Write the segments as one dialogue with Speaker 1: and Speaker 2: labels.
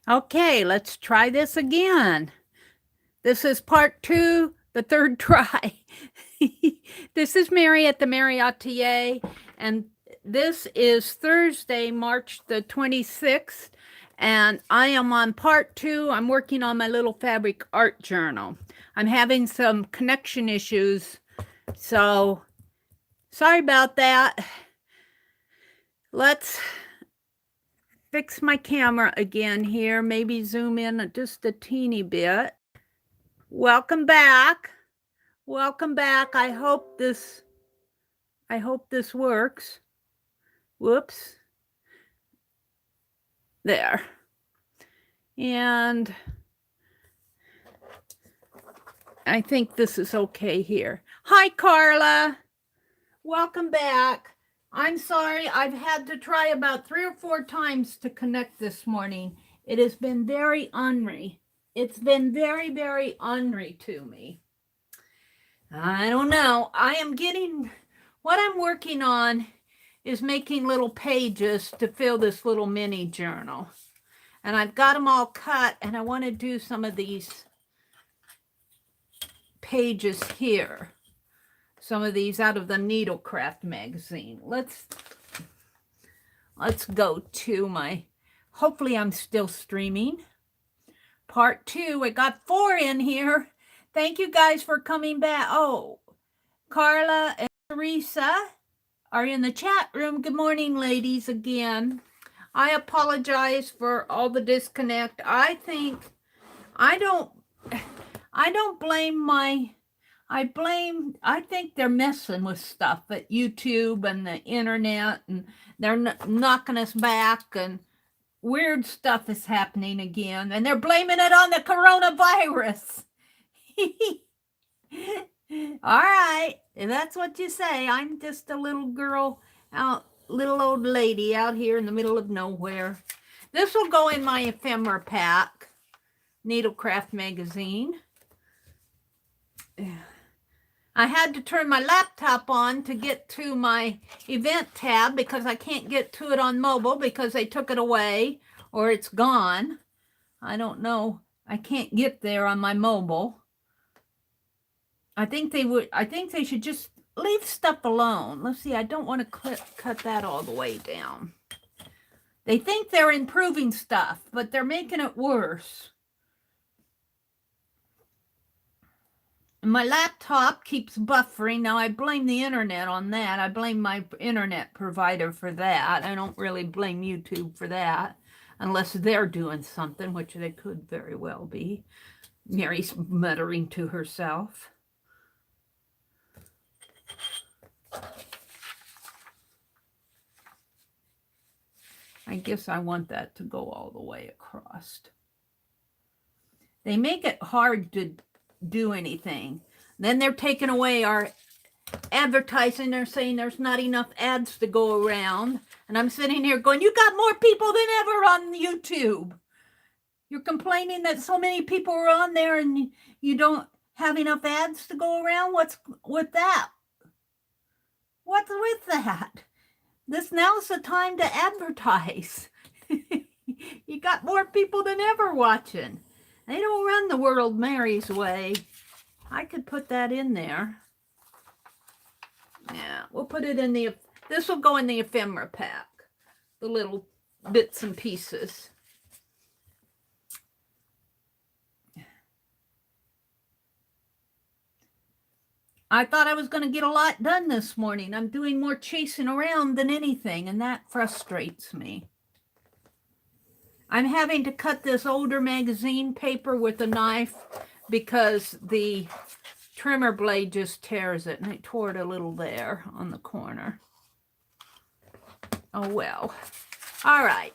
Speaker 1: Okay, let's try this again. This is part 2, the third try. This is Mary at the.meri.atelier, and this is Thursday, March the 26th, and I am on part 2. I'm working on my little fabric art journal. I'm having some connection issues, so sorry about that. Let's fix my camera again here, maybe zoom in just a teeny bit. Welcome back. Welcome back. I hope this works. Whoops. There. And I think this is okay here. Hi, Carla. Welcome back. I'm sorry, I've had to try about 3 or 4 times to connect this morning. It has been very ornery. It's been very, very ornery to me. I don't know. What I'm working on is making little pages to fill this little mini journal. And I've got them all cut, and I want to do some of these pages here. Some of these out of the Needlecraft magazine. Let's go to my, hopefully I'm still streaming. Part 2, I got 4 in here. Thank you guys for coming back. Oh, Carla and Teresa are in the chat room. Good morning, ladies, again. I apologize for all the disconnect. I think they're messing with stuff at YouTube and the internet, and they're knocking us back, and weird stuff is happening again, and they're blaming it on the coronavirus. All right, if that's what you say. I'm just a little girl little old lady out here in the middle of nowhere. This will go in my ephemera pack, Needlecraft magazine. I had to turn my laptop on to get to my event tab because I can't get to it on mobile because they took it away or it's gone. I don't know. I can't get there on my mobile. I think they should just leave stuff alone. Let's see, I don't want to cut that all the way down. They think they're improving stuff, but they're making it worse. My laptop keeps buffering. Now, I blame the internet on that. I blame my internet provider for that. I don't really blame YouTube for that, unless they're doing something, which they could very well be. Mary's muttering to herself. I guess I want that to go all the way across. They make it hard to do anything. Then they're taking away our advertising. They're saying there's not enough ads to go around. And I'm sitting here going, you got more people than ever on YouTube. You're complaining that so many people are on there and you don't have enough ads to go around? What's with that? What's with that? Now's the time to advertise. You got more people than ever watching. They don't run the world Mary's way. I could put that in there. Yeah, we'll put it in this will go in the ephemera pack. The little bits and pieces. I thought I was going to get a lot done this morning. I'm doing more chasing around than anything, and that frustrates me. I'm having to cut this older magazine paper with a knife because the trimmer blade just tears it, and I tore it a little there on the corner. Oh, well. All right.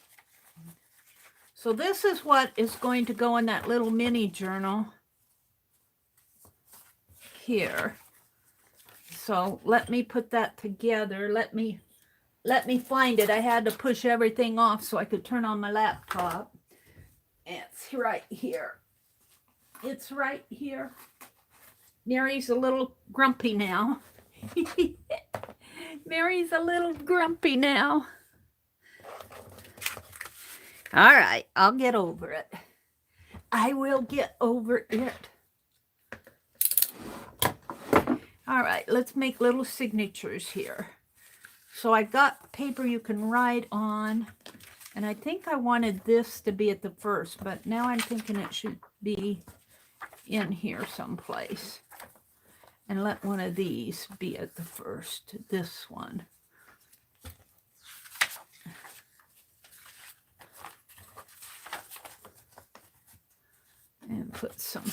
Speaker 1: So this is what is going to go in that little mini journal here. So let me put that together. Let me find it. I had to push everything off so I could turn on my laptop. It's right here. It's right here. Mary's a little grumpy now. Mary's a little grumpy now. All right, I'll get over it. I will get over it. All right, let's make little signatures here. So I got paper you can write on, and I think I wanted this to be at the first, but now I'm thinking it should be in here someplace. And let one of these be at the first, this one. And put some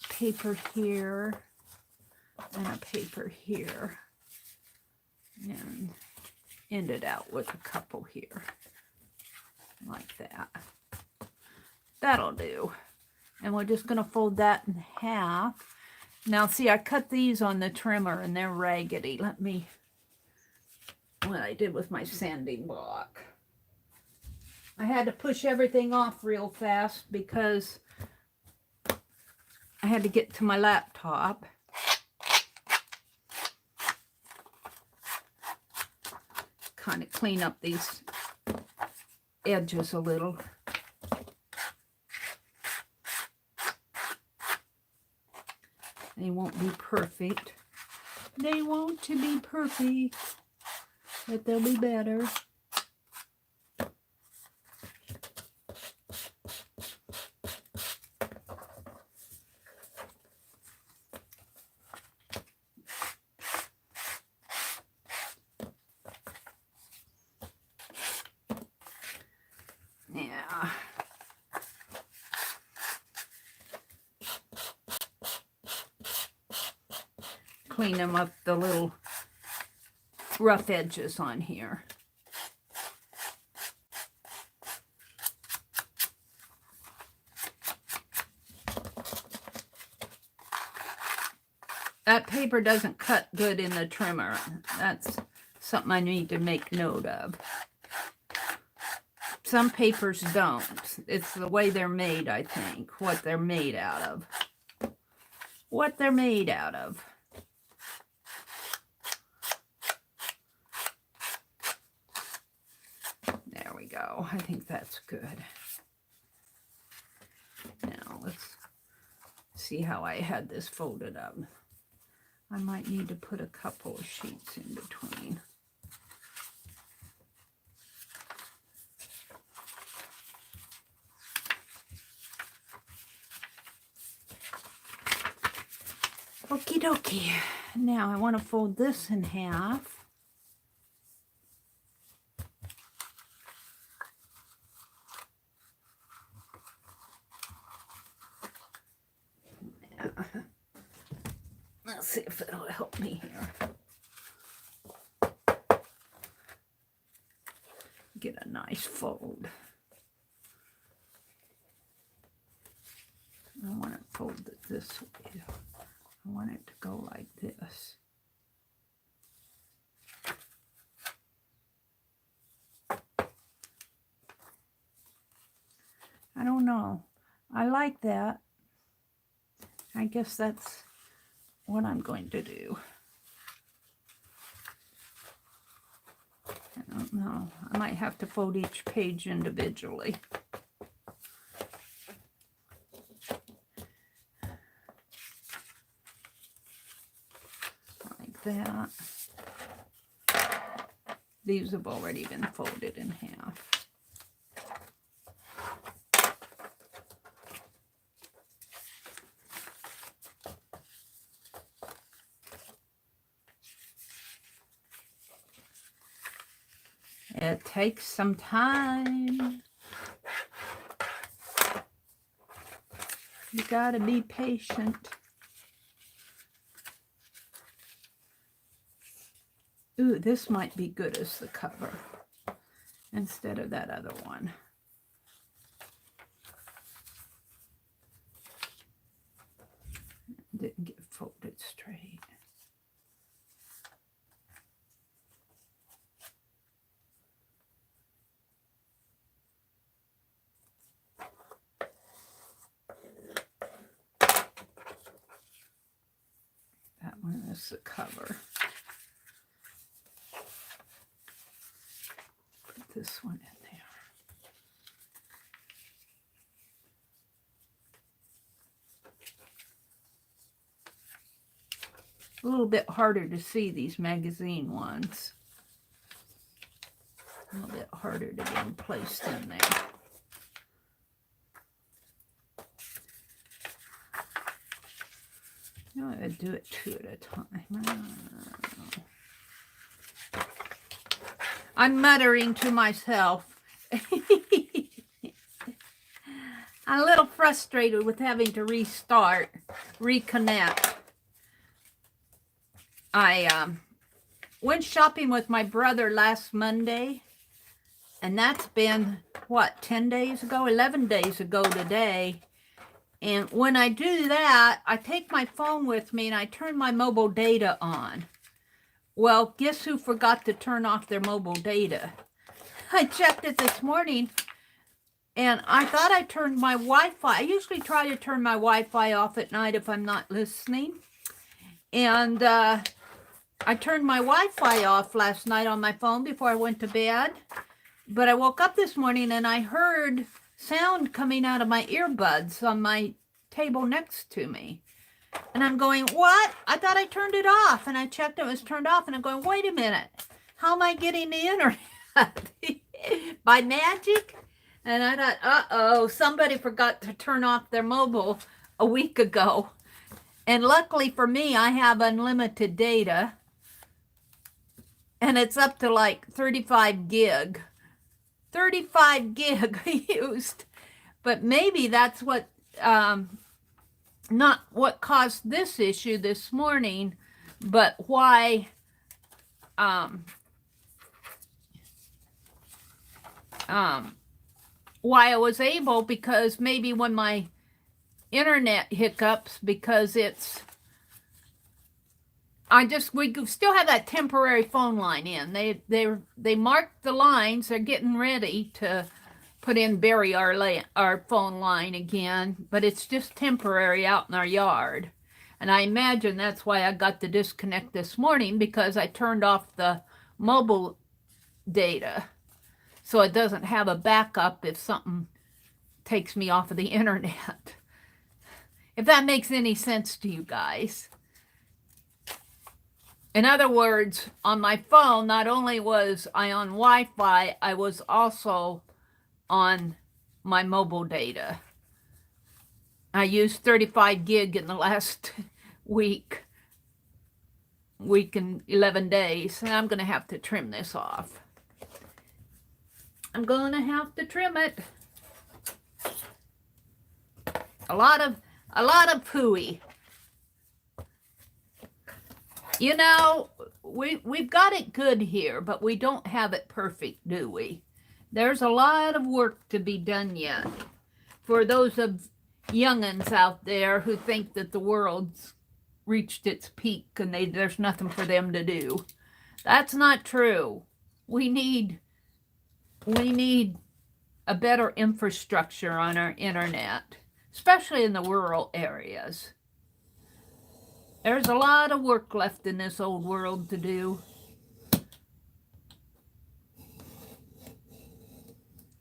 Speaker 1: paper here and a paper here. And end it out with a couple here. Like that. That'll do. And we're just going to fold that in half. Now, see, I cut these on the trimmer and they're raggedy. Let me, what I did with my sanding block. I had to push everything off real fast because I had to get to my laptop. Kind of clean up these edges a little. They won't be perfect. They won't be perfect, but they'll be better. Yeah. Clean them up, the little rough edges on here. That paper doesn't cut good in the trimmer. That's something I need to make note of. Some papers don't. It's the way they're made, I think. What they're made out of. What they're made out of. There we go. I think that's good. Now let's see how I had this folded up. I might need to put a couple of sheets in between. Okie dokie. Now I want to fold this in half. Let's see if it'll help me here. Get a nice fold. I want it folded this way. I want it to go like this. I don't know. I like that. I guess that's what I'm going to do. I don't know. I might have to fold each page individually. Like that. These have already been folded in half. It takes some time. You gotta be patient. Ooh, this might be good as the cover instead of that other one. Didn't get folded straight. That one is the cover. Put this one in there. A little bit harder to see these magazine ones. A little bit harder to get them placed in there. You know, I would do it 2 at a time. I'm muttering to myself. I'm a little frustrated with having to restart, reconnect. I went shopping with my brother last Monday, and that's been, what, 10 days ago, 11 days ago today. And when I do that, I take my phone with me and I turn my mobile data on. Well, guess who forgot to turn off their mobile data? I checked it this morning, and I thought I turned my Wi-Fi. I usually try to turn my Wi-Fi off at night if I'm not listening. And I turned my Wi-Fi off last night on my phone before I went to bed. But I woke up this morning and I heard sound coming out of my earbuds on my table next to me. And I'm going, what? I thought I turned it off. And I checked, it was turned off. And I'm going, wait a minute. How am I getting the internet? By magic? And I thought, uh-oh, somebody forgot to turn off their mobile a week ago. And luckily for me, I have unlimited data. And it's up to like 35 gig. 35 gig used. But maybe that's what, not what caused this issue this morning, but why, why I was able, because maybe when my internet hiccups, because it's, we still have that temporary phone line in. They marked the lines. They're getting ready to bury our phone line again, but it's just temporary out in our yard. And I imagine that's why I got the disconnect this morning, because I turned off the mobile data so it doesn't have a backup if something takes me off of the internet. If that makes any sense to you guys. In other words, on my phone, not only was I on Wi-Fi, I was also on my mobile data. I used 35 gig in the last week and 11 days, and I'm going to have to trim this off. I'm going to have to trim it. A lot of pooey. You know, we've got it good here, but we don't have it perfect, do we? There's a lot of work to be done yet. For those of young'uns out there who think that the world's reached its peak and there's nothing for them to do. That's not true. We need a better infrastructure on our internet, especially in the rural areas. There's a lot of work left in this old world to do.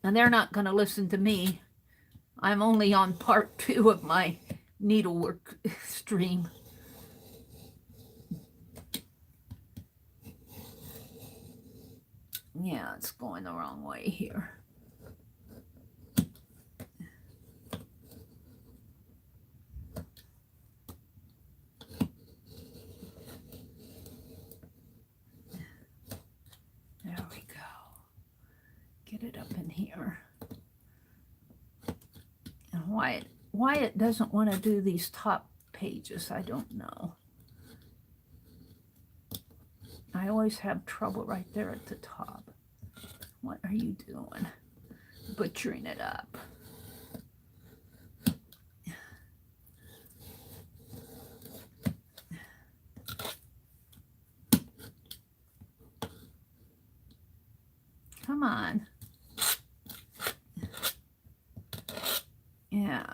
Speaker 1: And they're not going to listen to me. I'm only on part 2 of my needlework stream. Yeah, it's going the wrong way here. There we go. Get it up in here. And why it doesn't want to do these top pages, I don't know. I always have trouble right there at the top. What are you doing? Butchering it up. Come on. Yeah.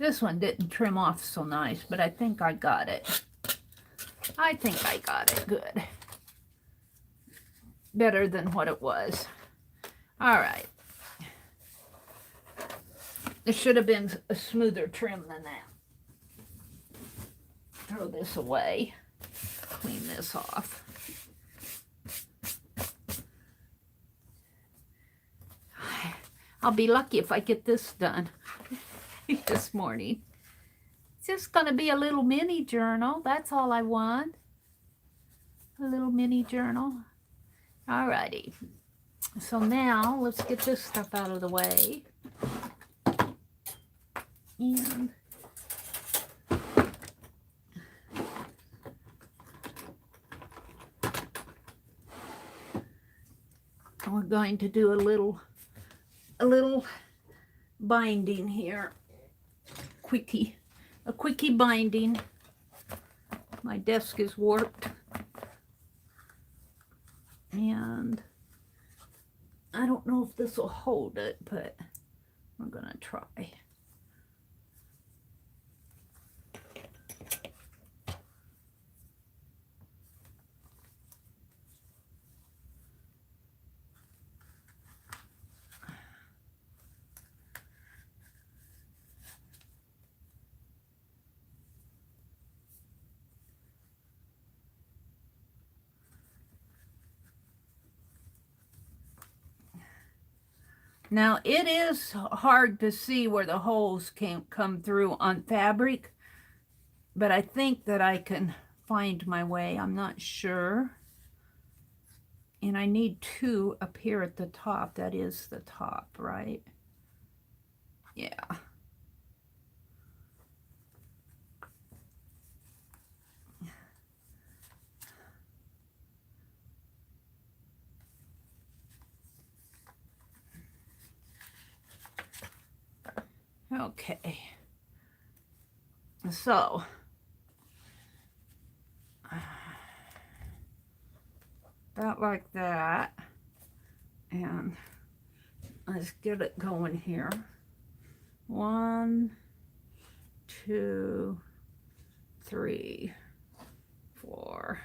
Speaker 1: This one didn't trim off so nice, but I think I got it. I think I got it good. Better than what it was. All right. It should have been a smoother trim than that. Throw this away. Clean this off. I'll be lucky if I get this done this morning. It's just going to be a little mini journal. That's all I want. A little mini journal. Alrighty. So now let's get this stuff out of the way. And we're going to do a little binding here. A quickie binding. My desk is warped. And I don't know if this will hold it, but I'm gonna try. Now, it is hard to see where the holes can come through on fabric, but I think that I can find my way. I'm not sure. And I need two up here at the top. That is the top, right? Yeah. Okay, so about like that, and let's get it going here. 1, 2, 3, 4,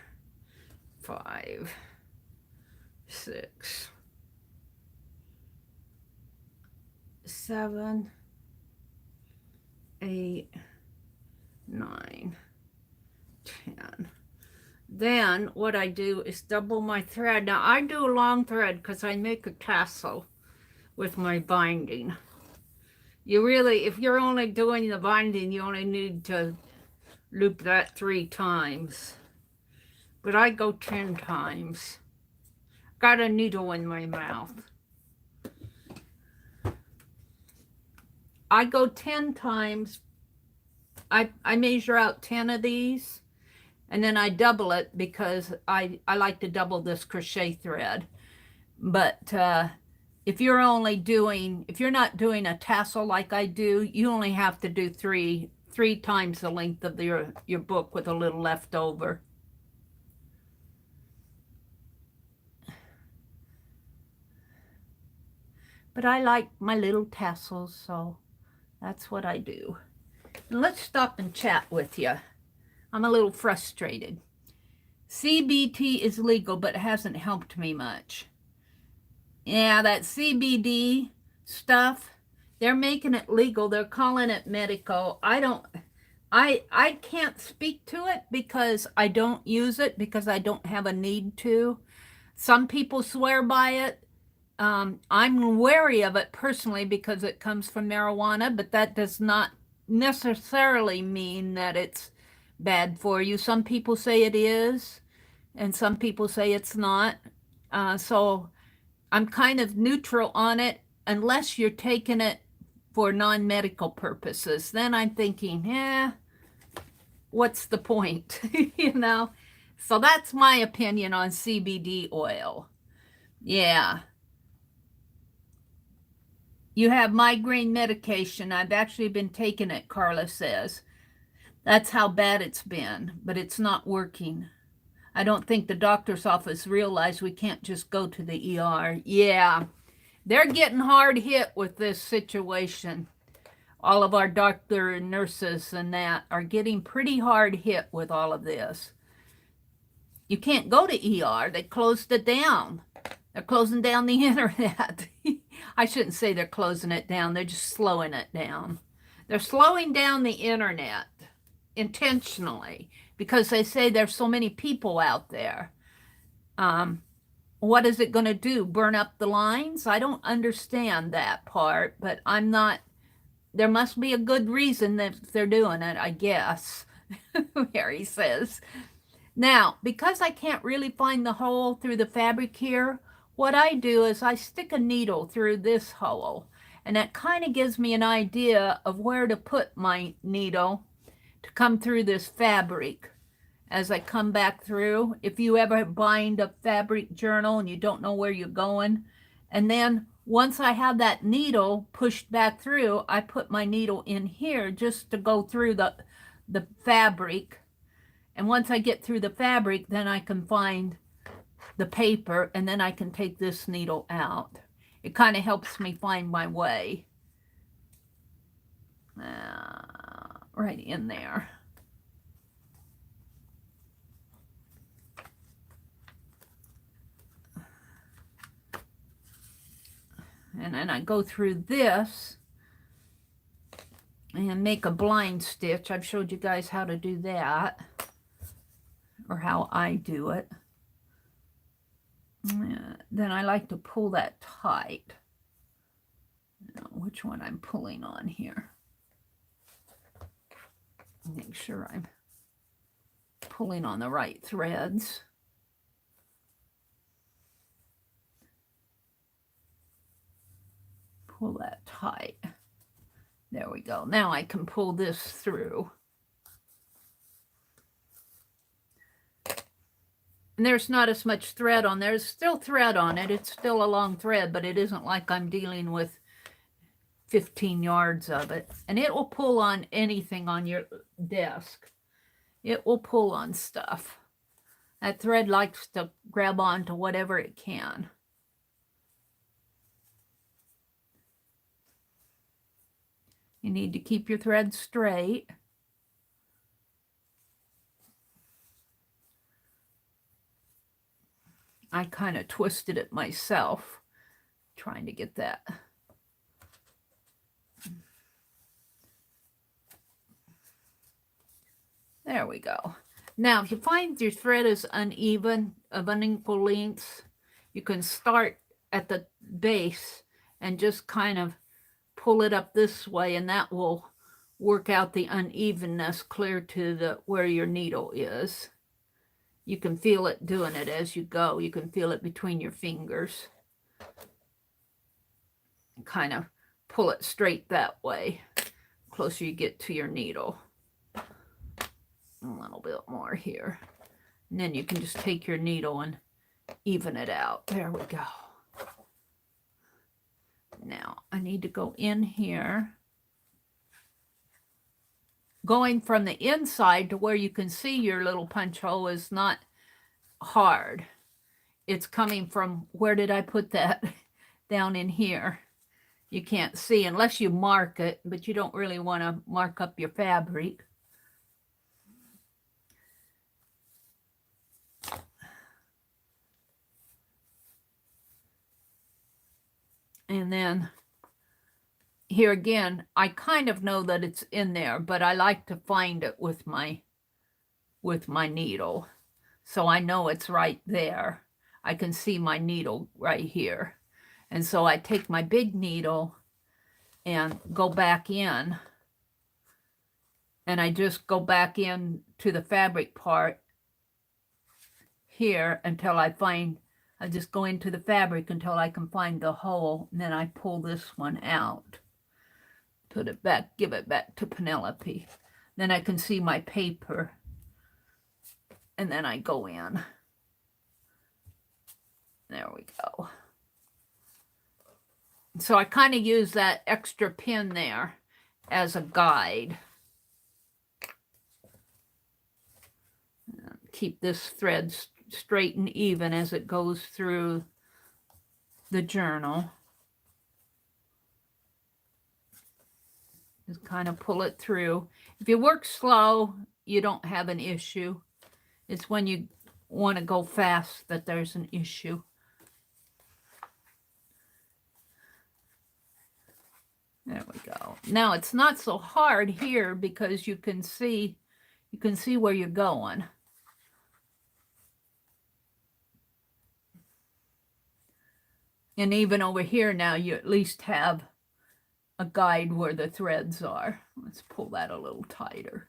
Speaker 1: 5, 6, 7, 8, 9, 10. Then what I do is double my thread. Now I do a long thread because I make a tassel with my binding. You really, if you're only doing the binding, you only need to loop that 3 times. But I go 10 times. Got a needle in my mouth. I go 10 times. I measure out 10 of these, and then I double it because I like to double this crochet thread. But if you're not doing a tassel like I do, you only have to do three times the length of your book with a little left over. But I like my little tassels, so that's what I do. And let's stop and chat with you. I'm a little frustrated. CBT is legal, but it hasn't helped me much. Yeah, that CBD stuff, they're making it legal. They're calling it medical. I can't speak to it because I don't use it, because I don't have a need to. Some people swear by it. I'm wary of it personally because it comes from marijuana, but that does not necessarily mean that it's bad for you. Some people say it is, and some people say it's not. So I'm kind of neutral on it unless you're taking it for non-medical purposes. Then I'm thinking, what's the point? You know? So that's my opinion on CBD oil. Yeah. You have migraine medication. I've actually been taking it, Carla says. That's how bad it's been, but it's not working. I don't think the doctor's office realized we can't just go to the ER. Yeah, they're getting hard hit with this situation. all of our doctor and nurses and that are getting pretty hard hit with all of this. You can't go to ER. They closed it down. They're closing down the internet. I shouldn't say they're closing it down. They're just slowing it down. They're slowing down the internet intentionally because they say there's so many people out there. What is it going to do? Burn up the lines? I don't understand that part, but I'm not. There must be a good reason that they're doing it, I guess. Mary says. Now, because I can't really find the hole through the fabric here, what I do is I stick a needle through this hole, and that kind of gives me an idea of where to put my needle to come through this fabric as I come back through. If you ever bind a fabric journal and you don't know where you're going, and then once I have that needle pushed back through, I put my needle in here just to go through the fabric. And once I get through the fabric, then I can find the paper, and then I can take this needle out. It kind of helps me find my way. Right in there. And then I go through this and make a blind stitch. I've showed you guys how to do that, or how I do it. Then I like to pull that tight. Which one I'm pulling on here. Make sure I'm pulling on the right threads. Pull that tight. There we go. Now I can pull this through. And there's not as much thread on there. There's still thread on it. It's still a long thread, but it isn't like I'm dealing with 15 yards of it. And it will pull on anything on your desk. It will pull on stuff. That thread likes to grab onto whatever it can. You need to keep your thread straight. I kind of twisted it myself, trying to get that. There we go. Now, if you find your thread is uneven, of unequal lengths, you can start at the base and just kind of pull it up this way, and that will work out the unevenness clear to where your needle is. You can feel it doing it as you go. You can feel it between your fingers. Kind of pull it straight that way, closer you get to your needle. A little bit more here. And then you can just take your needle and even it out. There we go. Now, I need to go in here. Going from the inside to where you can see your little punch hole is not hard. It's coming from, where did I put that? Down in here. You can't see unless you mark it, but you don't really want to mark up your fabric. And then here again, I kind of know that it's in there, but I like to find it with my needle. So I know it's right there. I can see my needle right here. And so I take my big needle and go back in. And I just go back in to the fabric part here until I find, I just go into the fabric until I can find the hole. And then I pull this one out. Put it back, give it back to Penelope. Then I can see my paper. And then I go in. There we go. So I kind of use that extra pin there as a guide. Keep this thread straight and even as it goes through the journal. Just kind of pull it through. If you work slow, you don't have an issue. It's when you want to go fast that there's an issue. There we go. Now it's not so hard here because you can see where you're going. And even over here now, you at least have a guide where the threads are. Let's pull that a little tighter.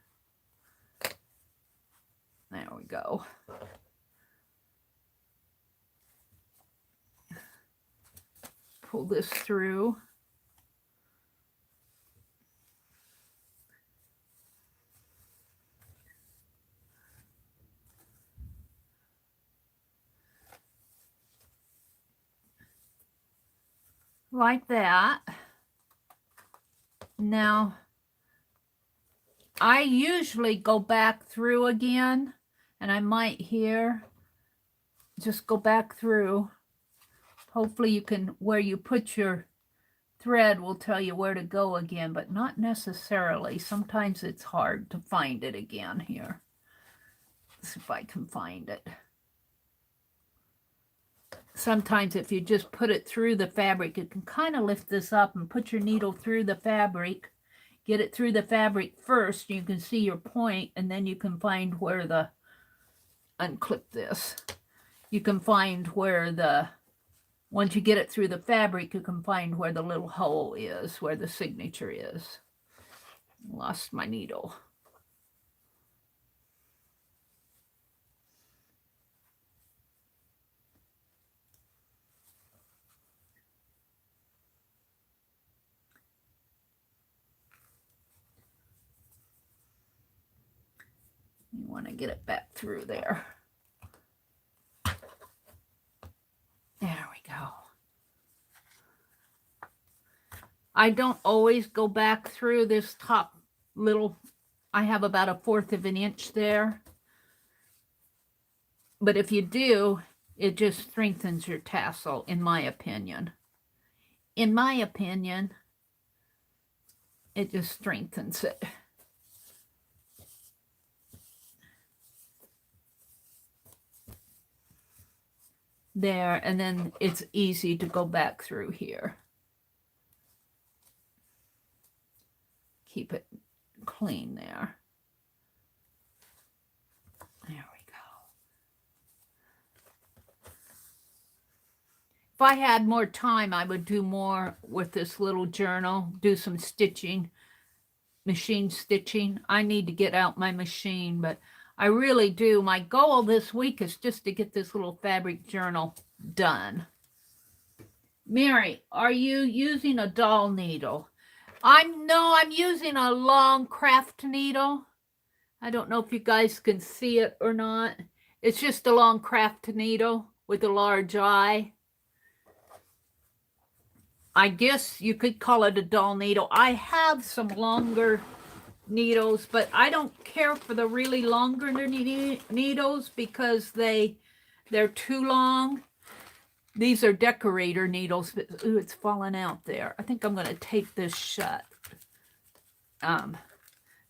Speaker 1: There we go. Pull this through. Like that. Now, I usually go back through again, and I might here just go back through. Hopefully you can, where you put your thread will tell you where to go again, but not necessarily. Sometimes it's hard to find it again here. Let's see if I can find it. Sometimes if you just put it through the fabric, you can kind of lift this up and put your needle through the fabric. Get it through the fabric first. You can see your point, and then you can find where the, unclip this. You can find where the, once you get it through the fabric, you can find where the little hole is, where the signature is. Lost my needle. You want to get it back through there. There we go. I don't always go back through this top little, I have about 1/4 of an inch there. But if you do, it just strengthens your tassel, in my opinion. In my opinion, it just strengthens it. There, and then it's easy to go back through here. Keep it clean there. There we go. If I had more time, I would do more with this little journal, do some stitching, machine stitching. I need to get out my machine, but I really do. My goal this week is just to get this little fabric journal done. Mary, are you using a doll needle? I'm using a long craft needle. I don't know if you guys can see it or not. It's just a long craft needle with a large eye. I guess you could call it a doll needle. I have some longer needles, but I don't care for the really longer needles because they're too long. These are decorator needles, but ooh, it's falling out there. I think I'm going to tape this shut.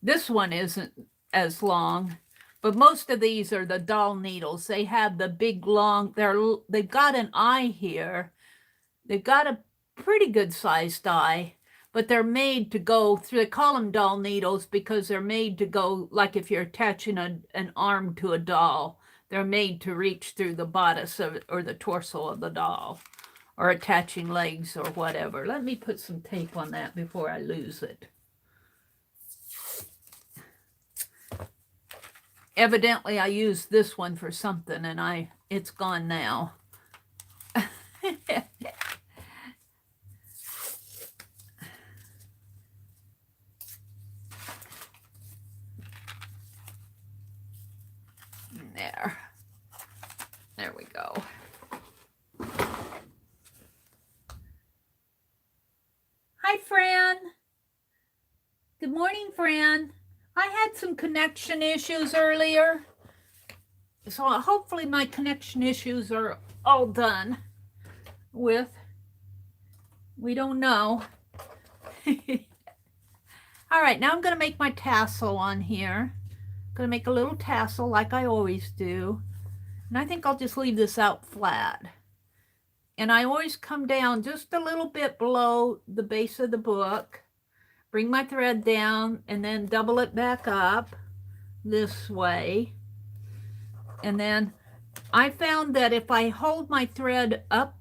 Speaker 1: This one isn't as long, but most of these are the doll needles. They have the big long, they've got an eye here. They've got a pretty good sized eye, but they're made to go through. They call them doll needles because they're made to go, like if you're attaching an arm to a doll, they're made to reach through the bodice of, or the torso of the doll, or attaching legs or whatever. Let me put some tape on that before I lose it. Evidently, I used this one for something, and it's gone now. There we go. Hi, Fran. Good morning, Fran. I had some connection issues earlier, so hopefully my connection issues are all done with. We don't know. All right, now I'm going to make my tassel on here. I'm going to make a little tassel like I always do. And I think I'll just leave this out flat. And I always come down just a little bit below the base of the book, bring my thread down, and then double it back up this way. And then I found that if I hold my thread up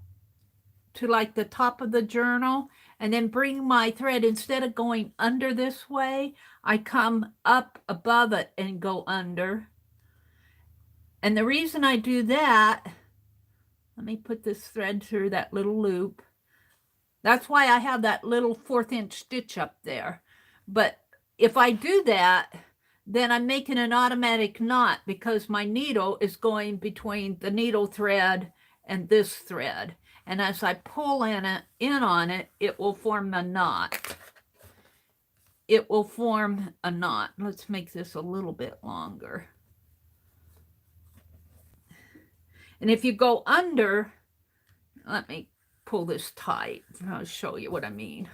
Speaker 1: to like the top of the journal and then bring my thread, instead of going under this way, I come up above it and go under. And the reason I do that, let me put this thread through that little loop. That's why I have that little 1/4 inch stitch up there. But if I do that, then I'm making an automatic knot because my needle is going between the needle thread and this thread. And as I pull in on it, it will form a knot. It will form a knot. Let's make this a little bit longer. And if you go under, let me pull this tight. I'll show you what I mean.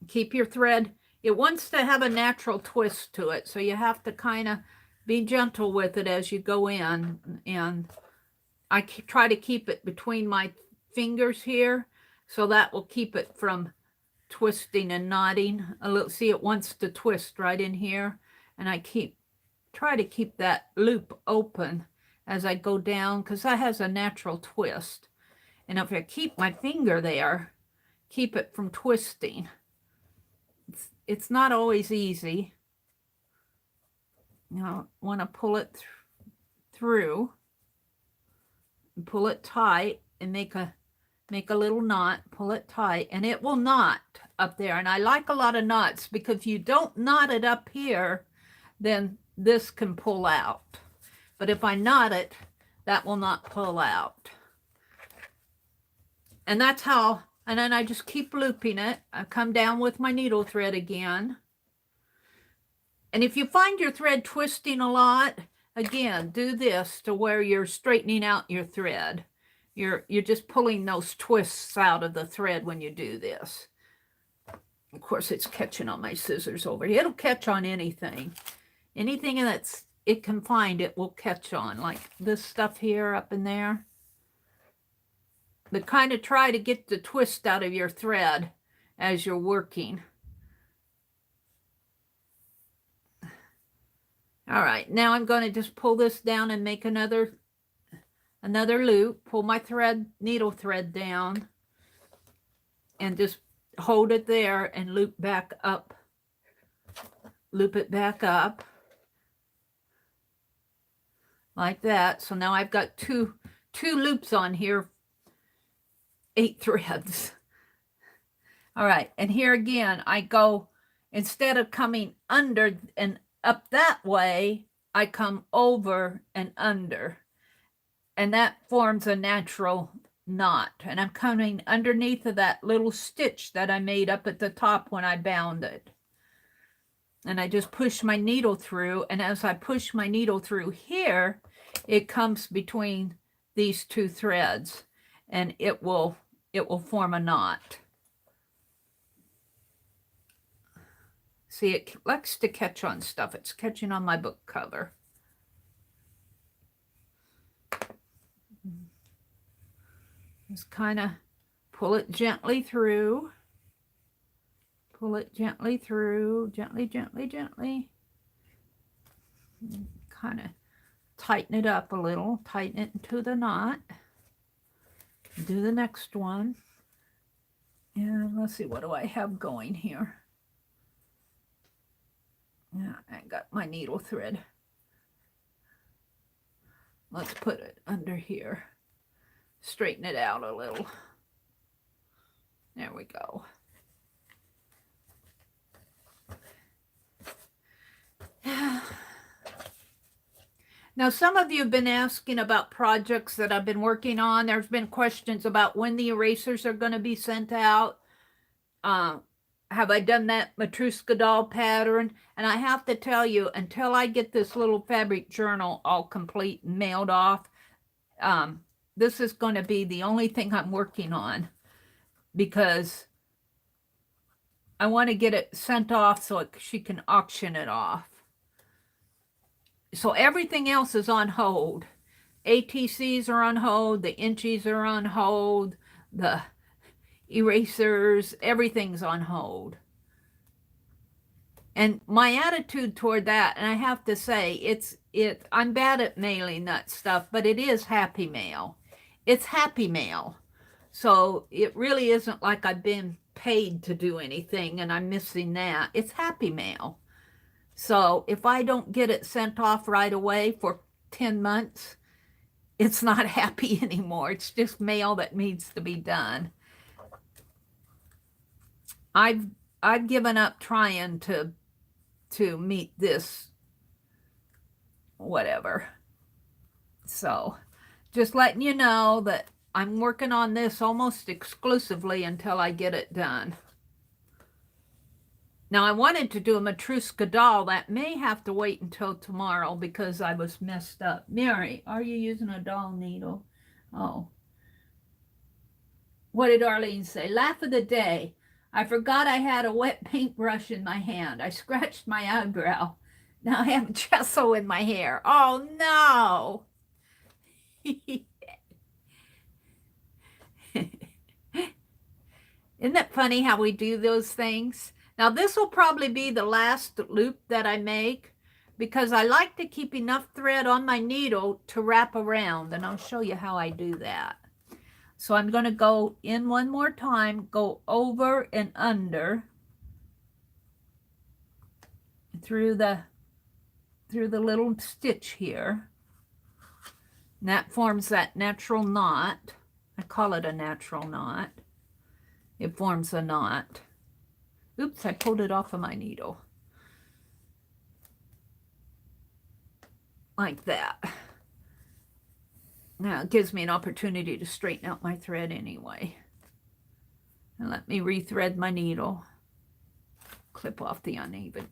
Speaker 1: Keep your thread. It wants to have a natural twist to it, so you have to kind of be gentle with it as you go in. And I try to keep it between my fingers here, so that will keep it from twisting and knotting. A little, see, it wants to twist right in here, and I try to keep that loop open as I go down, because that has a natural twist. And if I keep my finger there, keep it from twisting. It's not always easy. You know, want to pull it through, and pull it tight, and make a little knot. Pull it tight, and it will knot up there. And I like a lot of knots, because if you don't knot it up here, then this can pull out. But if I knot it, that will not pull out. And that's how, and then I just keep looping it. I come down with my needle thread again. And if you find your thread twisting a lot, again, do this to where you're straightening out your thread. You're just pulling those twists out of the thread when you do this. Of course, it's catching on my scissors over here. It'll catch on anything. Anything that's it can find, it will catch on, like this stuff here up in there. But kind of try to get the twist out of your thread as you're working. All right, now I'm going to just pull this down and make another loop. Pull my needle thread down, and just hold it there and loop back up. Loop it back up like that. So now I've got two loops on here, 8 threads. All right, and here again, I go, instead of coming under and up that way, I come over and under. And that forms a natural knot. And I'm coming underneath of that little stitch that I made up at the top when I bound it. And I just push my needle through. And as I push my needle through here, it comes between these 2 threads. And it will form a knot. See, it likes to catch on stuff. It's catching on my book cover. Just kind of pull it gently through. Pull it gently through. Gently, gently, gently. Kind of tighten it up a little. Tighten it into the knot. Do the next one. And let's see, what do I have going here? Yeah, I got my needle thread. Let's put it under here. Straighten it out a little. There we go. Now, some of you have been asking about projects that I've been working on. There's been questions about when the erasers are going to be sent out. Have I done that Matryoshka doll pattern? And I have to tell you, until I get this little fabric journal all complete and mailed off, this is going to be the only thing I'm working on, because I want to get it sent off so she can auction it off. So everything else is on hold. ATCs are on hold, the inchies are on hold, the erasers, everything's on hold. And my attitude toward that, and I have to say, I'm bad at mailing that stuff, but it is happy mail. It's happy mail. So it really isn't like I've been paid to do anything and I'm missing that. It's happy mail. So if I don't get it sent off right away for 10 months, it's not happy anymore. It's just mail that needs to be done. I've given up trying to meet this whatever. So just letting you know that I'm working on this almost exclusively until I get it done. Now I wanted to do a Matryoshka doll. That may have to wait until tomorrow because I was messed up. Mary, are you using a doll needle? Oh. What did Arlene say? Laugh of the day. I forgot I had a wet paintbrush in my hand. I scratched my eyebrow. Now I have gesso in my hair. Oh no! Isn't it funny how we do those things? Now this will probably be the last loop that I make because I like to keep enough thread on my needle to wrap around, and I'll show you how I do that. So I'm going to go in one more time, go over and under through the little stitch here. And that forms that natural knot. I call it a natural knot. It forms a knot. Oops, I pulled it off of my needle. Like that. Now it gives me an opportunity to straighten out my thread anyway. And let me rethread my needle. Clip off the uneven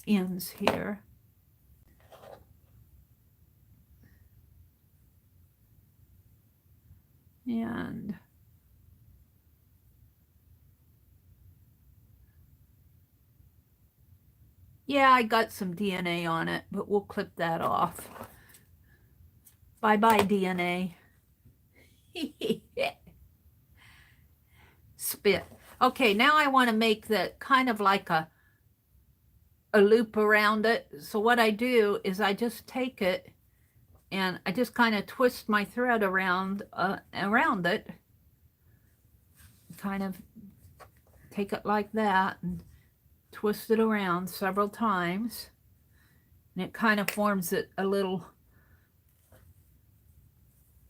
Speaker 1: ends here. And yeah, I got some DNA on it, but we'll clip that off. Bye-bye, DNA. Spit. Okay, now I want to make the kind of like a loop around it. So what I do is I just take it and I just kind of twist my thread around it. Kind of take it like that and twist it around several times. And it kind of forms it a little.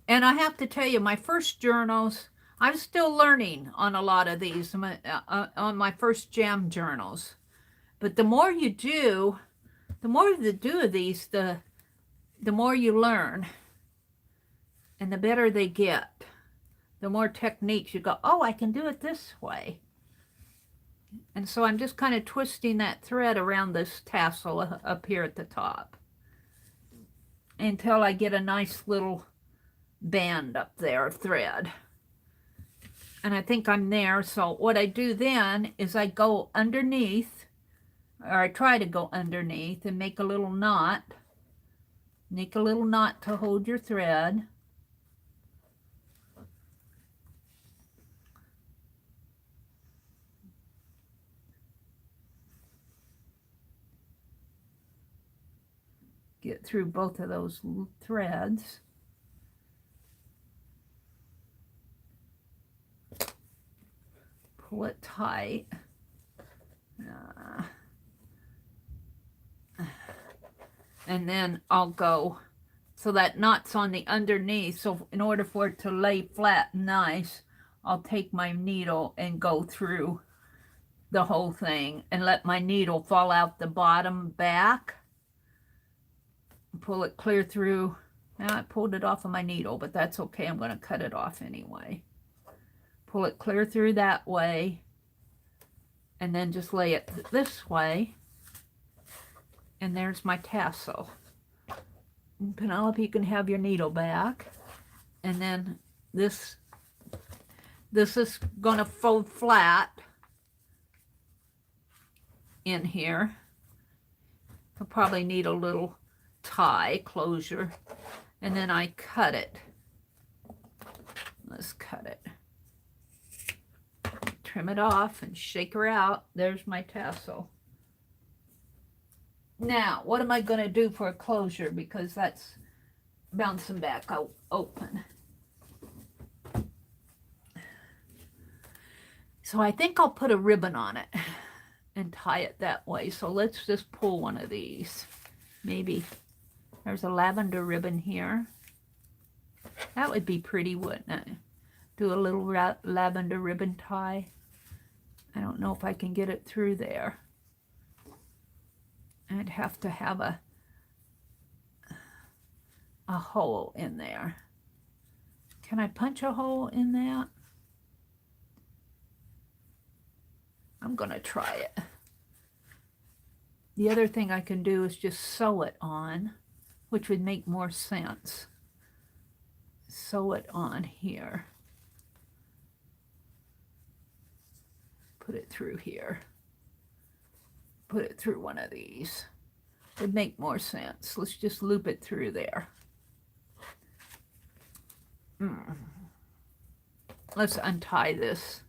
Speaker 1: And I have to tell you, my first journals, I'm still learning on a lot of these, on my first jam journals. But the more you do of these, the more you learn. And the better they get. The more techniques you go, oh, I can do it this way. And so I'm just kind of twisting that thread around this tassel up here at the top until I get a nice little band up there of thread. And I think I'm there. So what I do then is I go underneath, or I try to go underneath and make a little knot. Make a little knot to hold your thread. Get through both of those threads. Pull it tight. And then I'll go, so that knot's on the underneath. So in order for it to lay flat and nice, I'll take my needle and go through the whole thing and let my needle fall out the bottom back. Pull it clear through. Now I pulled it off of my needle, but that's okay. I'm going to cut it off anyway. Pull it clear through that way. And then just lay it this way. And there's my tassel. And Penelope, you can have your needle back. And then this is going to fold flat. in here. I'll probably need a little tie closure. And then I cut it. Let's cut it. Trim it off and shake her out. There's my tassel. Now, what am I going to do for a closure? Because that's bouncing back open. So I think I'll put a ribbon on it and tie it that way. So let's just pull one of these. Maybe there's a lavender ribbon here. That would be pretty, wouldn't it? Do a little lavender ribbon tie. I don't know if I can get it through there. I'd have to have a hole in there. Can I punch a hole in that? I'm gonna try it. The other thing I can do is just sew it on, which would make more sense. Sew it on here. Put it through here. Put it through one of these. Would make more sense. Let's just loop it through there. Let's untie this.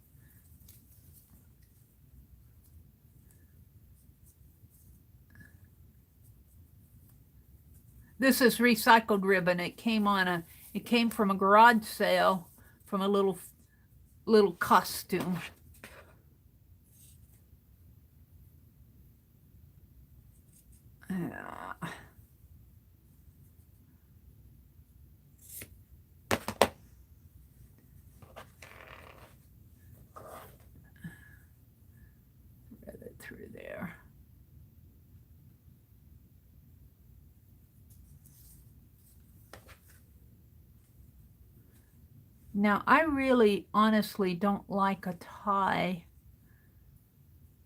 Speaker 1: This is recycled ribbon. It came from a garage sale from a little costume. Thread it through there. Now, I really honestly don't like a tie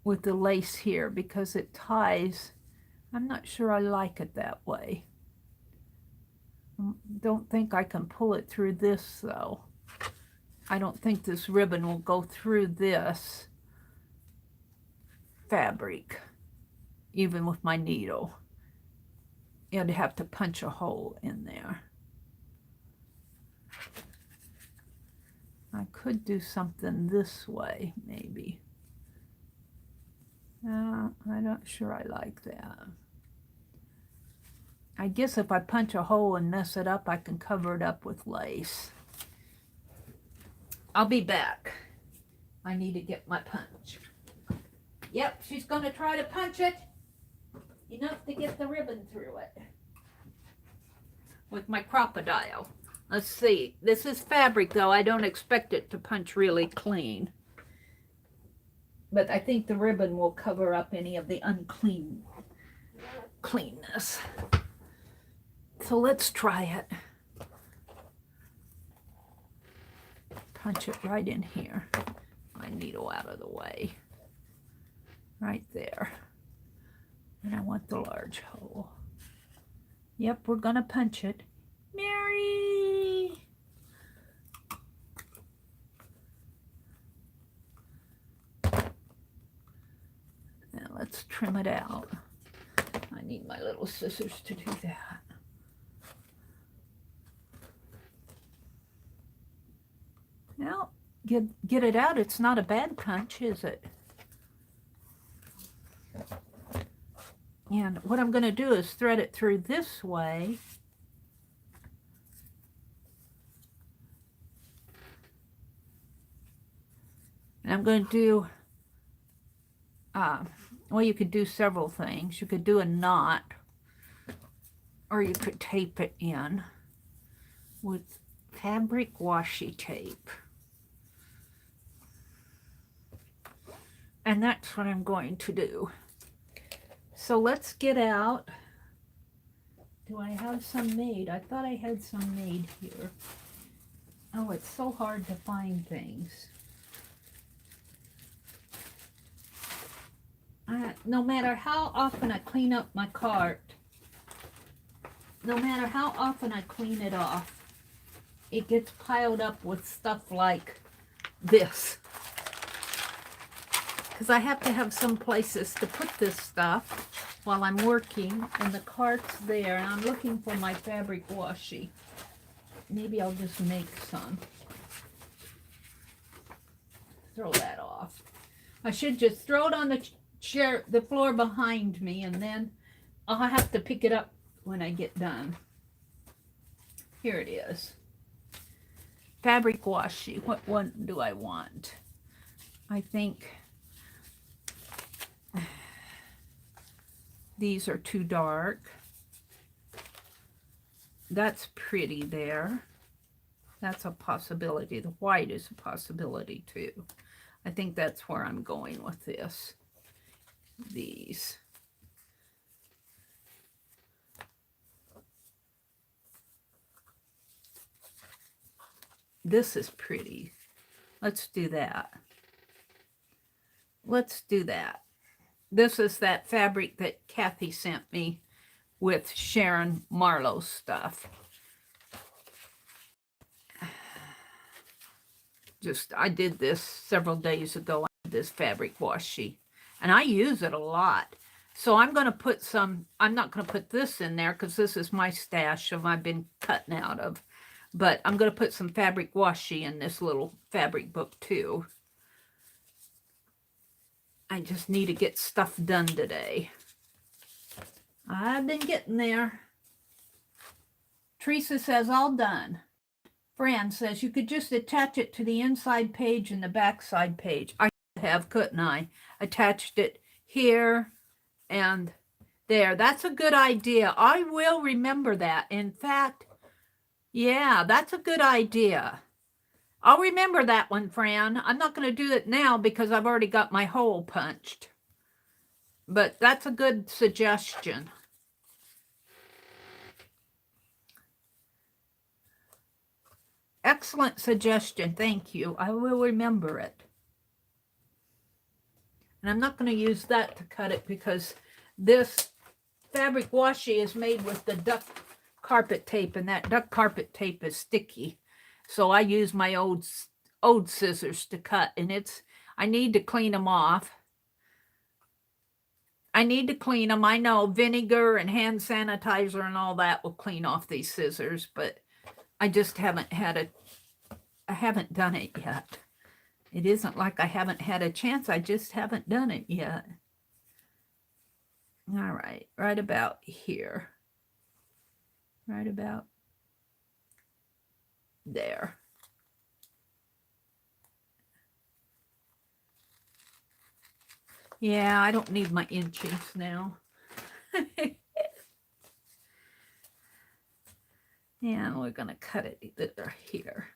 Speaker 1: with the lace here because it ties. I'm not sure I like it that way. Don't think I can pull it through this though. I don't think this ribbon will go through this fabric, even with my needle. I'd have to punch a hole in there. I could do something this way, maybe. I'm not sure I like that. I guess if I punch a hole and mess it up, I can cover it up with lace. I'll be back. I need to get my punch. Yep, she's going to try to punch it. Enough to get the ribbon through it. With my crocodile. Let's see. This is fabric, though. I don't expect it to punch really clean. But I think the ribbon will cover up any of the cleanness. So let's try it. Punch it right in here. My needle out of the way. Right there. And I want the large hole. Yep, we're going to punch it. Mary! Now let's trim it out. I need my little scissors to do that. Now, get it out. It's not a bad punch, is it? And what I'm going to do is thread it through this way. And I'm going to do, well, you could do several things. You could do a knot, or you could tape it in with fabric washi tape. And that's what I'm going to do. So let's get out. Do I have some made? I thought I had some made here. Oh, it's so hard to find things. No matter how often I clean up my cart, no matter how often I clean it off, it gets piled up with stuff like this. because I have to have some places to put this stuff while I'm working, and the cart's there, and I'm looking for my fabric washi. Maybe I'll just make some. Throw that off. I should just throw it on the chair, the floor behind me, and then I'll have to pick it up when I get done. Here it is. Fabric washi. What one do I want? I think these are too dark. That's pretty there. That's a possibility. The white is a possibility too. I think that's where I'm going with this. These. This is pretty. Let's do that. Let's do that. This is that fabric that Kathy sent me with Sharon Marlowe's stuff. I did this several days ago. I did this fabric washi, and I use it a lot. So I'm going to put some, I'm not going to put this in there because this is my stash of I've been cutting out of. But I'm going to put some fabric washi in this little fabric book too. I just need to get stuff done today. I've been getting there. Teresa says, all done. Fran says, you could just attach it to the inside page and the back side page. I have, couldn't I? Attached it here and there. That's a good idea. I will remember that. In fact, yeah, that's a good idea. I'll remember that one, Fran. I'm not going to do it now because I've already got my hole punched. But that's a good suggestion. Excellent suggestion. Thank you. I will remember it. And I'm not going to use that to cut it because this fabric washi is made with the duck carpet tape, and that duck carpet tape is sticky. So I use my old scissors to cut, and I need to clean them off. I need to clean them. I know vinegar and hand sanitizer and all that will clean off these scissors, but I just haven't I haven't done it yet. It isn't like I haven't had a chance. I just haven't done it yet. All right, right about here. Right about there. Yeah, I don't need my inches now. Yeah, we're going to cut it here.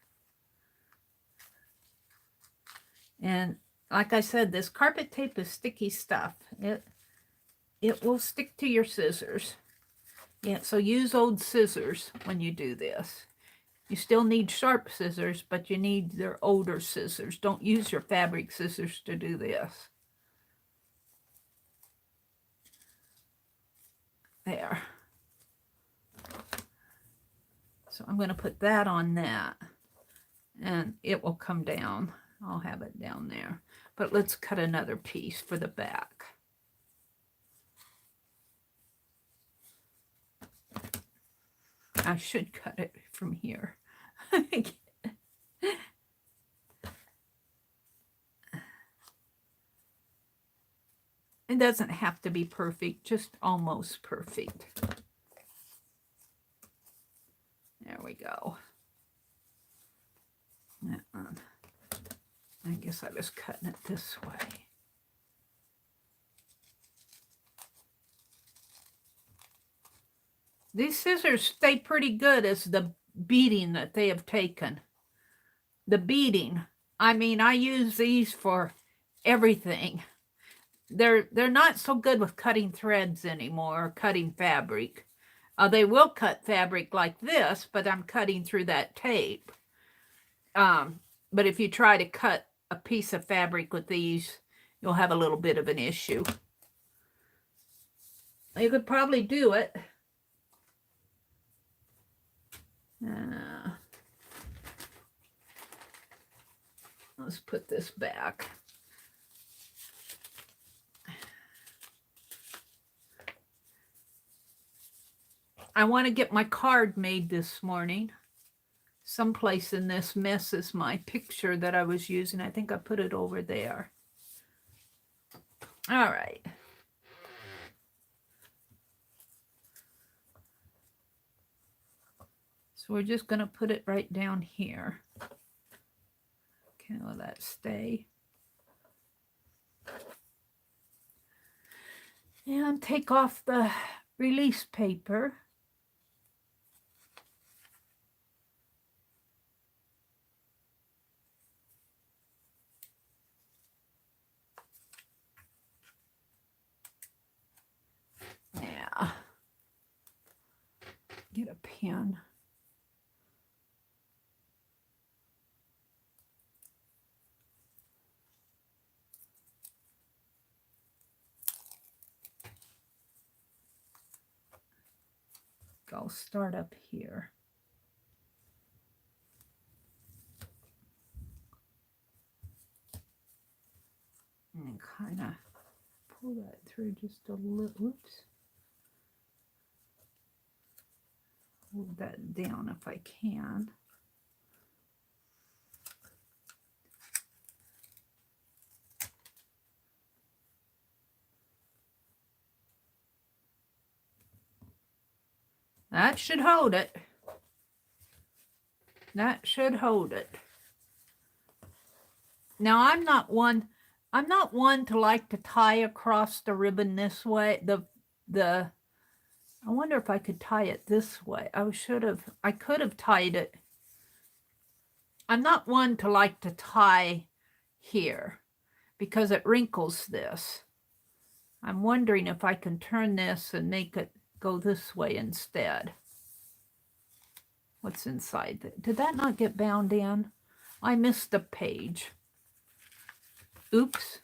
Speaker 1: And like I said, this carpet tape is sticky stuff. It will stick to your scissors. Yeah, so use old scissors when you do this. You still need sharp scissors, but you need their older scissors. Don't use your fabric scissors to do this. There. So I'm going to put that on that, and it will come down. I'll have it down there. But let's cut another piece for the back. I should cut it from here. It doesn't have to be perfect, just almost perfect. There we go. I guess I was cutting it this way. These scissors stay pretty good as the beading that they have taken. The beading. I mean, I use these for everything. They're not so good with cutting threads anymore, cutting fabric. They will cut fabric like this, but I'm cutting through that tape. But if you try to cut a piece of fabric with these, you'll have a little bit of an issue. You could probably do it. Let's put this back. I want to get my card made this morning. Someplace in this mess is my picture that I was using. I think I put it over there. All right. So we're just going to put it right down here. Okay, will that stay? And take off the release paper. Yeah. Get a pen. I'll start up here. And kind of pull that through just a little. Oops. Hold that down if I can. That should hold it. That should hold it. Now I'm not one to like to tie across the ribbon this way. I wonder if I could tie it this way. I could have tied it. I'm not one to like to tie here because it wrinkles this. I'm wondering if I can turn this and make it go this way instead. What's inside? Did that not get bound in? I missed a page. Oops.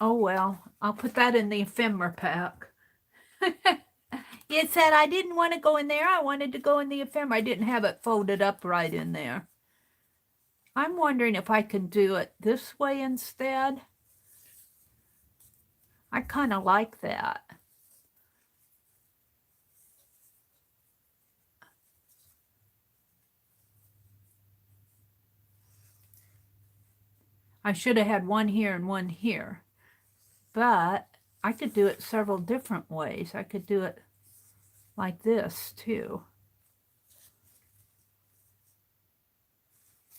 Speaker 1: Oh well, I'll put that in the ephemera pack. It said I didn't want to go in there. I wanted to go in the ephemera. I didn't have it folded up right in there. I'm wondering if I can do it this way instead. I kind of like that. I should have had one here and one here, but I could do it several different ways. I could do it like this too.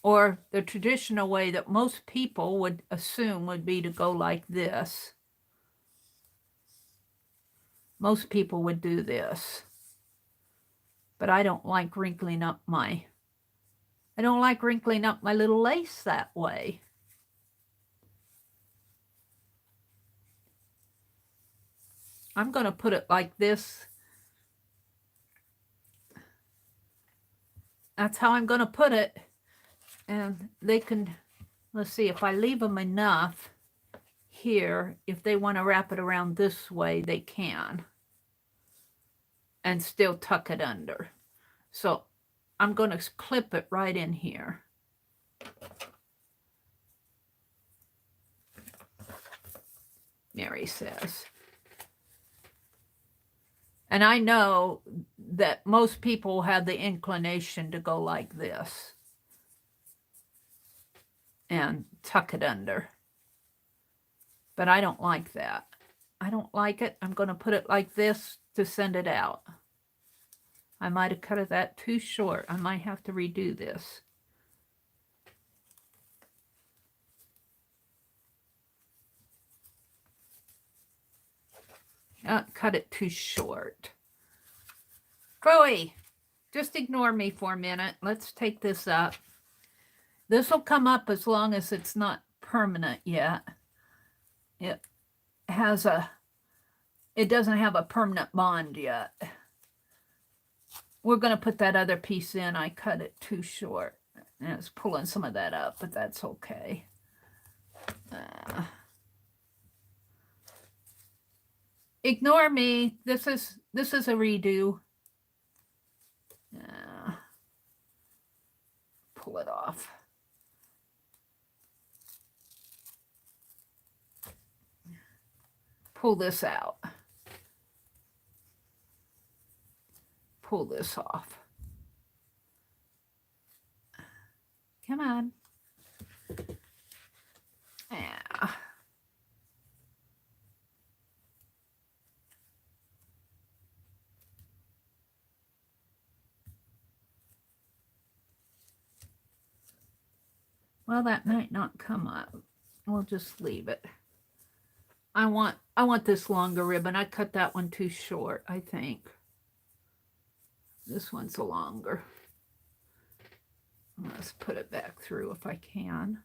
Speaker 1: Or the traditional way that most people would assume would be to go like this. Most people would do this. But I don't like wrinkling up my little lace that way. I'm going to put it like this. That's how I'm going to put it. And they can, let's see, if I leave them enough here, if they want to wrap it around this way, they can. And still tuck it under. So I'm going to clip it right in here. Mary says. And I know that most people have the inclination to go like this and tuck it under. But I don't like that. I don't like it. I'm going to put it like this to send it out. I might have cut that too short. I might have to redo this. Cut it too short. Chloe, just ignore me for a minute. Let's take this up. This will come up as long as it's not permanent yet. It doesn't have a permanent bond yet. We're going to put that other piece in. I cut it too short. And it's pulling some of that up, but that's okay. Ignore me. This is a redo. Pull it off. Pull this out. pull this off. Come on. Yeah. Well, that might not come up. We'll just leave it. I want this longer ribbon. I cut that one too short, I think. This one's longer. Let's put it back through if I can.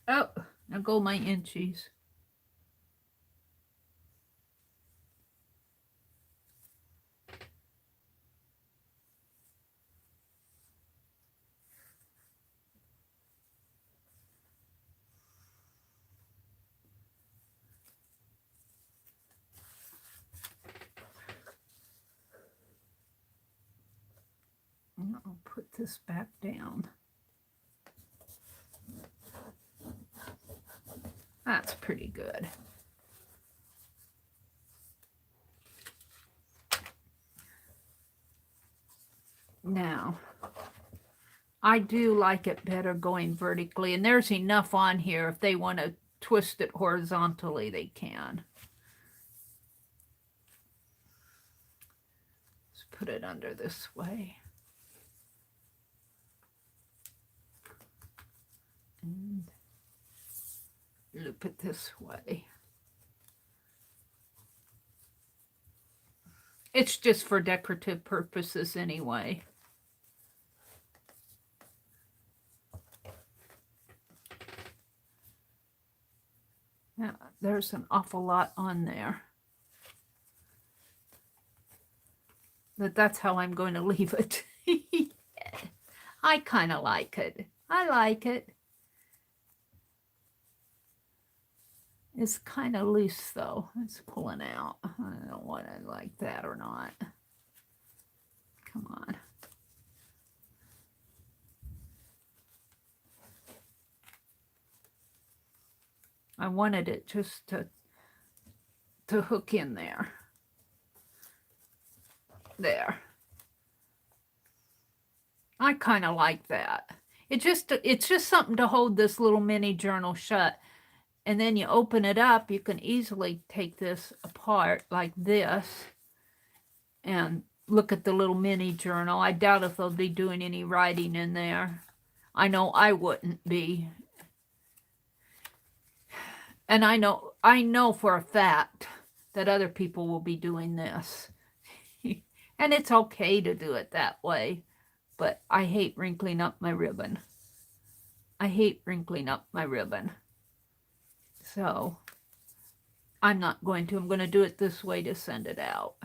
Speaker 1: Oh, now go my inchies. I'll put this back down. That's pretty good. Now, I do like it better going vertically, and there's enough on here. If they want to twist it horizontally, they can. Let's put it under this way. And loop it this way. It's just for decorative purposes anyway. Now, there's an awful lot on there. But that's how I'm going to leave it. I kind of like it. I like it. It's kind of loose though. It's pulling out. I don't know what I like that or not. Come on. I wanted it just to hook in there. There. I kind of like that. It's just something to hold this little mini journal shut. And then you open it up, you can easily take this apart like this and look at the little mini journal. I doubt if they'll be doing any writing in there. I know I wouldn't be. And I know for a fact that other people will be doing this. And it's okay to do it that way. But I hate wrinkling up my ribbon. I hate wrinkling up my ribbon. So I'm not going to. I'm going to do it this way to send it out.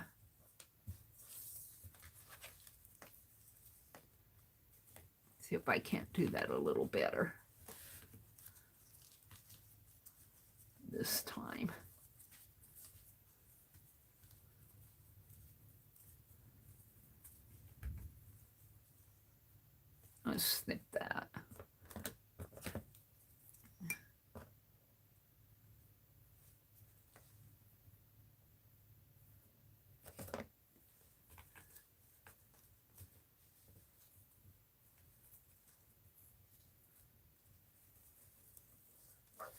Speaker 1: See if I can't do that a little better this time. Let's snip that.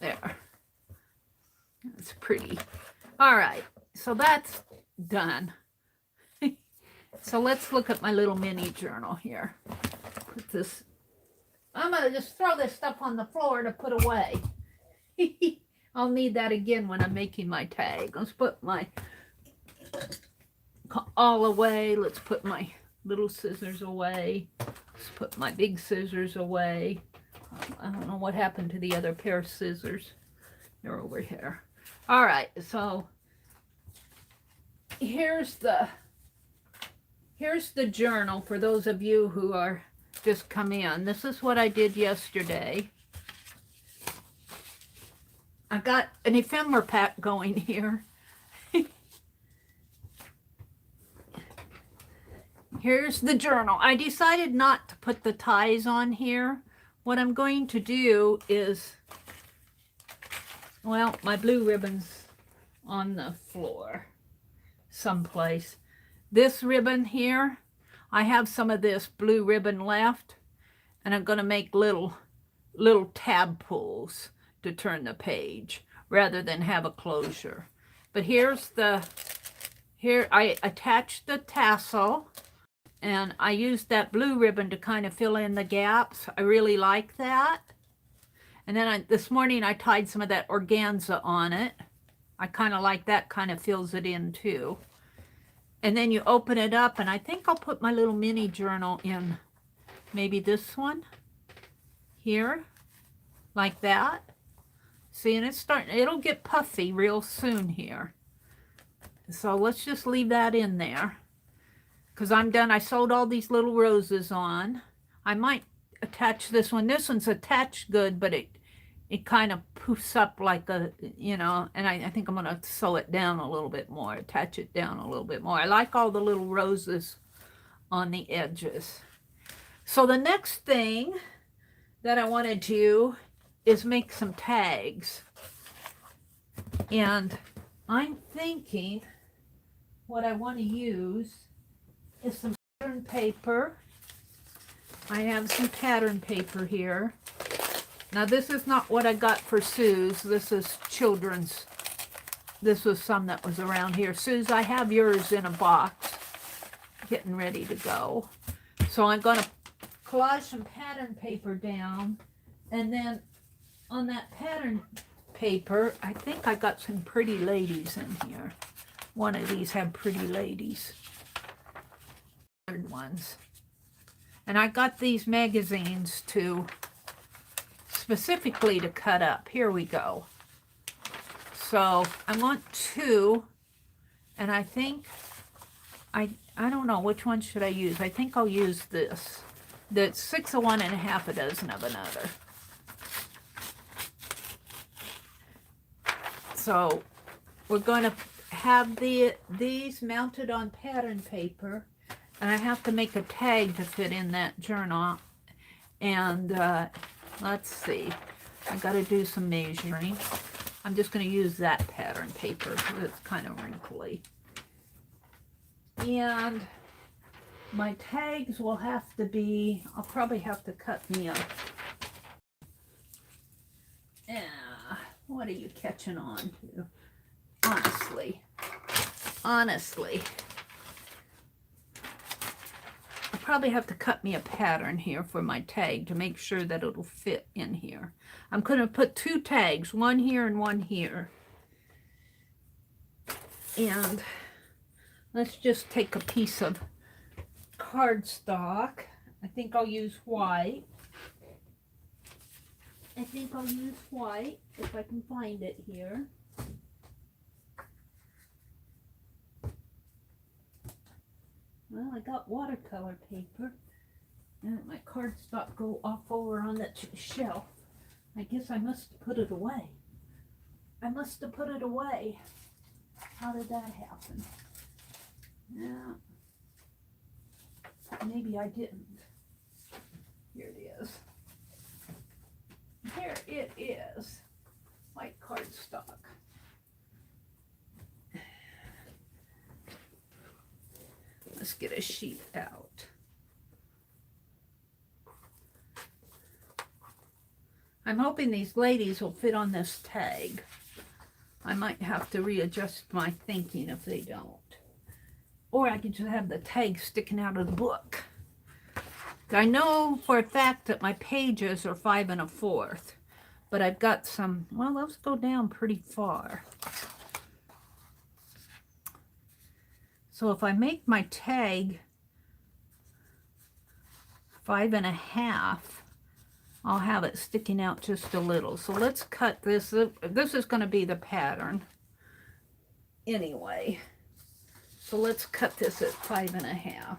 Speaker 1: There. That's pretty. All right. So that's done. So let's look at my little mini journal here. Put this. I'm going to just throw this stuff on the floor to put away. I'll need that again when I'm making my tag. Let's put my all away. Let's put my little scissors away. Let's put my big scissors away. I don't know what happened to the other pair of scissors. They're over here. All right, so here's the journal for those of you who are just come in. This is what I did yesterday. I got an ephemera pack going here. Here's the journal. I decided not to put the ties on here. What I'm going to do is, well, my blue ribbon's on the floor someplace. This ribbon here, I have some of this blue ribbon left, and I'm going to make little tab pulls to turn the page rather than have a closure. But here I attached the tassel, and I used that blue ribbon to kind of fill in the gaps. I really like that. And then this morning I tied some of that organza on it. I kind of like that, kind of fills it in too. And then you open it up, and I think I'll put my little mini journal in maybe this one here, like that. See, and it'll get puffy real soon here. So let's just leave that in there, because I'm done. I sewed all these little roses on. I might attach this one. This one's attached good, but it kind of poofs up like a, you know, and I think I'm going to sew it down a little bit more, attach it down a little bit more. I like all the little roses on the edges. So the next thing that I want to do is make some tags. And I'm thinking what I want to use is some pattern paper. I have some pattern paper here. Now this is not what I got for Sue's. This is children's. This was some that was around here. Sue's, I have yours in a box, getting ready to go. So I'm going to collage some pattern paper down, and then on that pattern paper, I think I got some pretty ladies in here. One of these have pretty ladies. Ones. And I got these magazines specifically to cut up. Here we go. So I want two, and I think I don't know which one should I use. I think I'll use this. The 6 of one and a half a dozen of another. So we're going to have these mounted on pattern paper, and I have to make a tag to fit in that journal. And let's see, I got to do some measuring. I'm just going to use that pattern paper because it's kind of wrinkly. And my tags will have to be, I'll probably have to cut me a, what are you catching on to? Honestly. I'll probably have to cut me a pattern here for my tag to make sure that it'll fit in here. I'm going to put 2 tags, one here and one here. And let's just take a piece of cardstock. I think I'll use white. If I can find it here. Well, I got watercolor paper, and my cardstock go off over on that shelf. I guess I must have put it away. How did that happen? Yeah. Maybe I didn't. Here it is. Here it is. White cardstock. Let's get a sheet out. I'm hoping these ladies will fit on this tag. I might have to readjust my thinking if they don't. Or I can just have the tag sticking out of the book. I know for a fact that my pages are 5 1/4, but I've got some, well, those go down pretty far. So if I make my tag 5 1/2, I'll have it sticking out just a little. So let's cut this. This is going to be the pattern anyway. So let's cut this at 5 1/2.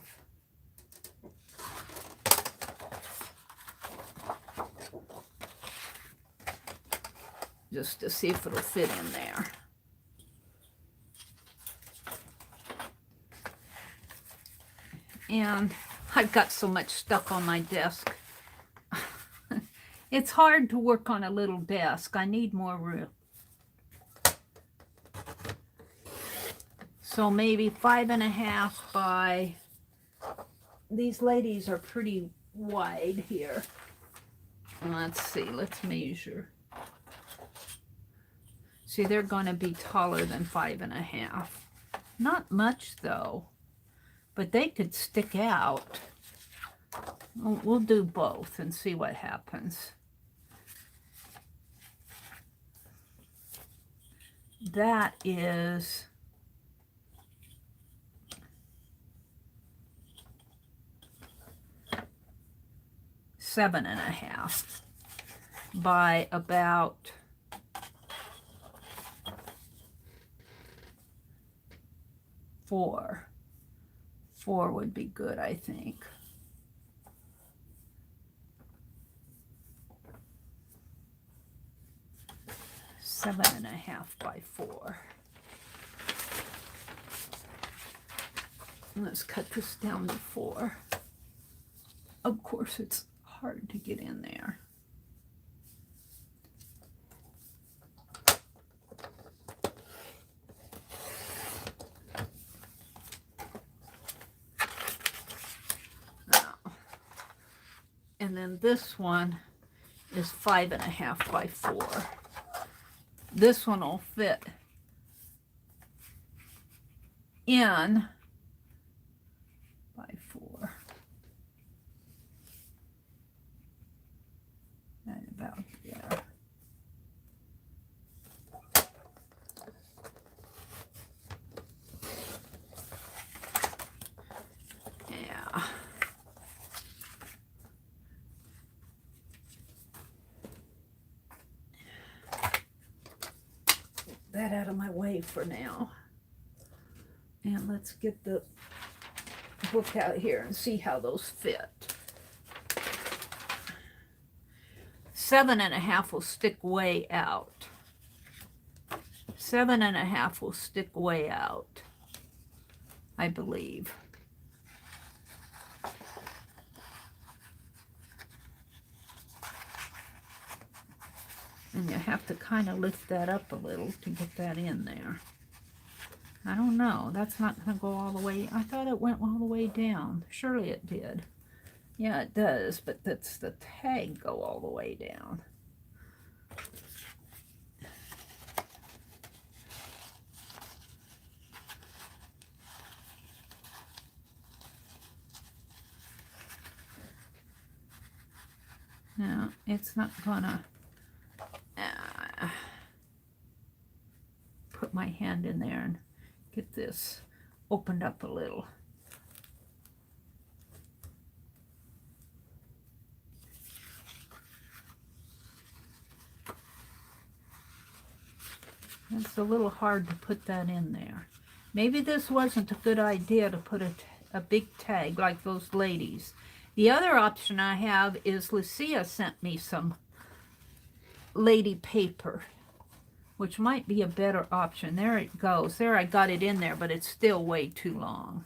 Speaker 1: Just to see if it'll fit in there. And I've got so much stuff on my desk. It's hard to work on a little desk. I need more room. So maybe 5.5 by, these ladies are pretty wide here. Let's see, let's measure. See, they're going to be taller than 5.5. Not much though, but they could stick out. We'll do both and see what happens. That is 7.5 by about 4. 4 would be good, I think. Seven and a half by 4. Let's cut this down to 4. Of course, it's hard to get in there. And then this one is 5.5 by 4. This one will fit in by 4. Right about there. Yeah. That out of my way for now. And let's get the book out here and see how those fit. 7.5 will stick way out. 7.5 will stick way out, I believe. And you have to kind of lift that up a little to get that in there. I don't know. That's not going to go all the way. I thought it went all the way down. Surely it did. Yeah, it does. But that's the tag go all the way down. No, it's not going to... put my hand in there and get this opened up a little. It's a little hard to put that in there. Maybe this wasn't a good idea to put a big tag like those ladies. The other option I have is Lucia sent me some lady paper, which might be a better option. There it goes. There, I got it in there, but it's still way too long.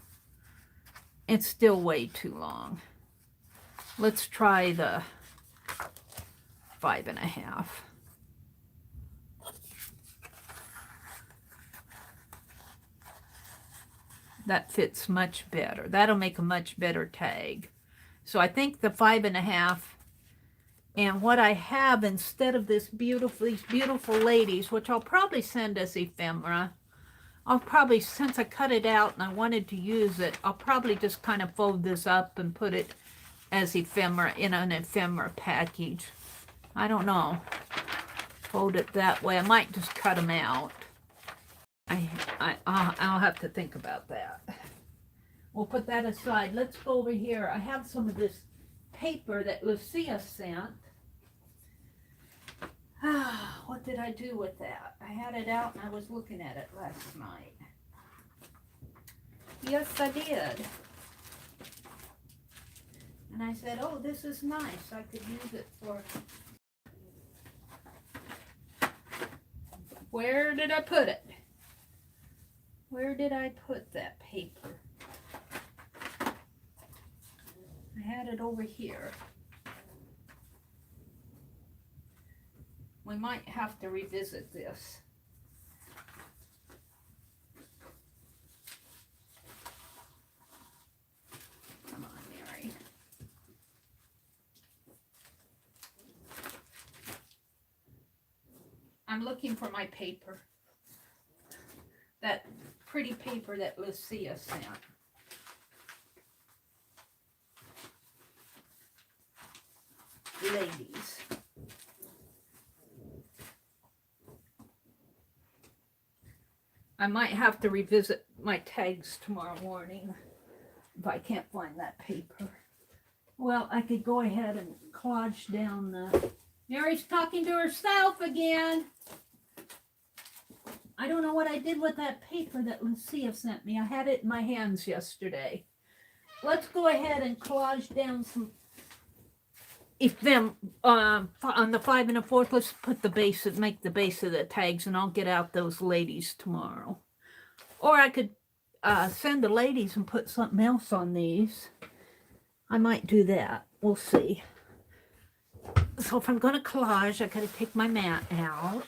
Speaker 1: It's still way too long. Let's try the 5.5. That fits much better. That'll make a much better tag. So I think the 5.5. And what I have instead of these beautiful ladies, which I'll probably send as ephemera, I'll probably, since I cut it out and I wanted to use it, I'll probably just kind of fold this up and put it as ephemera in an ephemera package. I don't know. Fold it that way. I might just cut them out. I'll have to think about that. We'll put that aside. Let's go over here. I have some of this paper that Lucia sent. What did I do with that? I had it out and I was looking at it last night. Yes, I did. And I said, oh, this is nice. I could use it for... Where did I put it? Where did I put that paper? had it over here. We might have to revisit this. Come on, Mary. I'm looking for my paper. That pretty paper that Lucia sent. Ladies. I might have to revisit my tags tomorrow morning if I can't find that paper. Well, I could go ahead and collage down the... Mary's talking to herself again. I don't know what I did with that paper that Lucia sent me. I had it in my hands yesterday. Let's go ahead and collage down some... If them, on the 5 1/4, let's put the base, make the base of the tags, and I'll get out those ladies tomorrow. Or I could send the ladies and put something else on these. I might do that. We'll see. So if I'm going to collage, I got to take my mat out.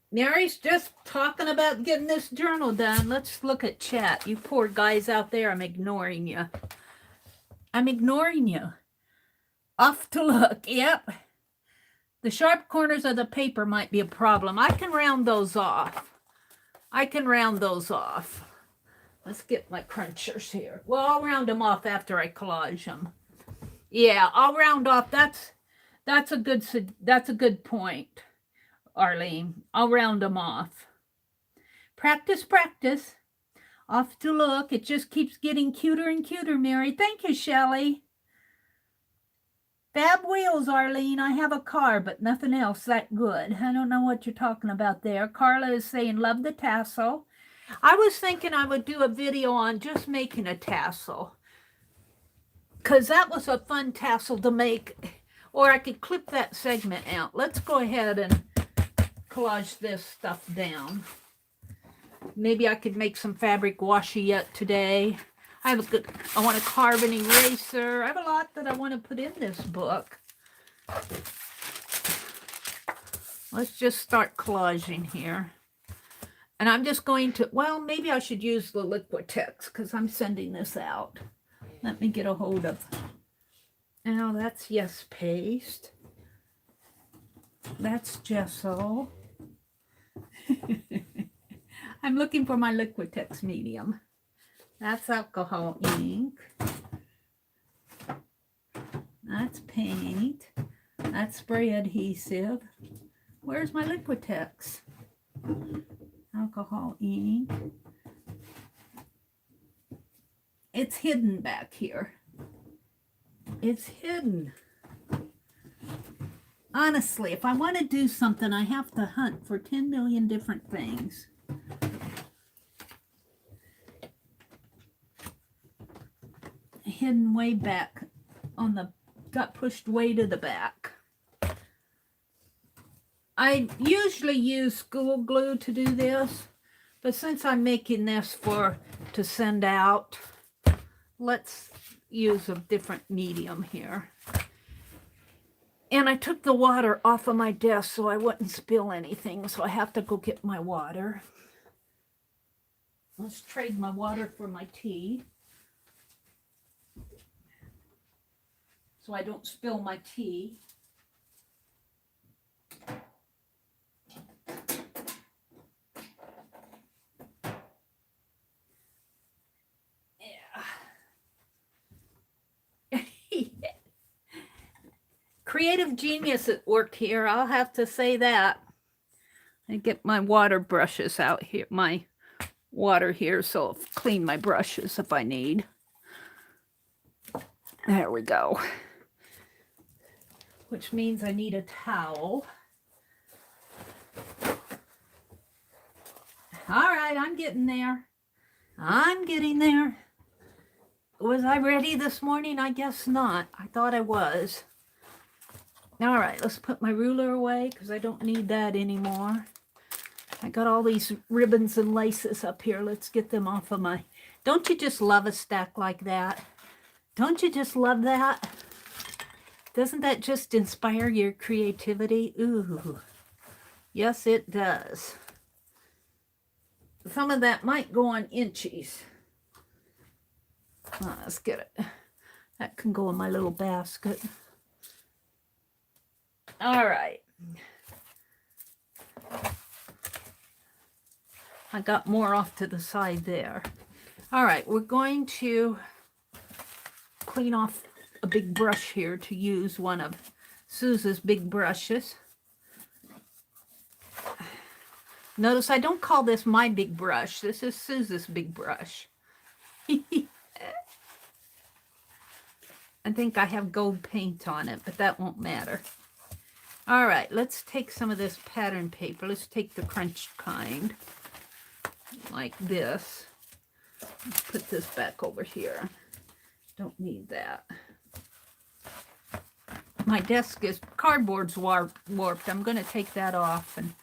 Speaker 1: Mary's just talking about getting this journal done. Let's look at chat. You poor guys out there, I'm ignoring you. I'm ignoring you. Off to look. Yep. The sharp corners of the paper might be a problem. I can round those off. I can round those off. Let's get my crunchers here. Well, I'll round them off after I collage them. Yeah, I'll round off. That's a good point, Arlene. I'll round them off. Practice, practice. Off to look. It just keeps getting cuter and cuter, Mary. Thank you, Shelley. Fab wheels, Arlene. I have a car, but nothing else that good. I don't know what you're talking about there. Carla is saying, love the tassel. I was thinking I would do a video on just making a tassel, because that was a fun tassel to make. Or I could clip that segment out. Let's go ahead and collage this stuff down. Maybe I could make some fabric washi yet today. I want a carbon eraser. I have a lot that I want to put in this book. Let's just start collaging here. And I'm just going to, well, maybe I should use the Liquitex because I'm sending this out. Let me get a hold of. Now that's Yes Paste. That's gesso. I'm looking for my Liquitex medium. That's alcohol ink. That's paint. That's spray adhesive. Where's my Liquitex? Alcohol ink. It's hidden back here. It's hidden. Honestly, if I want to do something, I have to hunt for 10 million different things. Hidden way back on the, got pushed way to the back. I usually use school glue to do this, but since I'm making this to send out, let's use a different medium here. And I took the water off of my desk so I wouldn't spill anything, so I have to go get my water. Let's trade my water for my tea, so I don't spill my tea. Creative genius at work here, I'll have to say that. I get my water brushes out here, my water here, so I'll clean my brushes if I need. There we go. Which means I need a towel. All right, I'm getting there. I'm getting there. Was I ready this morning? I guess not. I thought I was. All right, let's put my ruler away because I don't need that anymore. I got all these ribbons and laces up here. Let's get them off of my... Don't you just love a stack like that? Don't you just love that? Doesn't that just inspire your creativity? Ooh, yes, it does. Some of that might go on inchies. Let's get it. That can go in my little basket. All right. I got more off to the side there. All right, we're going to clean off a big brush here to use one of Suze's big brushes. Notice I don't call this my big brush. This is Suze's big brush. I think I have gold paint on it, but that won't matter. All right, let's take some of this pattern paper. Let's take the crunched kind, like this. Let's put this back over here. Don't need that. My desk is, cardboard's warped. I'm going to take that off, and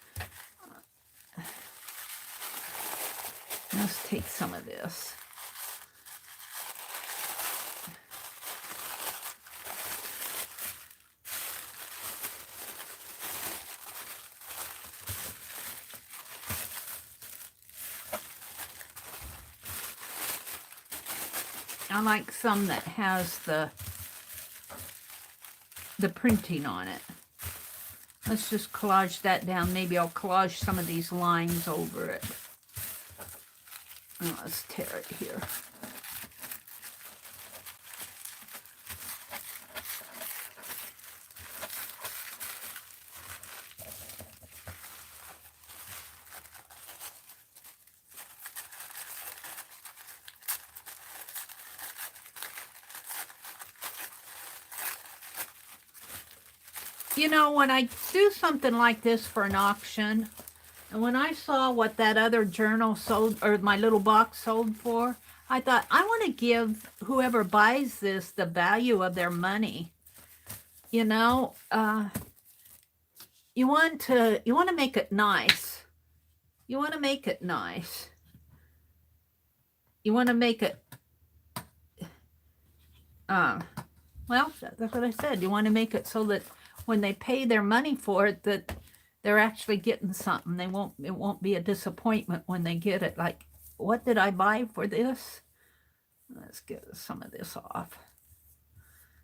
Speaker 1: let's take some of this. I like some that has the printing on it. Let's just collage that down. Maybe I'll collage some of these lines over it. And let's tear it here. You know, when I do something like this for an auction, and when I saw what that other journal sold, or my little box sold for, I thought, I want to give whoever buys this the value of their money. You know, you want to make it nice. You want to make it nice. You want to make it, well, that's what I said. You want to make it so that when they pay their money for it, that they're actually getting something. It won't be a disappointment when they get it. Like, what did I buy for this? Let's get some of this off.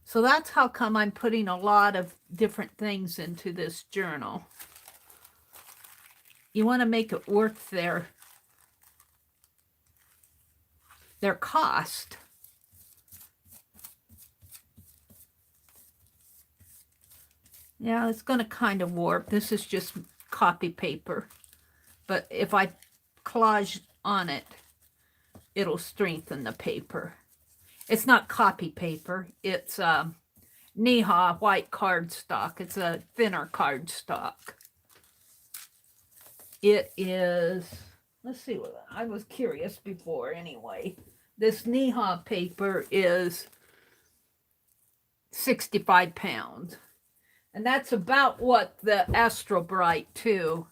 Speaker 1: So that's how come I'm putting a lot of different things into this journal. You want to make it worth their cost. Yeah, it's going to kind of warp. This is just copy paper. But if I collage on it, it'll strengthen the paper. It's not copy paper. It's Neha white cardstock. It's a thinner cardstock. It is, let's see, what I was curious before anyway. This Neha paper is 65 pounds. And that's about what the Astro Bright 2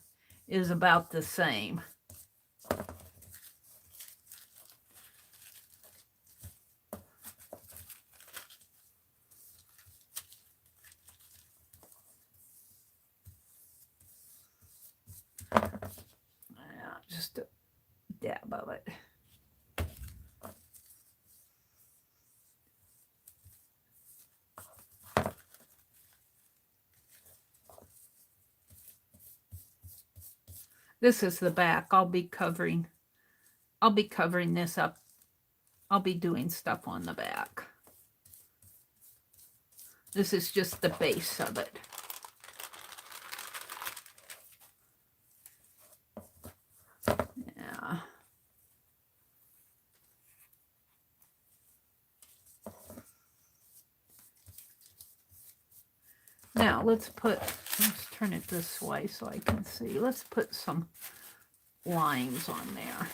Speaker 1: is, about the same. Just a dab of it. This is the back. I'll be covering this up. I'll be doing stuff on the back. This is just the base of it. Yeah. Now let's turn it this way so I can see. Let's put some lines on there.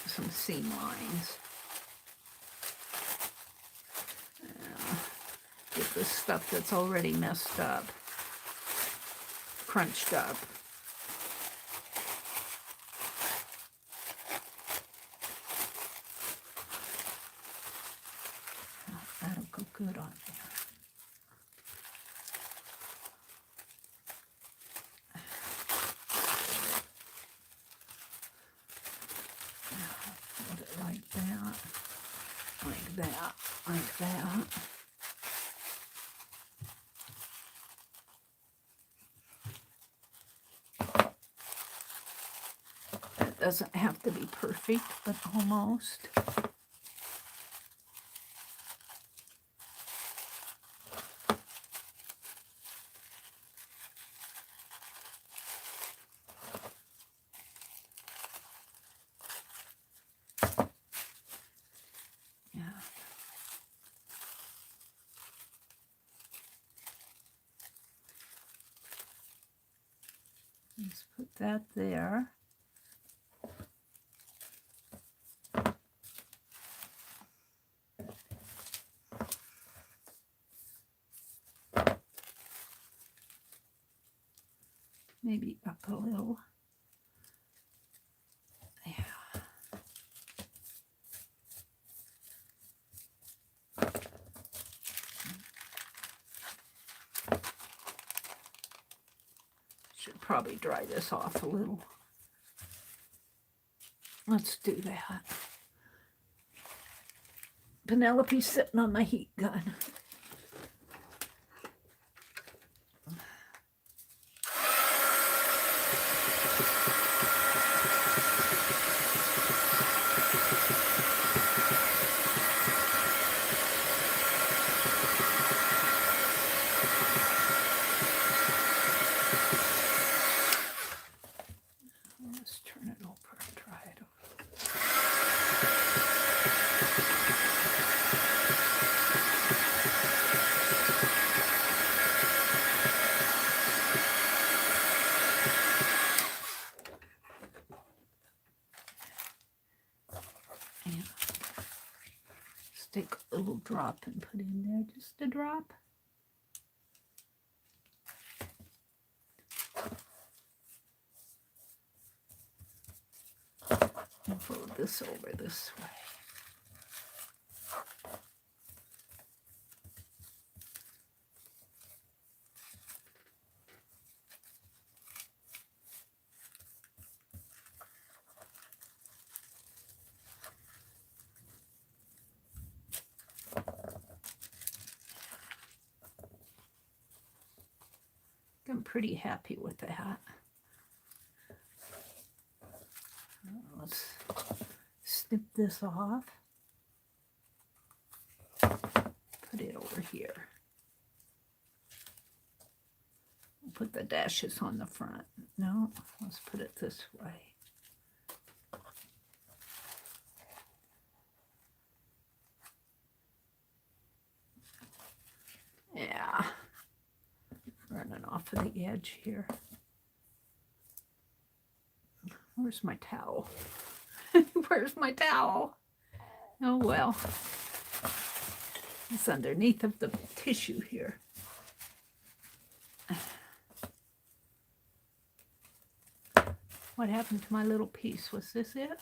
Speaker 1: Some seam lines. Get this stuff that's already messed up, crunched up. that, like that. That doesn't have to be perfect, but almost. Let's put that there. Maybe up a little. Yeah. Should probably dry this off a little. Let's do that. Penelope's sitting on my heat gun. Let's turn it over and try it over. And let's take a little drop and put in there, just a drop. And fold this over this way. I'm pretty happy with that. Let's snip this off. Put it over here. We'll put the dashes on the front. No, let's put it this way. Yeah. Running off of the edge here. Where's my towel? Where's my towel? Oh well. It's underneath of the tissue here. What happened to my little piece? Was this it?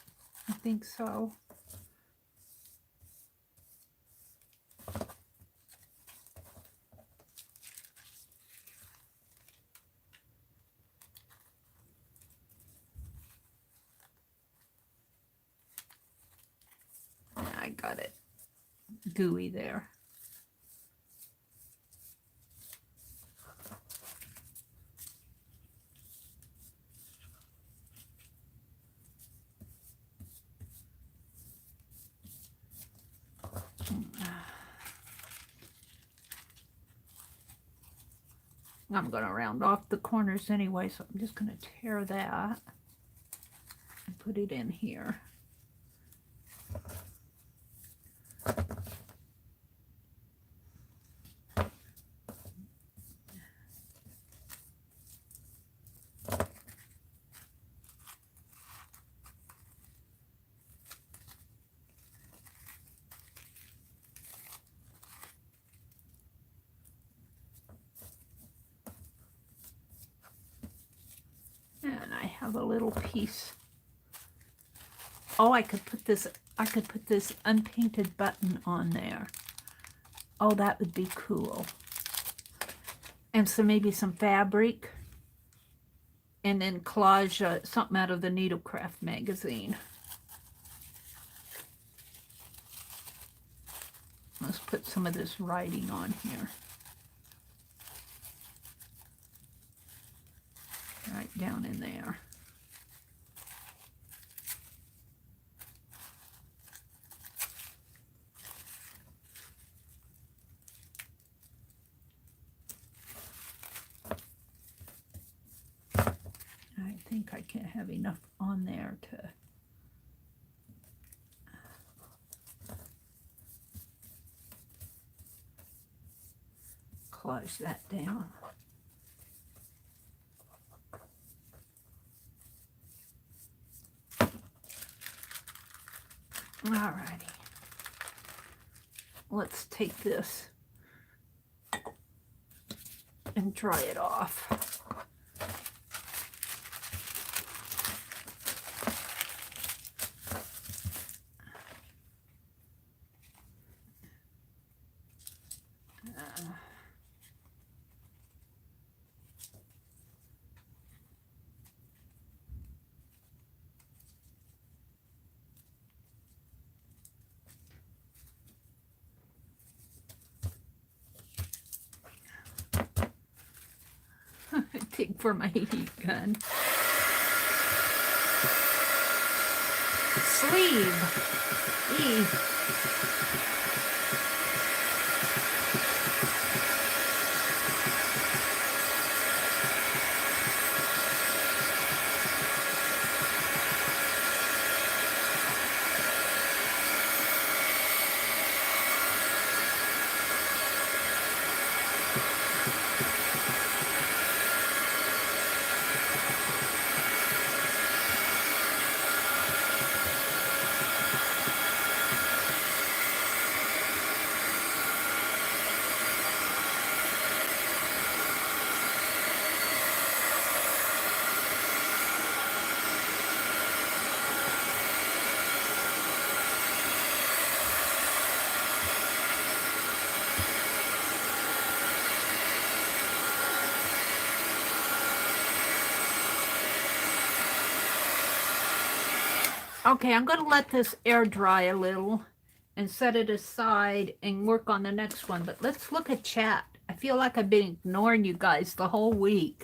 Speaker 1: I think so. I got it gooey there. I'm going to round off the corners anyway, so I'm just going to tear that and put it in here. And I have a little piece. Oh, I could put this unpainted button on there. Oh, that would be cool. And so maybe some fabric. And then collage something out of the Needlecraft magazine. Let's put some of this writing on here. Right down in there. I think I can't have enough on there to close that down. Alrighty. Let's take this and dry it off. Dig for my heat gun. Sleeve. Okay, I'm going to let this air dry a little and set it aside and work on the next one. But let's look at chat. I feel like I've been ignoring you guys the whole week.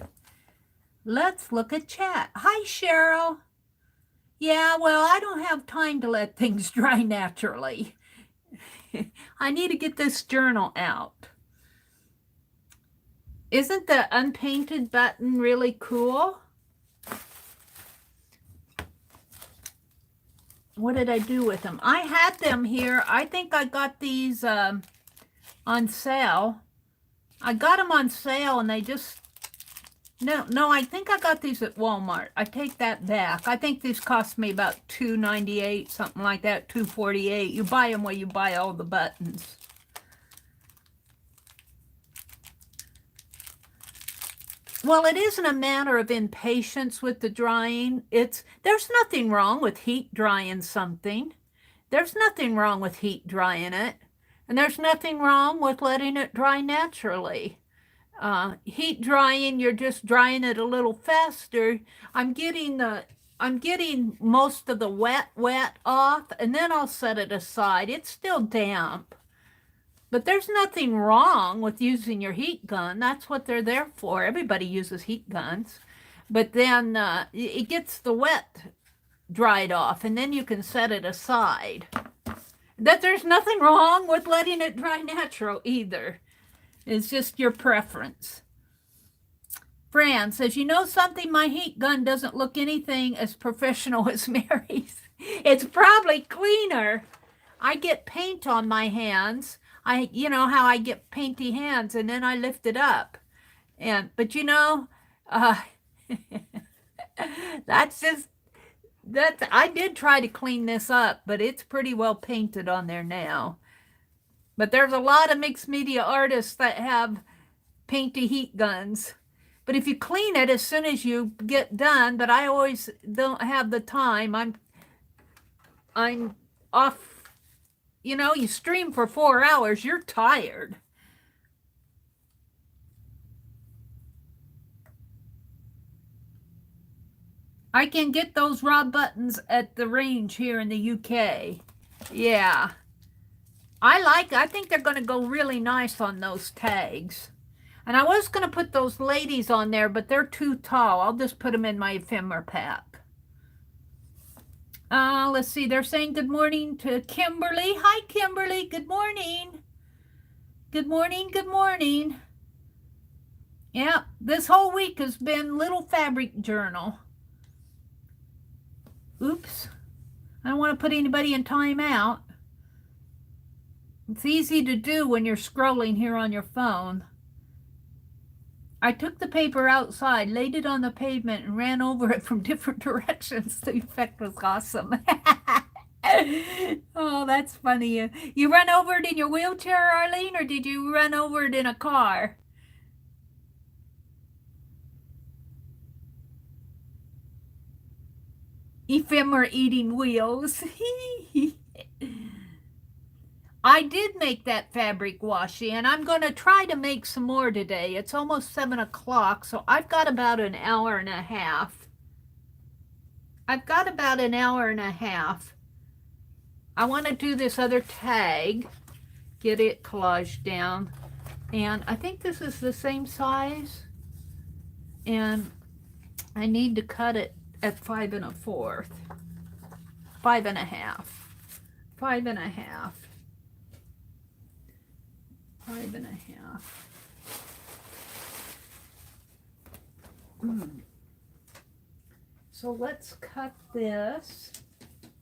Speaker 1: Let's look at chat. Hi, Cheryl. Yeah, well, I don't have time to let things dry naturally. I need to get this journal out. Isn't the unpainted button really cool? What did I do with them? I had them here. I think I got these on sale. I got them on sale and they just... No, I think I got these at Walmart. I take that back. I think these cost me about $2.98, something like that, $2.48. You buy them where you buy all the buttons. Well, it isn't a matter of impatience with the drying. There's nothing wrong with heat drying something. There's nothing wrong with heat drying it. And there's nothing wrong with letting it dry naturally. Heat drying, you're just drying it a little faster. I'm getting most of the wet off, and then I'll set it aside. It's still damp. But there's nothing wrong with using your heat gun. That's what they're there for. Everybody uses heat guns. But then it gets the wet dried off, and then you can set it aside. There's nothing wrong with letting it dry natural either. It's just your preference. Fran says, you know something? My heat gun doesn't look anything as professional as Mary's. It's probably cleaner. I get paint on my hands. You know how I get painty hands, and then I lift it up. But you know, I did try to clean this up, but it's pretty well painted on there now. But there's a lot of mixed media artists that have painty heat guns. But if you clean it as soon as you get done, but I always don't have the time. I'm off. You know, you stream for 4 hours, you're tired. I can get those raw buttons at the range here in the UK. Yeah. I think they're going to go really nice on those tags. And I was going to put those ladies on there, but they're too tall. I'll just put them in my ephemera pack. Let's see. They're saying good morning to Kimberly. Hi, Kimberly. Good morning. Good morning. Good morning. Yeah, this whole week has been Little Fabric Journal. Oops. I don't want to put anybody in timeout. It's easy to do when you're scrolling here on your phone. I took the paper outside, laid it on the pavement, and ran over it from different directions. The effect was awesome. Oh, that's funny. You run over it in your wheelchair, Arlene, or did you run over it in a car? Ephemera eating wheels. I did make that fabric washi, and I'm going to try to make some more today. It's almost 7 o'clock, so I've got about an hour and a half. I want to do this other tag, get it collaged down, and I think this is the same size, and I need to cut it at 5 1/4, 5 1/2, 5 1/2. 5 1/2. So let's cut this.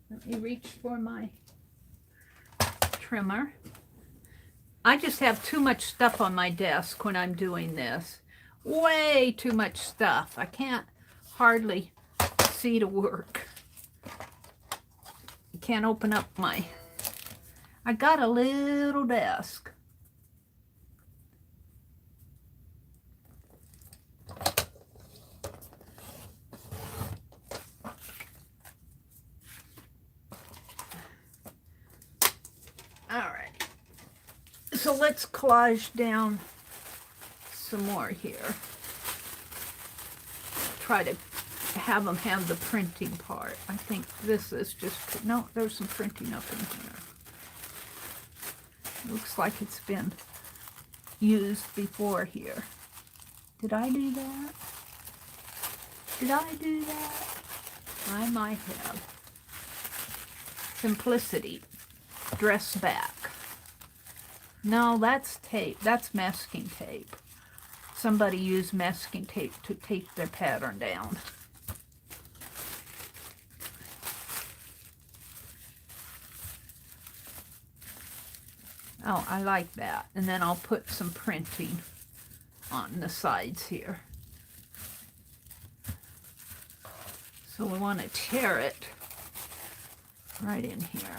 Speaker 1: Let me reach for my trimmer. I just have too much stuff on my desk when I'm doing this. Way too much stuff. I can't hardly see to work. I can't open up my... I got a little desk. All right, so let's collage down some more here. Try to have them have the printing part. I think this is just, no, there's some printing up in here. Looks like it's been used before here. Did I do that? Did I do that? I might have. Simplicity. Dress back. No, that's tape. That's masking tape. Somebody used masking tape to tape their pattern down. Oh, I like that. And then I'll put some printing on the sides here. So we want to tear it right in here.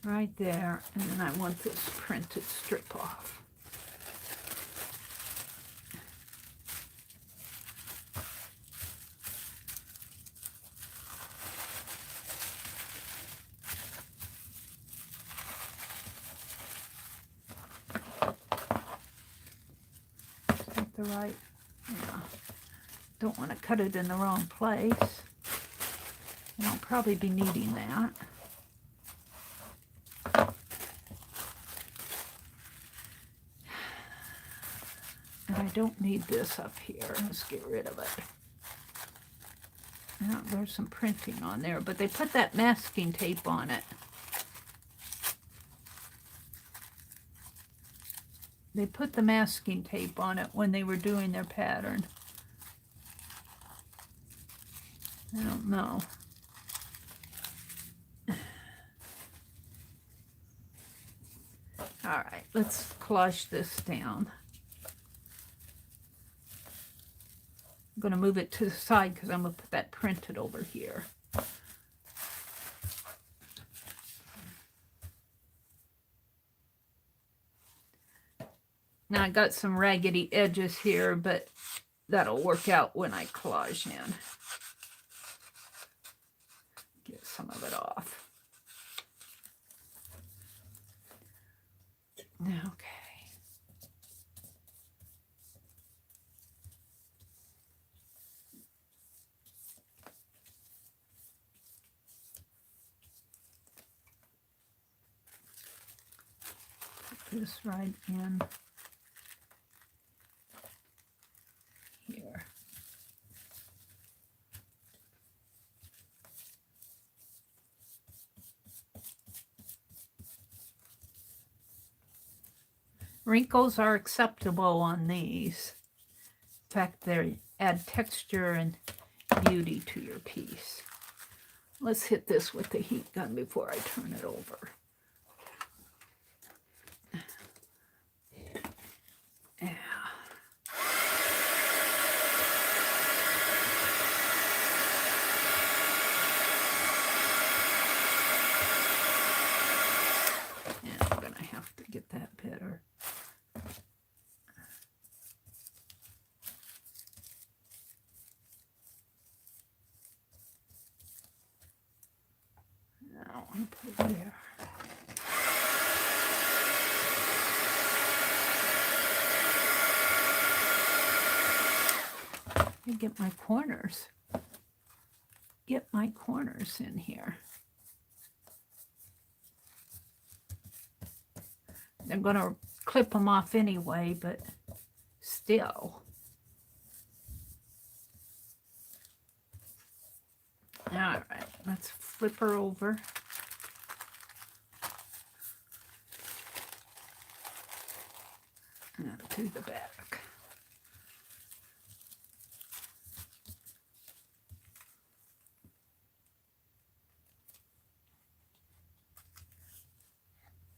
Speaker 1: Right there, and then I want this printed strip off. Is that the right? Yeah. Don't want to cut it in the wrong place. And I'll probably be needing that. And I don't need this up here. Let's get rid of it. Now, there's some printing on there, but they put that masking tape on it. They put the masking tape on it when they were doing their pattern. I don't know. All right, let's collage this down. I'm going to move it to the side because I'm going to put that printed over here. Now I got some raggedy edges here, but that'll work out when I collage in. Get some of it off. Okay. this right in here. Wrinkles are acceptable on these. In fact, they add texture and beauty to your piece. Let's hit this with the heat gun before I turn it over. Yeah. And I'm gonna have to get that better. Now I'll put it there. And get my corners. Get my corners in here. I'm going to clip them off anyway, but still. All right, let's flip her over. And to the back.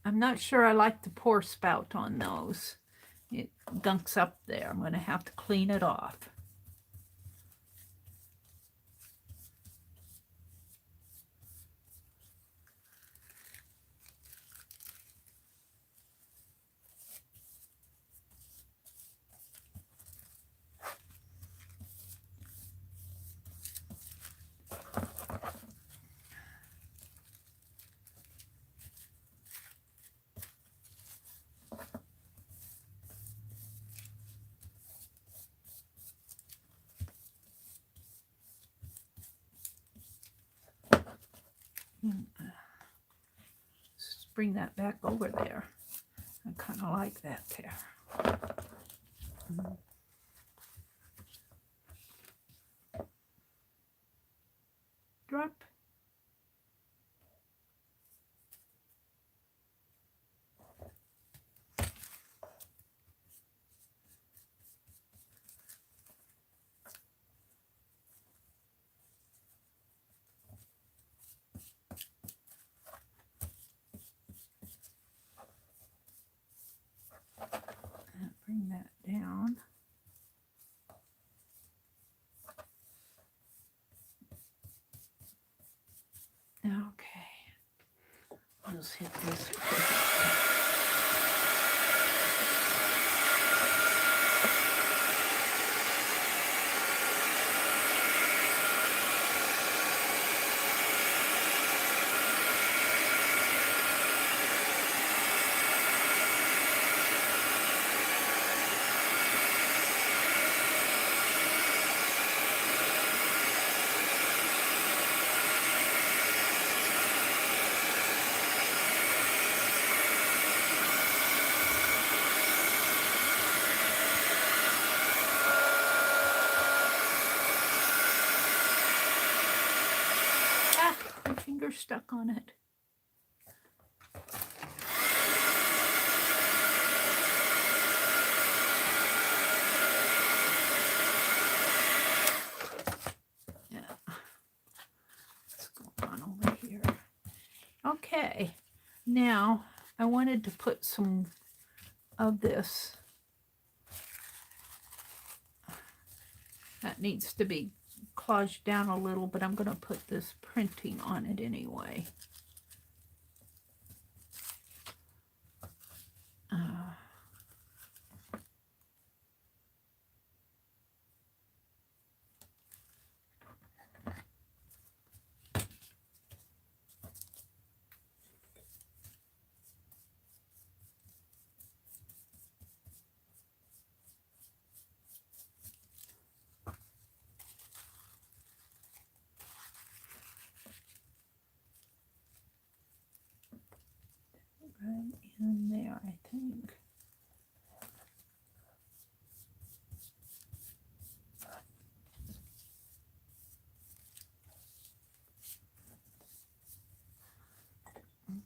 Speaker 1: I'm not sure I like the pour spout on those. It gunks up there. I'm going to have to clean it off. Just bring that back over there. I kind of like that there. Drop. Bring that down. Okay. I'll just hit this. Finger stuck on it. Yeah. What's going on over here? Okay. Now I wanted to put some of this. That needs to be collaged down a little, but I'm going to put this printing on it anyway. right in there, I think.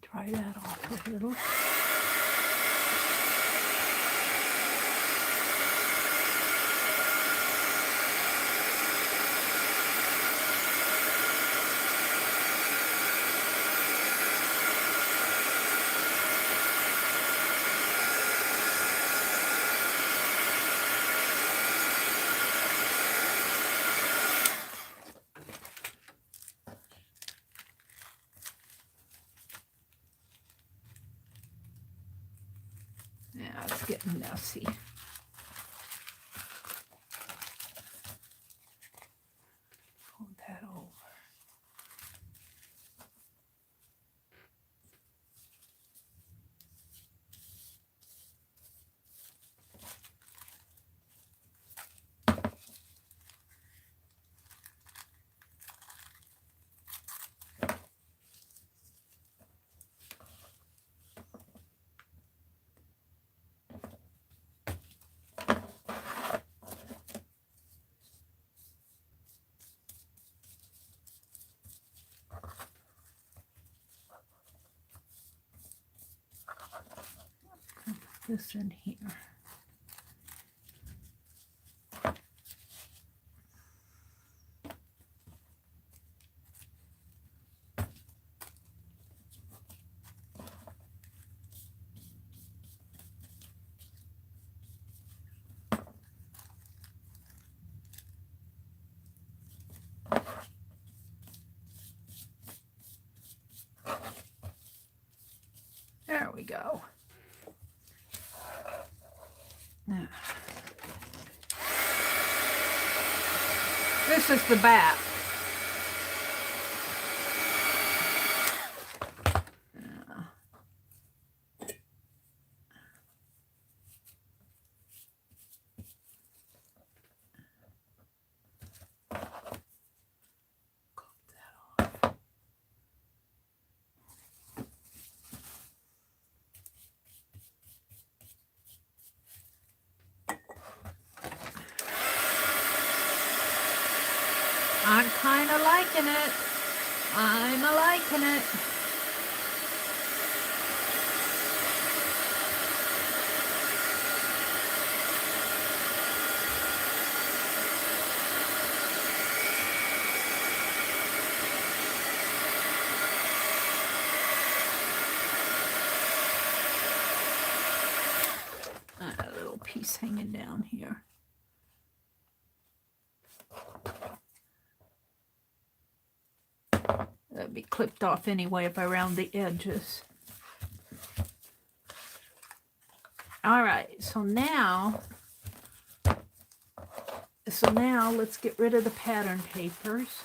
Speaker 1: Try that off a little. Yeah, it's getting messy. Hold that over. This in here. There we go. Now, this is the back. I'm kind of liking it. I'm liking it. A little piece hanging down here. That'd be clipped off anyway if I round the edges. All right, so now let's get rid of the pattern papers.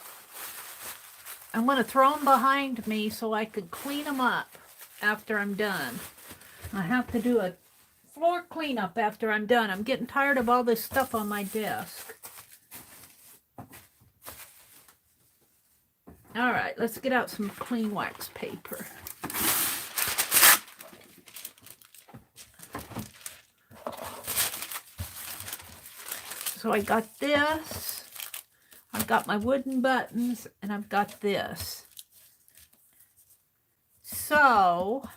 Speaker 1: I'm going to throw them behind me so I can clean them up after I'm done. I have to do a floor cleanup after I'm done. I'm getting tired of all this stuff on my desk. All right, let's get out some clean wax paper. So I got this, I've got my wooden buttons, and I've got this. So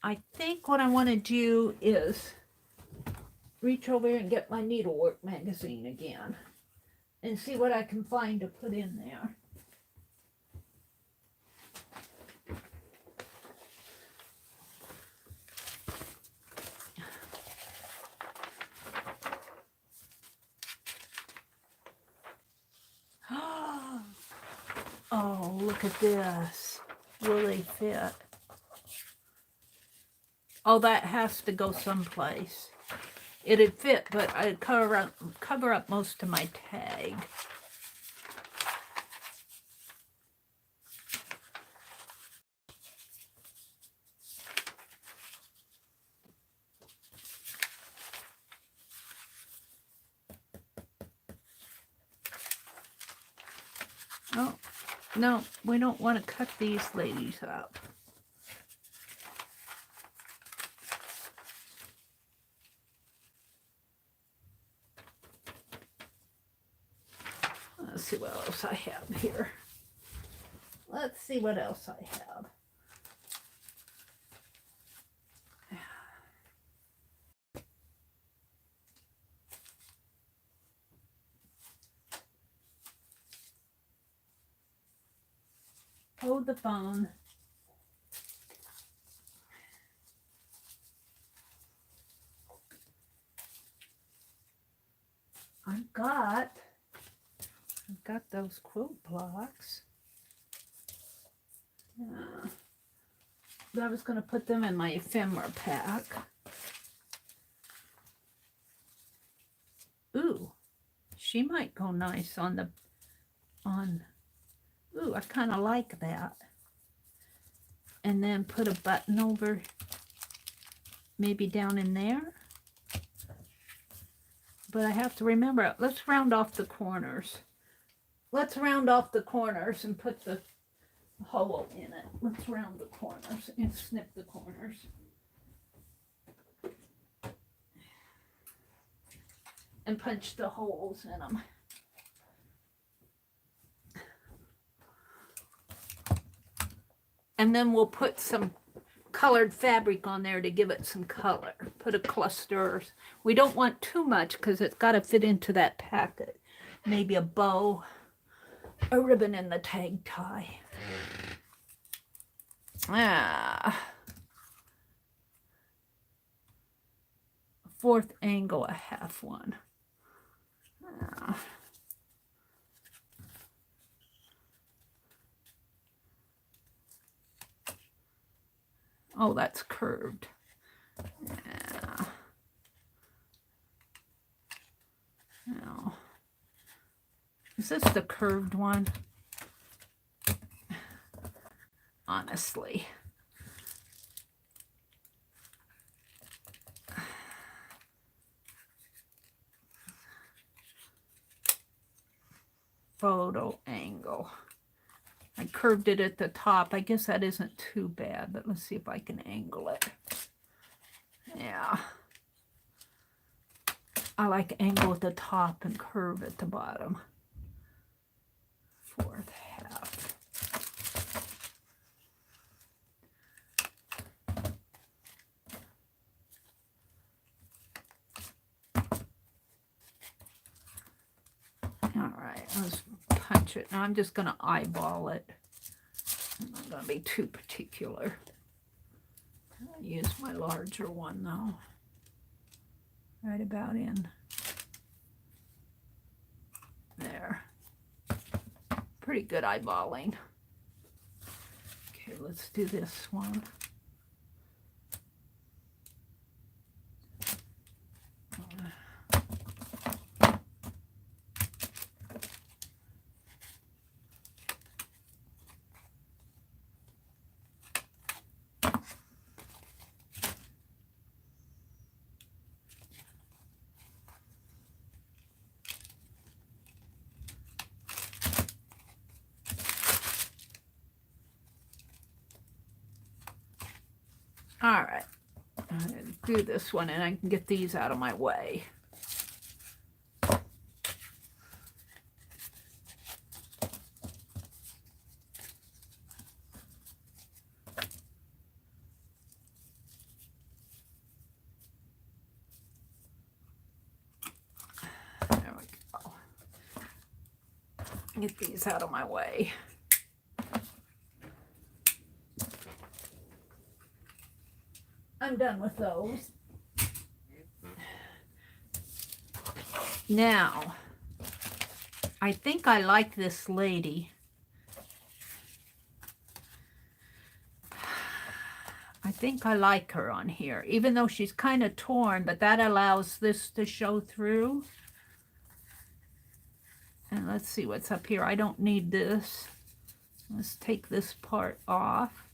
Speaker 1: I think what I want to do is reach over here and get my needlework magazine again and see what I can find to put in there. Oh, look at this. Will they fit? Oh, that has to go someplace. It'd fit, but I'd cover up most of my tag. Oh, no, we don't want to cut these ladies up. else I have here. Let's see what else I have. Hold the phone. I've got those quilt blocks. Yeah. But I was going to put them in my ephemera pack. Ooh, she might go nice on ooh, I kind of like that. And then put a button over, maybe down in there. But I have to remember, let's round off the corners. Let's round off the corners and put the hole in it. Let's round the corners and snip the corners. And punch the holes in them. And then we'll put some colored fabric on there to give it some color. Put a cluster. We don't want too much because it's got to fit into that packet. Maybe a bow, a ribbon in the tag tie. Fourth angle, a half one. Oh, that's curved. Yeah. No. Is this the curved one? Honestly. Photo angle. I curved it at the top. I guess that isn't too bad, but let's see if I can angle it. Yeah. I like angle at the top and curve at the bottom. Fourth half. All right, let's punch it. Now I'm just going to eyeball it. I'm not going to be too particular. I'll use my larger one though. Right about in there. Pretty good eyeballing. Okay, let's do this one. All right, I'm going to do this one and I can get these out of my way. There we go. Get these out of my way. I'm done with those. Now, I think I like this lady. I think I like her on here, even though she's kind of torn, but that allows this to show through. And let's see what's up here. I don't need this. Let's take this part off.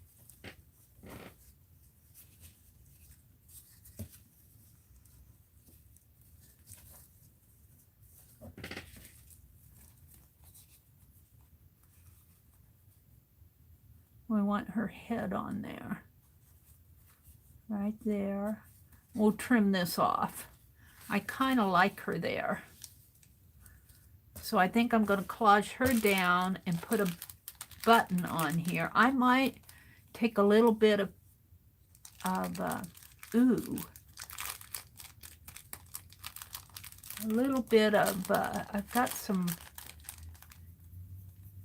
Speaker 1: We want her head on there. Right there. We'll trim this off. I kind of like her there. So I think I'm going to collage her down and put a button on here. I might take a little bit of ooh, a little bit of, I've got some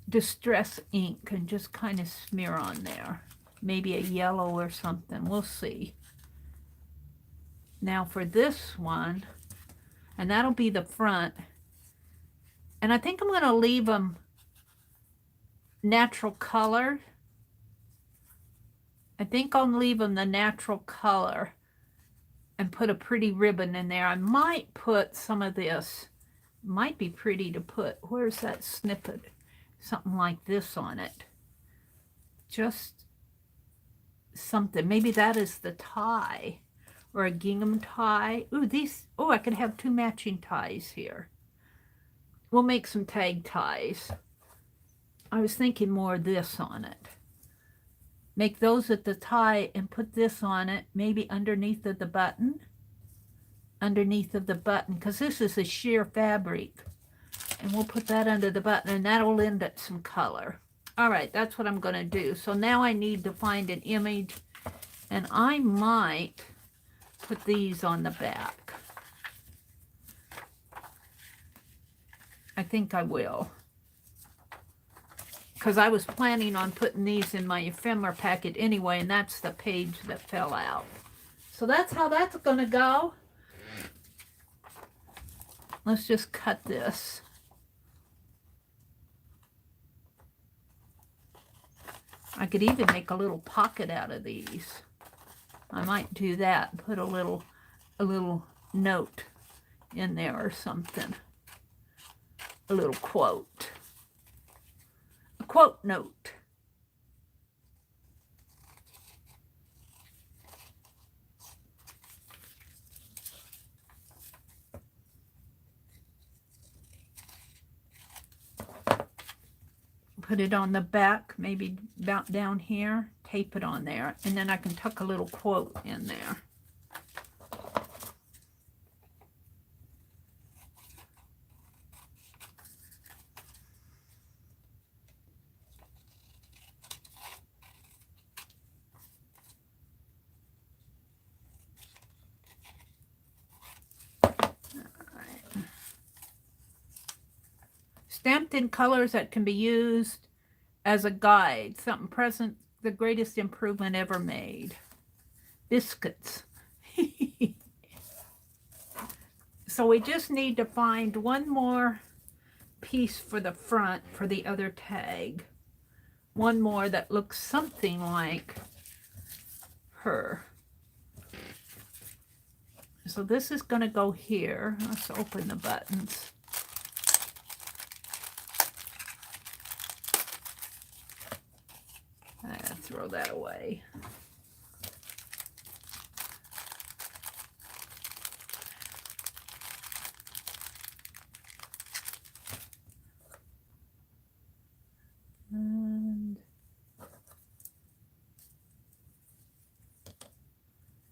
Speaker 1: distress ink and just kind of smear on there. Maybe a yellow or something. We'll see. Now for this one, and that'll be the front. And I think I'm going to leave them natural color. I think I'll leave them the natural color and put a pretty ribbon in there. I might put some of this, might be pretty to put, where's that snippet? Something like this on it. Just something. Maybe that is the tie or a gingham tie. Ooh, these, oh, I could have 2 matching ties here. We'll make some tag ties. I was thinking more of this on it. Make those at the tie and put this on it, maybe underneath of the button. Underneath of the button, because this is a sheer fabric. And we'll put that under the button, and that'll lend it some color. All right, that's what I'm going to do. So now I need to find an image, and I might put these on the back. I think I will. Because I was planning on putting these in my ephemera packet anyway, and that's the page that fell out. So that's how that's going to go. Let's just cut this. I could even make a little pocket out of these. I might do that, put a little note in there or something. A little quote. A quote note. Put it on the back, maybe about down here, tape it on there, and then I can tuck a little quote in there. Stamped in colors that can be used as a guide. Something present, the greatest improvement ever made. Biscuits. So we just need to find one more piece for the front for the other tag. One more that looks something like her. So this is going to go here. Let's open the buttons. Throw that away. And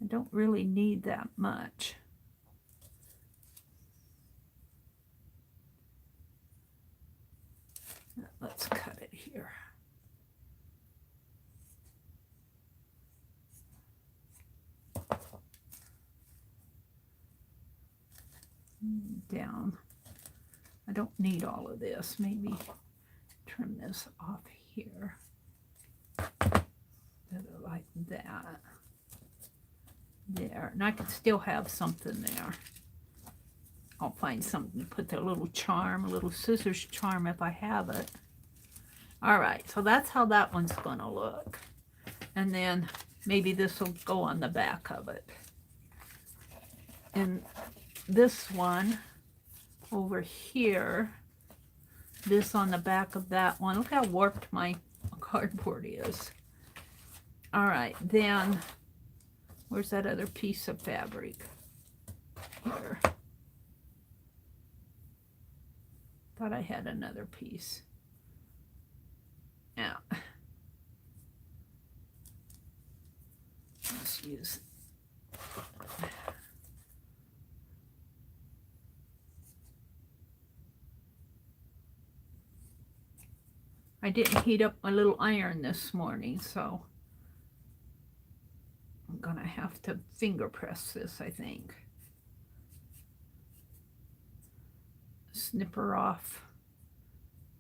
Speaker 1: I don't really need that much. Let's cut it here. Down. I don't need all of this. Maybe trim this off here. Like that. There. And I could still have something there. I'll find something to put a little charm, a little scissors charm if I have it. All right, so that's how that one's going to look. And then maybe this will go on the back of it. And this one over here, this on the back of that one. Look how warped my cardboard is. All right, then where's that other piece of fabric? Here. Thought I had another piece. Yeah. Let's use I didn't heat up my little iron this morning, so I'm gonna have to finger press this, I think. Snip her off.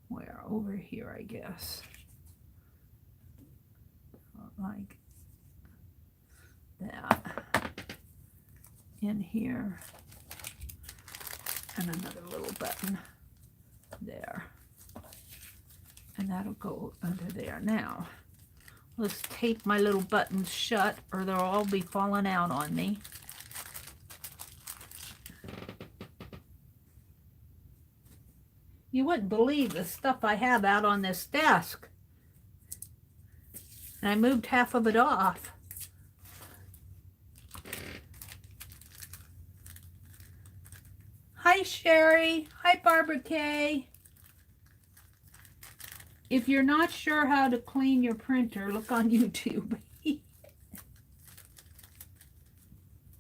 Speaker 1: Where? Over here, I guess. Like that. In here. And another little button there. And that'll go under there. Now, let's tape my little buttons shut or they'll all be falling out on me. You wouldn't believe the stuff I have out on this desk. And I moved half of it off. Hi, Sherry. Hi, Barbara Kay. If you're not sure how to clean your printer, look on YouTube.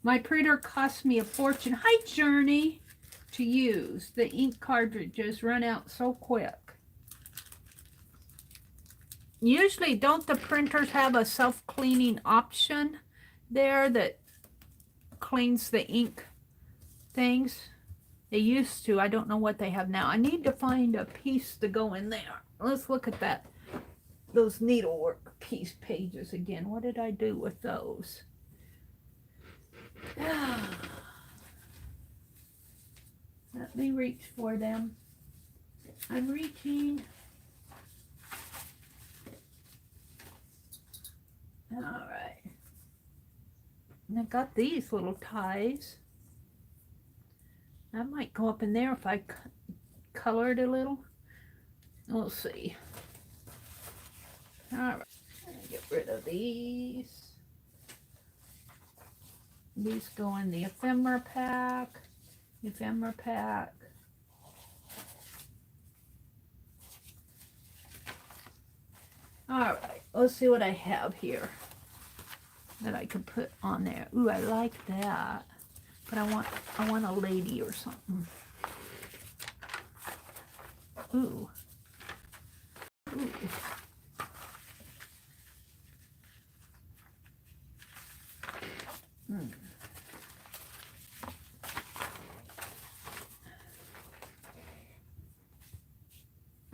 Speaker 1: My printer cost me a fortune. Hi, Journey. To use. The ink cartridges run out so quick. Usually, don't the printers have a self-cleaning option there that cleans the ink things? They used to. I don't know what they have now. I need to find a piece to go in there. Let's look at that. Those needlework piece pages again. What did I do with those? Let me reach for them. I'm reaching. All right. And I got these little ties. That might go up in there if I color it a little. We'll see. All right. Get rid of these. These go in the ephemera pack. Ephemera pack. All right. Let's see what I have here that I could put on there. Ooh, I like that. But I want a lady or something. Ooh. Ooh.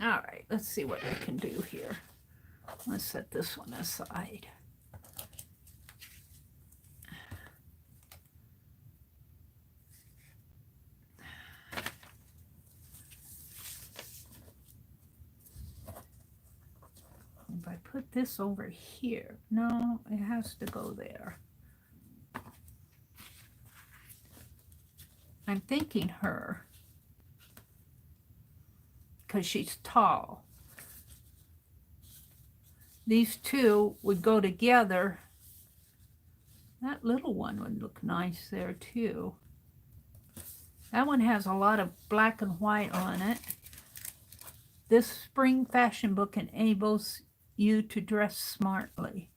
Speaker 1: All right, let's see what I can do here. Let's set this one aside. If I put this over here, no, it has to go there. I'm thinking her, because she's tall. These two would go together. That little one would look nice there too. That one has a lot of black and white on it. This spring fashion book enables you to dress smartly.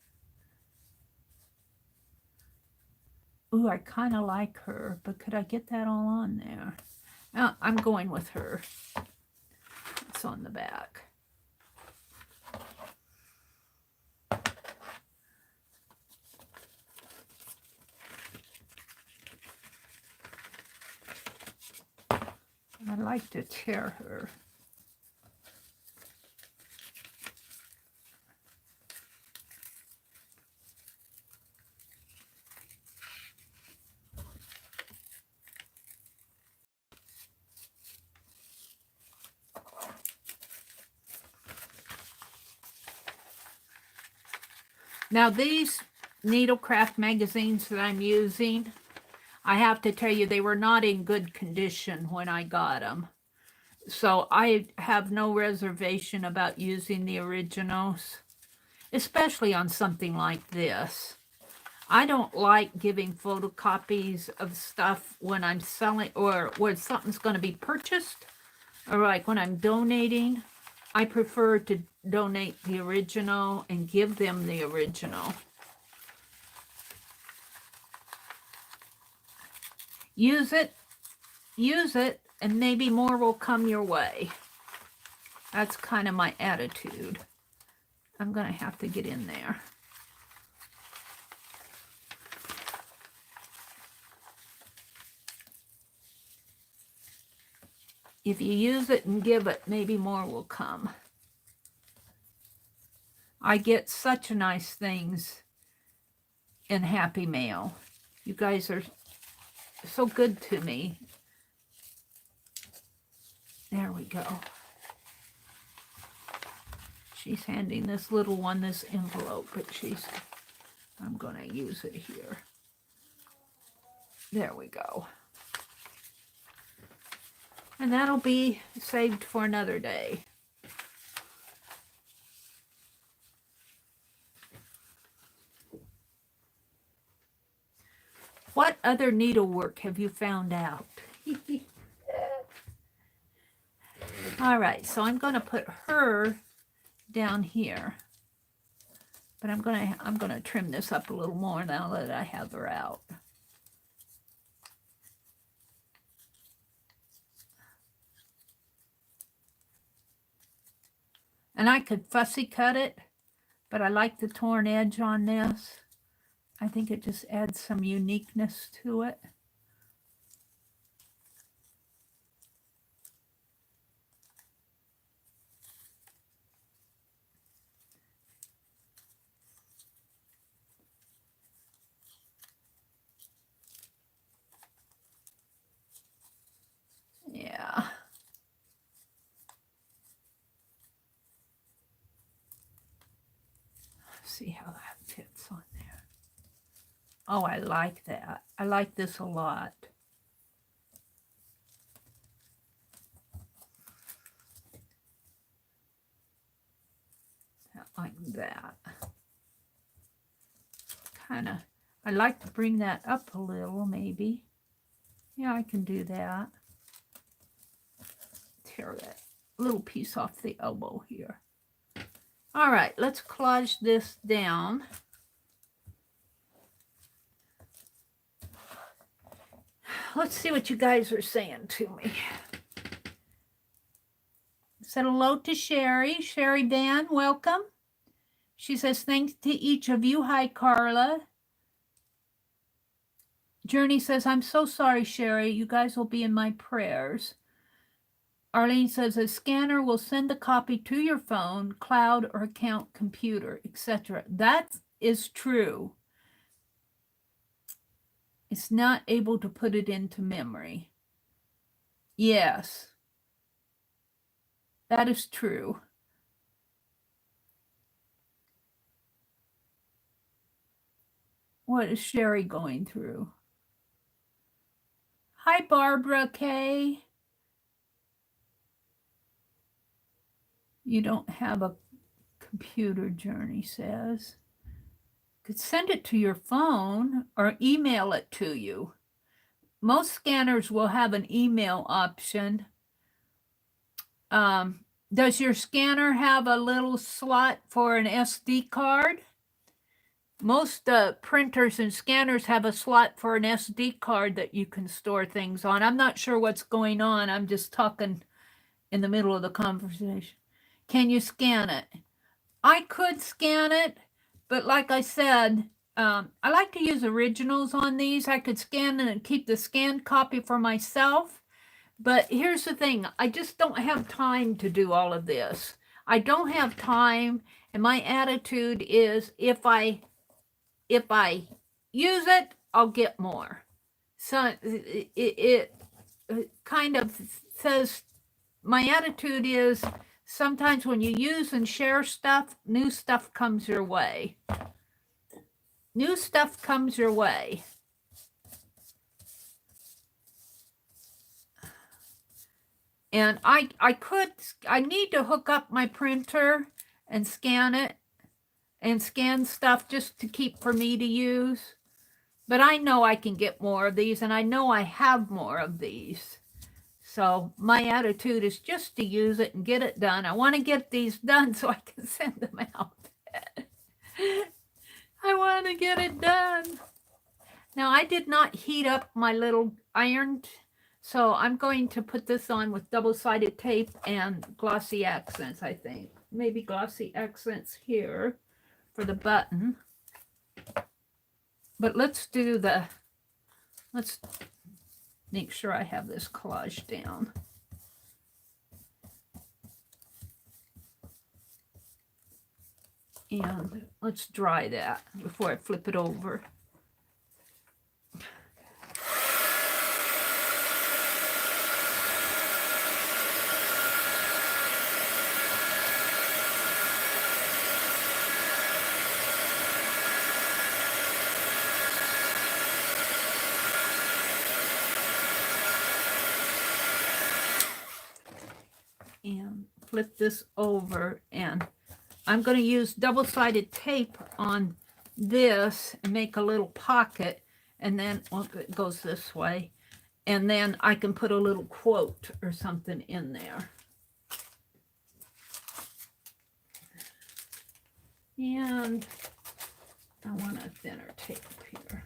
Speaker 1: Ooh, I kind of like her, but could I get that all on there? I'm going with her. It's on the back. I like to tear her. Now these needlecraft magazines that I'm using, I have to tell you, they were not in good condition when I got them. So I have no reservation about using the originals, especially on something like this. I don't like giving photocopies of stuff when I'm selling or when something's going to be purchased, or like when I'm donating. I prefer to donate the original and give them the original. Use it, and maybe more will come your way. That's kind of my attitude. I'm going to have to get in there. If you use it and give it, maybe more will come. I get such nice things in Happy Mail. You guys are so good to me. There we go. She's handing this little one this envelope, but I'm going to use it here. There we go. And that'll be saved for another day. What other needlework have you found out? All right, so I'm going to put her down here. But I'm gonna trim this up a little more now that I have her out. And I could fussy cut it, but I like the torn edge on this. I think it just adds some uniqueness to it. Yeah. See how that fits on there. Oh, I like that. I like this a lot. Like that. Kind of, I like to bring that up a little, maybe. Yeah, I can do that. Tear that little piece off the elbow here. All right, let's collage this down. Let's see what you guys are saying to me. Said hello to Sherry. Sherry Dan, welcome. She says, thanks to each of you. Hi, Carla. Journey says, I'm so sorry, Sherry. You guys will be in my prayers. Arlene says, a scanner will send a copy to your phone, cloud, or account computer, etc. That is true. It's not able to put it into memory. Yes. That is true. What is Sherry going through? Hi, Barbara Kay. You don't have a computer, Journey says. Could send it to your phone or email it to you. Most scanners will have an email option. Does your scanner have a little slot for an SD card? Most printers and scanners have a slot for an SD card that you can store things on. I'm not sure what's going on. I'm just talking in the middle of the conversation. Can you scan it? I could scan it, but like I said, I like to use originals on these. I could scan and keep the scanned copy for myself. But here's the thing. I just don't have time to do all of this. I don't have time. And my attitude is if I use it, I'll get more. So it kind of says, my attitude is sometimes when you use and share stuff, new stuff comes your way. New stuff comes your way. And I need to hook up my printer and scan it and scan stuff just to keep for me to use. But I know I can get more of these, and I know I have more of these. So my attitude is just to use it and get it done. I want to get these done so I can send them out. I want to get it done. Now, I did not heat up my little iron So I'm going to put this on with double-sided tape and glossy accents, I think. Maybe glossy accents here for the button. But let's make sure I have this collage down. And let's dry that before I flip it over. And flip this over, and I'm going to use double-sided tape on this and make a little pocket, and then it goes this way, and then I can put a little quote or something in there. And I want a thinner tape here.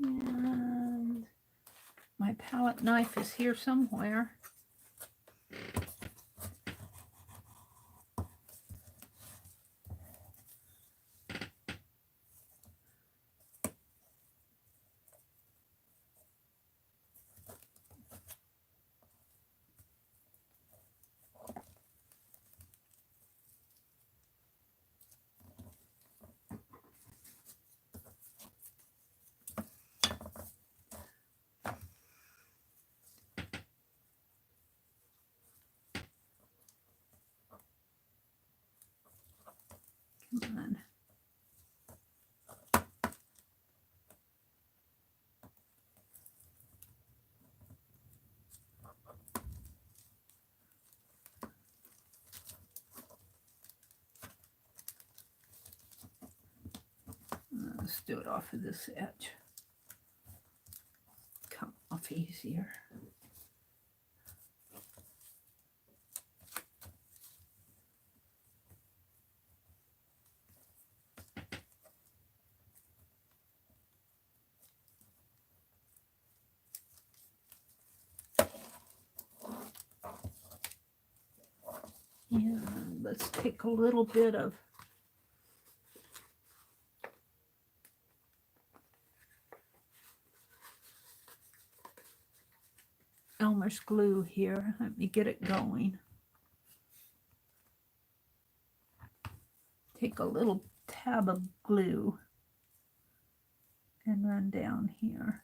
Speaker 1: And my palette knife is here somewhere. Come on. Let's do it off of this edge. Come off easier. And let's take a little bit of Elmer's glue here. Let me get it going. Take a little tab of glue and run down here.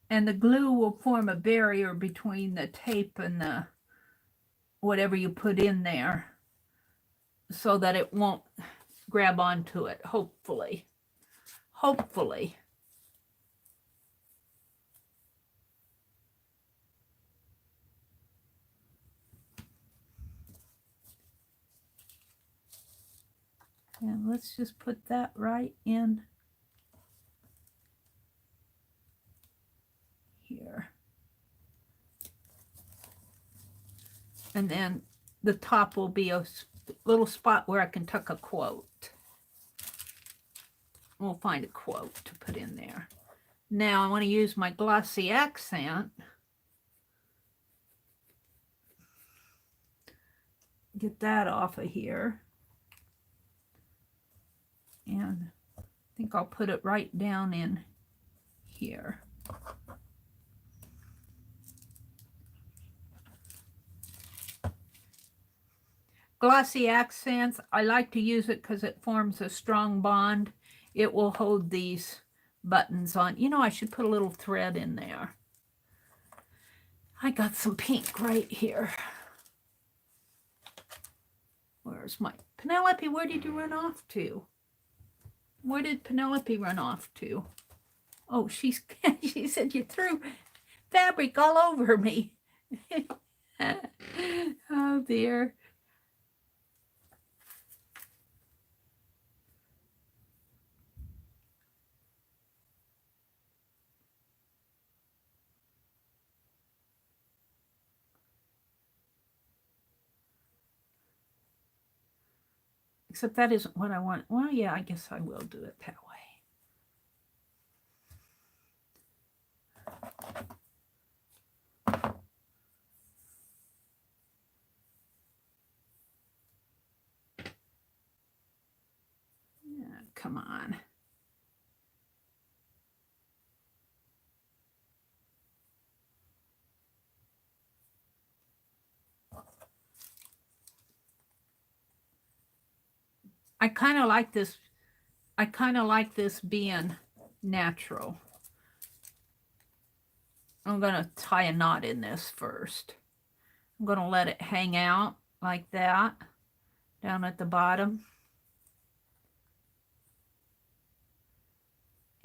Speaker 1: And the glue will form a barrier between the tape and the whatever you put in there so that it won't grab onto it, hopefully. Hopefully. And let's just put that right in here. And then the top will be a little spot where I can tuck a quote. We'll find a quote to put in there. Now I want to use my glossy accent. Get that off of here. And I think I'll put it right down in here. Glossy accents, I like to use it because it forms a strong bond. It will hold these buttons on. You know, I should put a little thread in there. I got some pink right here. Where's my Penelope? Where did you run off to? Where did Penelope run off to? Oh, she said you threw fabric all over me. Oh dear. Except that isn't what I want. Well, yeah, I guess I will do it that way. Yeah, come on. I kind of like this. I kind of like this being natural. I'm going to tie a knot in this first. I'm going to let it hang out like that down at the bottom.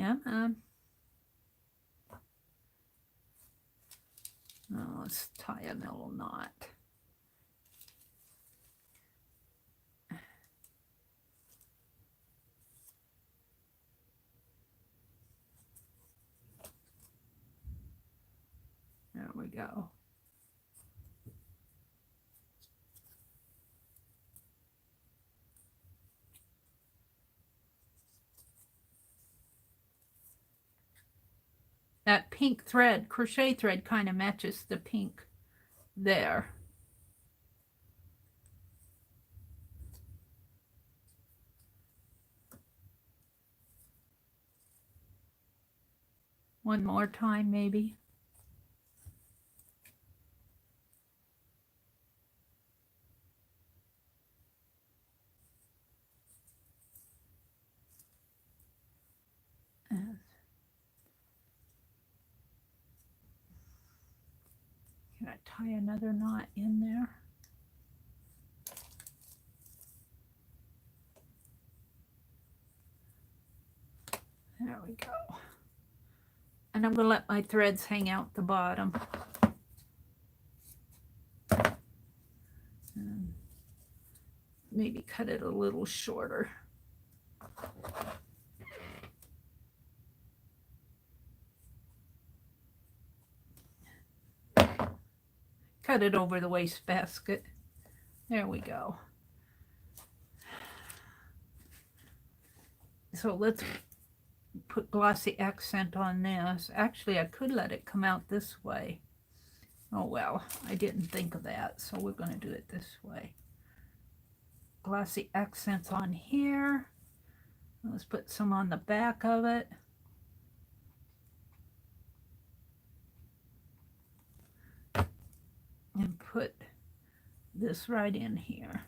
Speaker 1: And oh, let's tie a little knot. There we go. That pink thread, crochet thread, kind of matches the pink there. One more time, maybe. Can I tie another knot in there? There we go. And I'm going to let my threads hang out the bottom. And maybe cut it a little shorter. Cut it over the wastebasket. There we go. So let's put glossy accent on this. Actually, I could let it come out this way. Oh well, I didn't think of that, so we're going to do it this way. Glossy accents on here. Let's put some on the back of it. And put this right in here.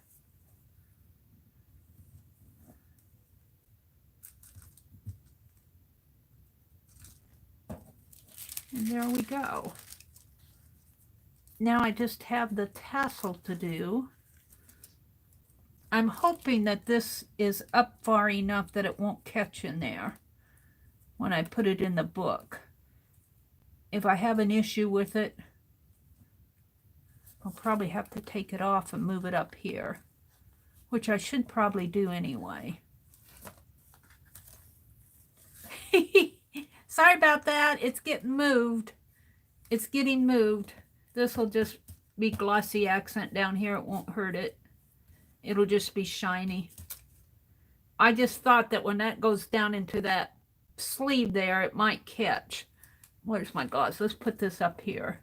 Speaker 1: And there we go. Now I just have the tassel to do. I'm hoping that this is up far enough that it won't catch in there when I put it in the book. If I have an issue with it, I'll probably have to take it off and move it up here, which I should probably do anyway. Sorry about that. It's getting moved. It's getting moved. This will just be glossy accent down here. It won't hurt it. It'll just be shiny. I just thought that when that goes down into that sleeve there, it might catch. Where's my gauze? Let's put this up here.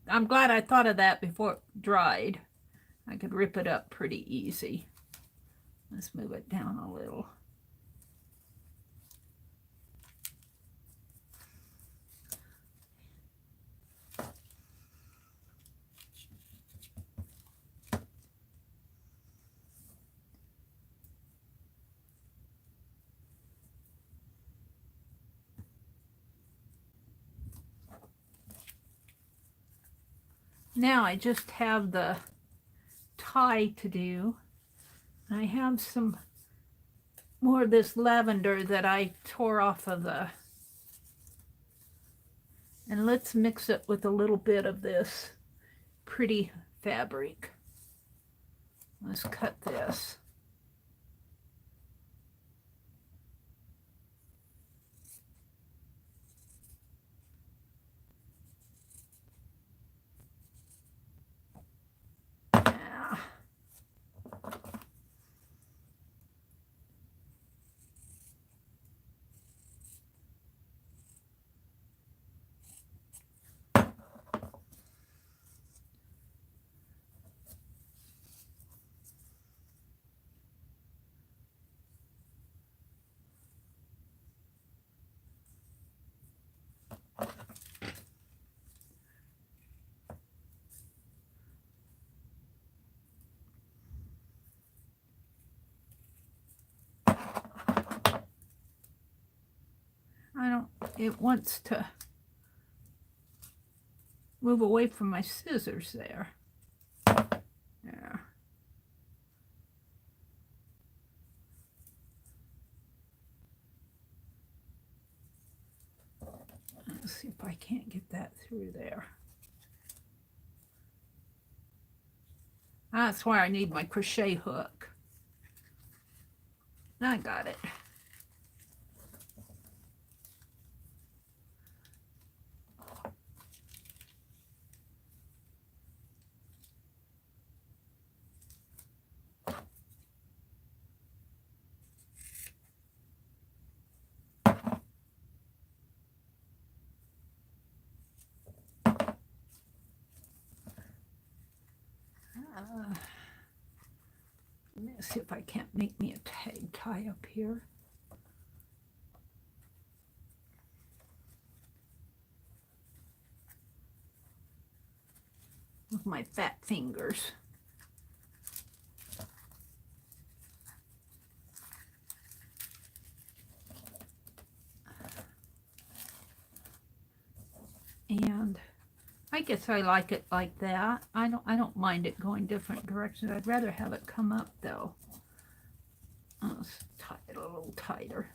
Speaker 1: I'm glad I thought of that before it dried. I could rip it up pretty easy. Let's move it down a little. Now I just have the tie to do. I have some more of this lavender that I tore off of the, and let's mix it with a little bit of this pretty fabric. Let's cut this. Yeah. It wants to move away from my scissors there. Yeah. Let's see if I can't get that through there. That's why I need my crochet hook. I got it. Let me see if I can't make me a tag tie up here. With my fat fingers. And I guess I like it like that. I don't mind it going different directions. I'd rather have it come up though. Let's tie it a little tighter.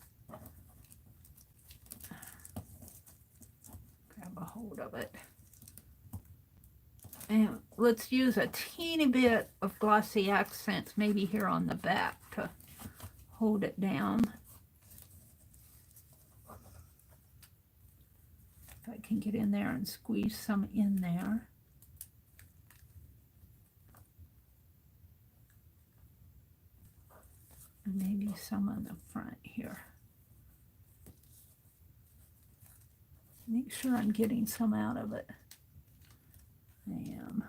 Speaker 1: Grab a hold of it. And let's use a teeny bit of glossy accents, maybe here on the back, to hold it down. If I can get in there and squeeze some in there. And maybe some on the front here. Make sure I'm getting some out of it. I am.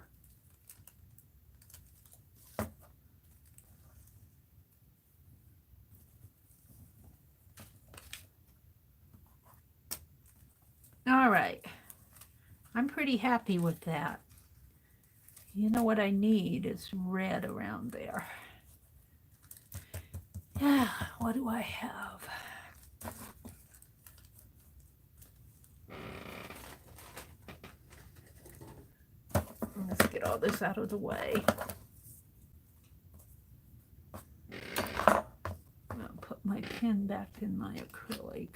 Speaker 1: All right. I'm pretty happy with that. You know what I need is red around there. Yeah, what do I have? Let's get all this out of the way. I'll put my pen back in my acrylic.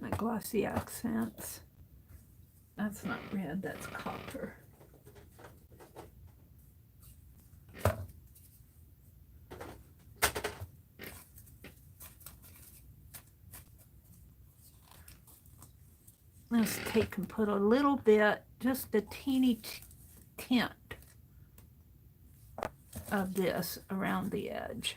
Speaker 1: My glossy accents. That's not red, that's copper. Let's take and put a little bit, just a teeny tint of this around the edge.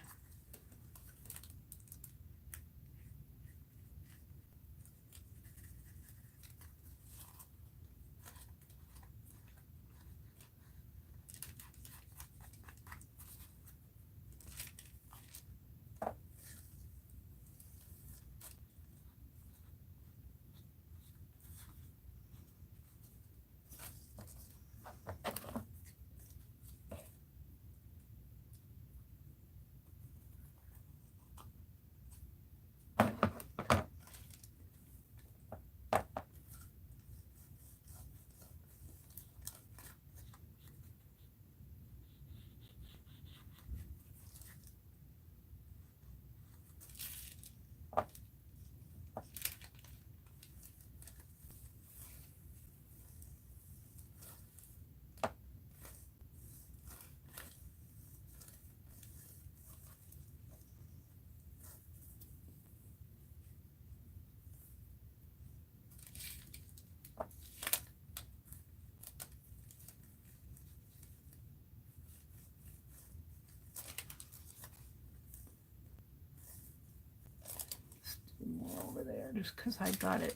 Speaker 1: just because I got it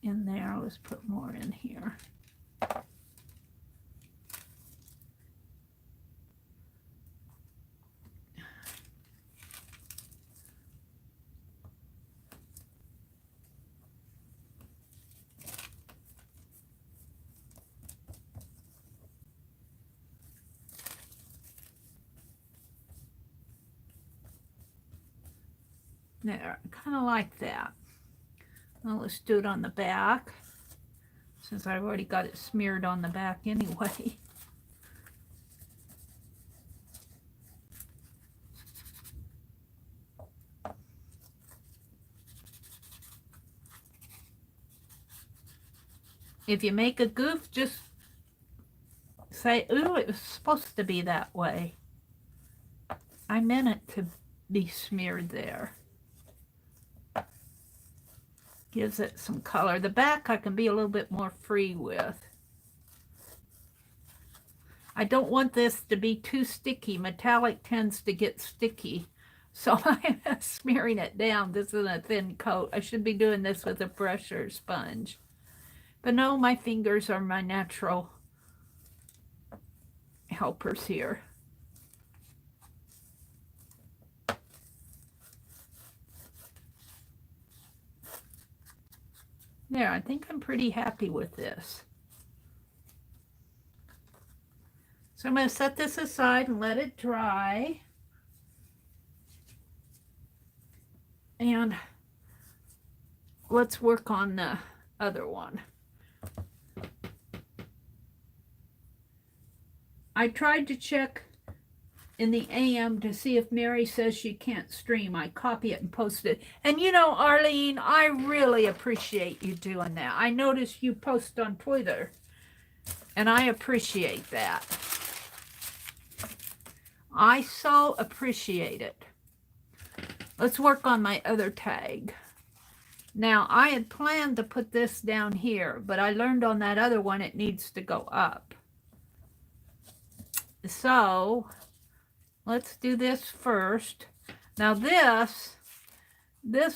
Speaker 1: in there. Let's put more in here. There, kind of like that. Now let's do it on the back, since I've already got it smeared on the back anyway. If you make a goof, just say, ooh, it was supposed to be that way. I meant it to be smeared there. Gives it some color. The back I can be a little bit more free with. I don't want this to be too sticky. Metallic tends to get sticky. So I'm smearing it down. This is a thin coat. I should be doing this with a brush or sponge. But no, my fingers are my natural helpers here. There, I think I'm pretty happy with this. So I'm going to set this aside and let it dry. And let's work on the other one. I tried to check in the AM to see if Mary says she can't stream. I copy it and post it. And you know, Arlene, I really appreciate you doing that. I noticed you post on Twitter, and I appreciate that. I so appreciate it. Let's work on my other tag. Now, I had planned to put this down here, but I learned on that other one it needs to go up. So let's do this first. Now this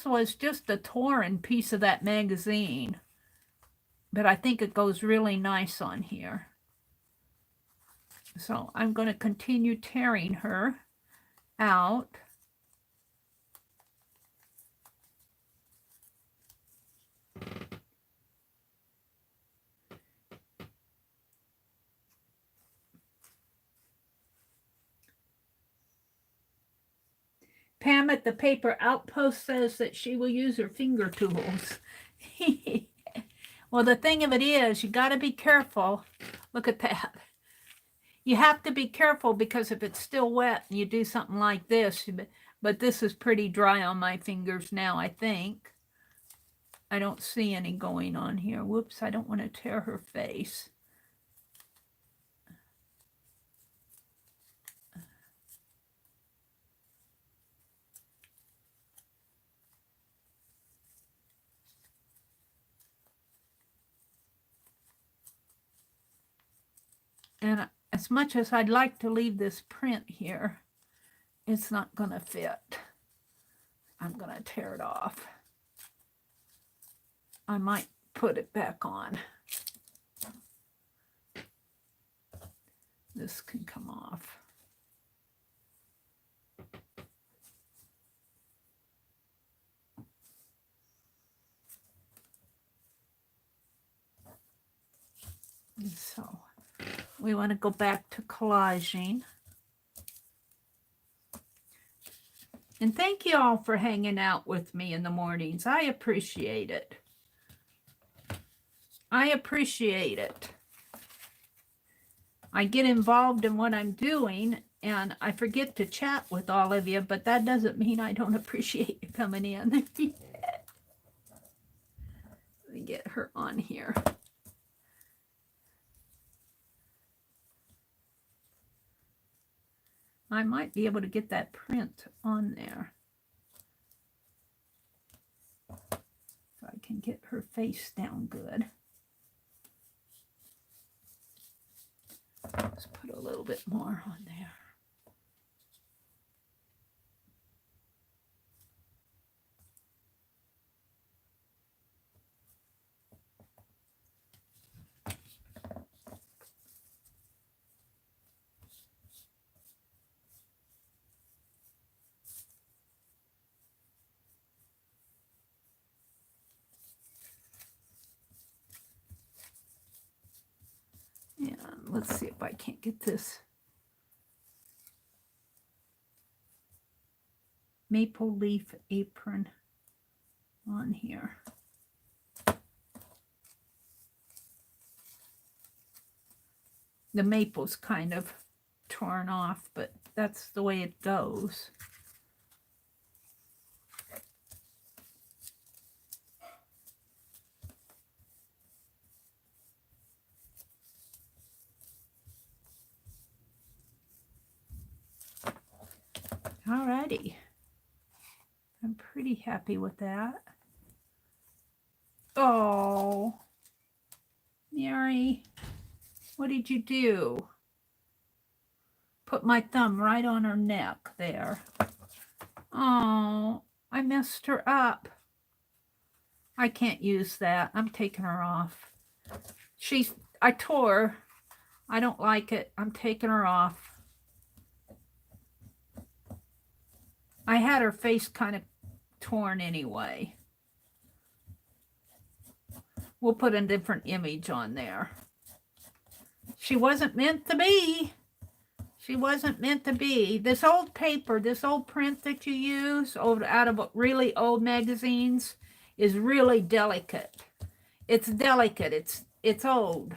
Speaker 1: was just a torn piece of that magazine, but I think it goes really nice on here. So I'm going to continue tearing her out. Pam at the Paper Outpost says that she will use her finger tools. Well, the thing of it is, you got to be careful. Look at that. You have to be careful because if it's still wet and you do something like this, but this is pretty dry on my fingers now, I think. I don't see any going on here. Whoops, I don't want to tear her face. And as much as I'd like to leave this print here, it's not going to fit. I'm going to tear it off. I might put it back on. This can come off. And so we want to go back to collaging. And thank you all for hanging out with me in the mornings. I appreciate it. I appreciate it. I get involved in what I'm doing and I forget to chat with all of you, but that doesn't mean I don't appreciate you coming in. Let me get her on here. I might be able to get that print on there. If I can get her face down good. Let's put a little bit more on there. let's see if I can't get this maple leaf apron on here. The maple's kind of torn off, but that's the way it goes. Alrighty. I'm pretty happy with that. Oh, Mary, what did you do? Put my thumb right on her neck there. Oh, I messed her up. I can't use that. I'm taking her off. I tore. I don't like it. I'm taking her off. I had her face kind of torn anyway. We'll put a different image on there. She wasn't meant to be. She wasn't meant to be. This old paper, this old print that you use out of really old magazines is really delicate. It's delicate. It's old.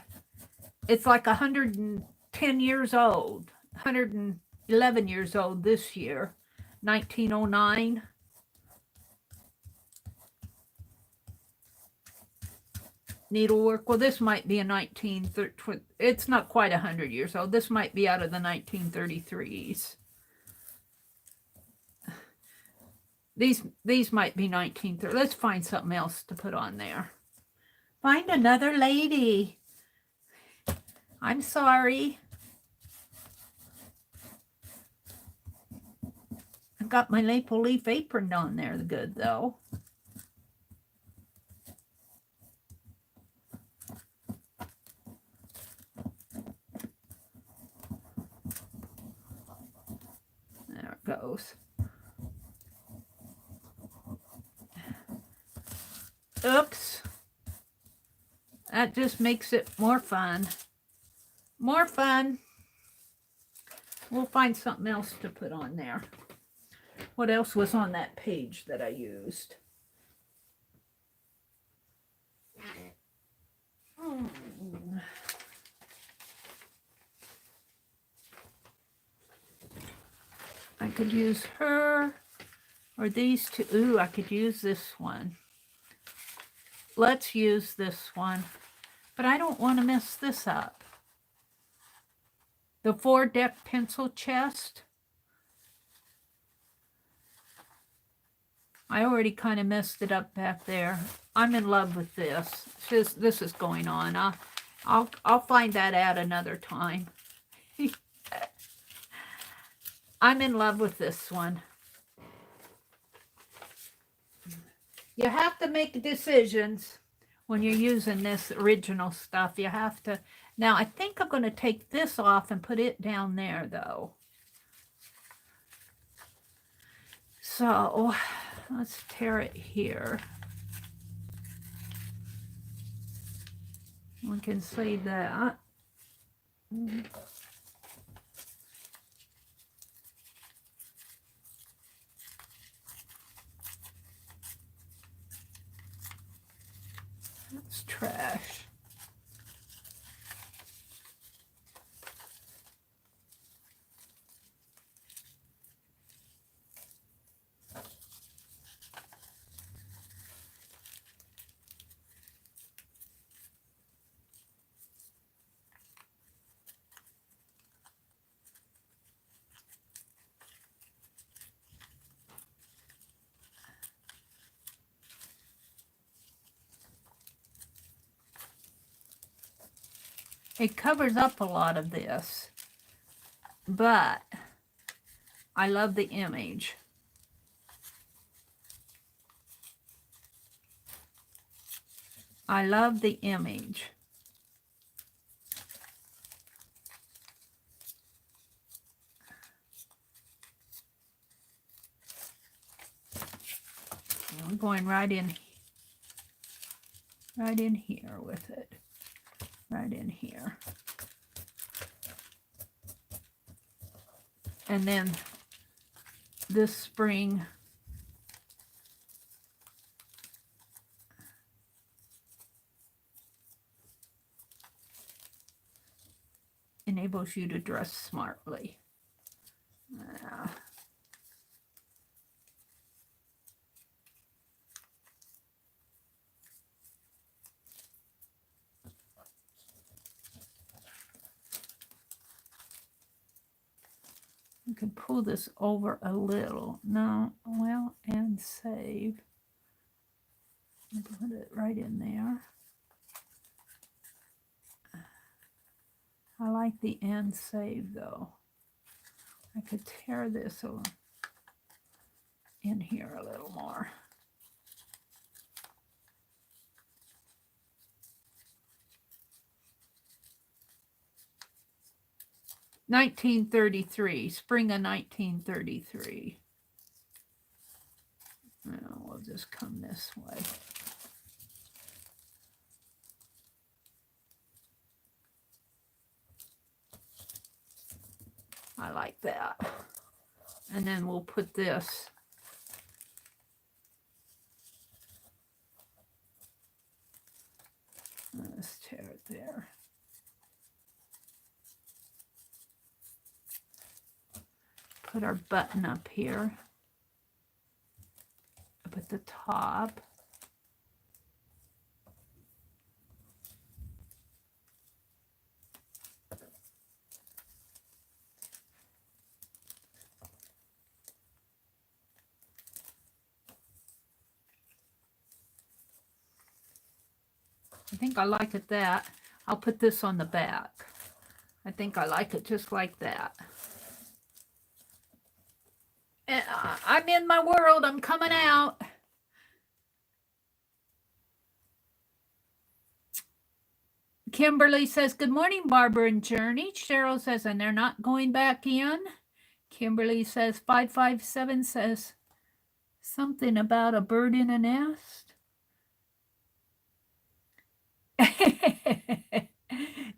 Speaker 1: It's like 110 years old. 111 years old this year. 1909. Needlework. Well, this might be a 1930. It's not quite 100 years old. This might be out of the 1933s. These might be 1930. Let's find something else to put on there. Find another lady. I'm sorry. I've got my maple leaf apron on there good, though. There it goes. Oops. That just makes it more fun. More fun. We'll find something else to put on there. What else was on that page that I used? I could use her or these two. Ooh, I could use this one. Let's use this one. But I don't want to mess this up. The 4-deck pencil chest. I already kind of messed it up back there. I'm in love with this. This is going on. I'll find that out another time. I'm in love with this one. You have to make decisions when you're using this original stuff. You have to. Now, I think I'm going to take this off and put it down there, though. So, let's tear it here. We can see that. That's trash. It covers up a lot of this, but I love the image. I love the image. I'm going right in here with it. Right in here. And then this spring enables you to dress smartly. You can pull this over a little. No, well, and save. Put it right in there. I like the and save though. I could tear this in here a little more. (1933), spring of 1933. Now we'll just come this way. I like that. And then we'll put this. Let's tear it there. Put our button up here. Up at the top. I think I like it that. I'll put this on the back. I think I like it just like that. And I'm in my world. I'm coming out. Kimberly says, good morning, Barbara and Journey. Cheryl says, and they're not going back in. Kimberly says, 557 says something about a bird in a nest.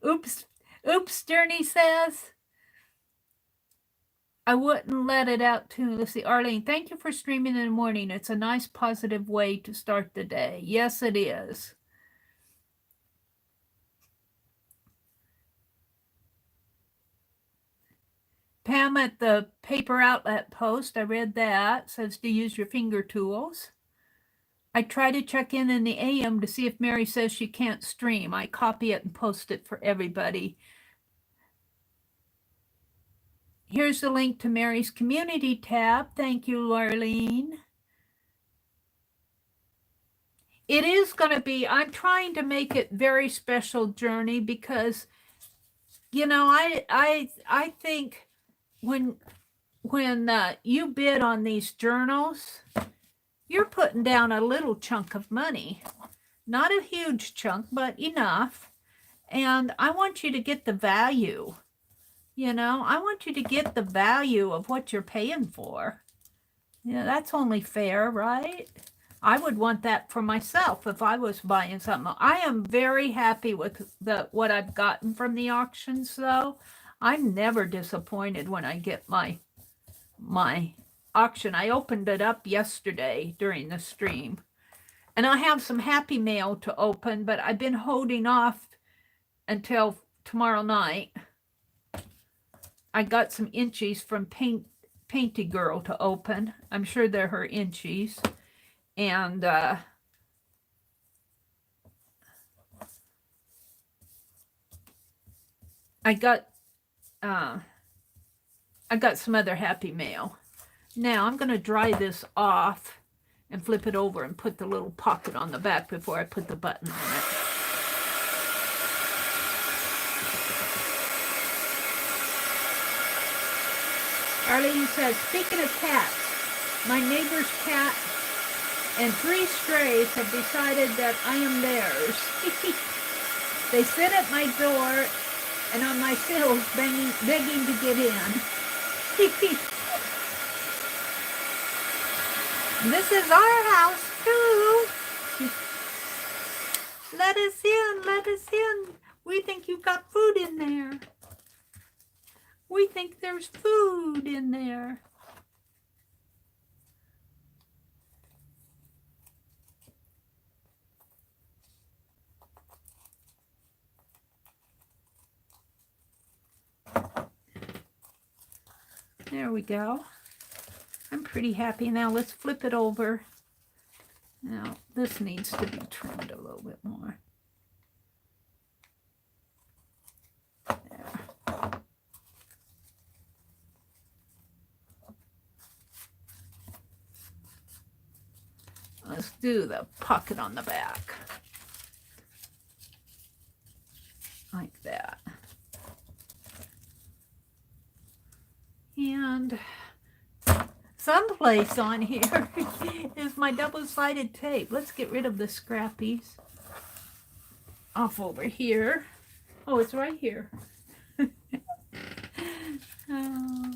Speaker 1: Oops, Journey says. I wouldn't let it out too. Let's see, Arlene, thank you for streaming in the morning. It's a nice, positive way to start the day. Yes, it is. Pam at the paper outlet post, I read that, says to use your finger tools. I try to check in the AM to see if Mary says she can't stream. I copy it and post it for everybody. Here's the link to Mary's community tab. Thank you, Larlene. It is going to be, I'm trying to make it very special, Journey, because, you know, I think when you bid on these journals, you're putting down a little chunk of money. Not a huge chunk, but enough. And I want you to get the value. You know, I want you to get the value of what you're paying for. You know, that's only fair, right? I would want that for myself if I was buying something. I am very happy with what I've gotten from the auctions, though. I'm never disappointed when I get my auction. I opened it up yesterday during the stream. And I have some happy mail to open, but I've been holding off until tomorrow night. I got some inchies from Painty Girl to open. I'm sure they're her inchies. And I got some other happy mail. Now I'm going to dry this off and flip it over and put the little pocket on the back before I put the button on it. Arlene says, speaking of cats, my neighbor's cat and 3 strays have decided that I am theirs. They sit at my door and on my sills begging to get in. This is our house too. Let us in, let us in. We think you've got food in there. We think there's food in there. There we go. I'm pretty happy. Now let's flip it over. Now this needs to be trimmed a little bit more. There. Let's do the pocket on the back. Like that. And someplace on here is my double-sided tape. Let's get rid of the scrappies. Off over here. Oh, it's right here. Oh.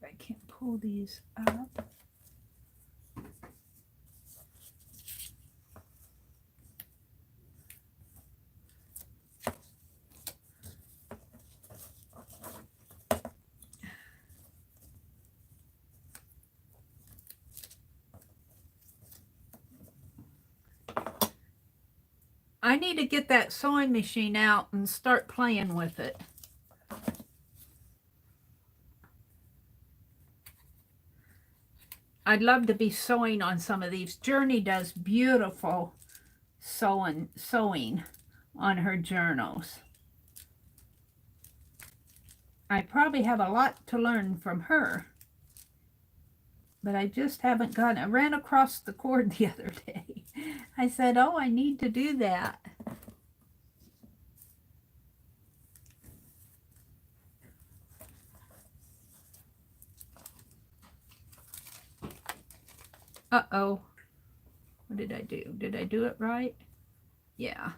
Speaker 1: I can't pull these up. I need to get that sewing machine out and start playing with it. I'd love to be sewing on some of these. Journey does beautiful sewing on her journals. I probably have a lot to learn from her, but I just haven't gotten. I ran across the cord the other day. I said, oh, I need to do that. Uh-oh. What did I do? Did I do it right? Yeah.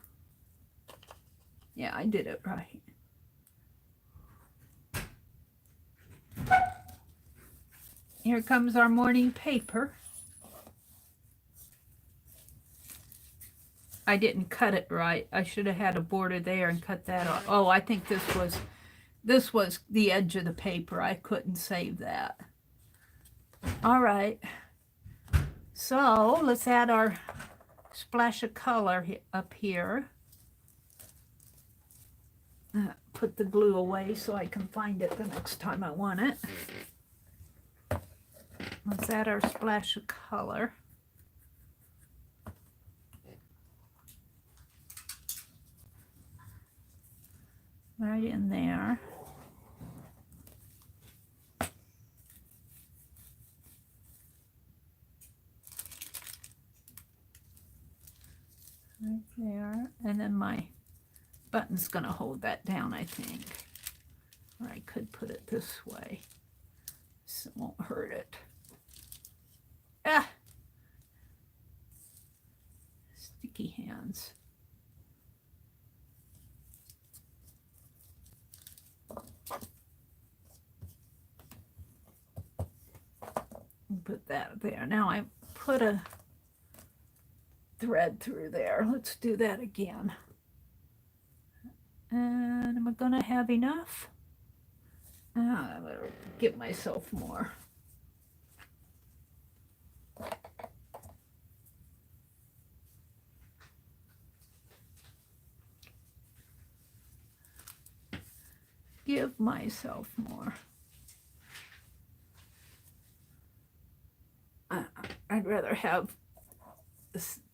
Speaker 1: Yeah, I did it right. Here comes our morning paper. I didn't cut it right. I should have had a border there and cut that off. Oh, I think this was the edge of the paper. I couldn't save that. All right. So let's add our splash of color up here. Put the glue away so I can find it the next time I want it. Let's add our splash of color. Right in there. Right there. And then my button's going to hold that down, I think. Or I could put it this way. So it won't hurt it. Ah! Sticky hands. Put that there. Now I put a thread through there. Let's do that again. And am I gonna have enough? I better give myself more. Give myself more. I'd rather have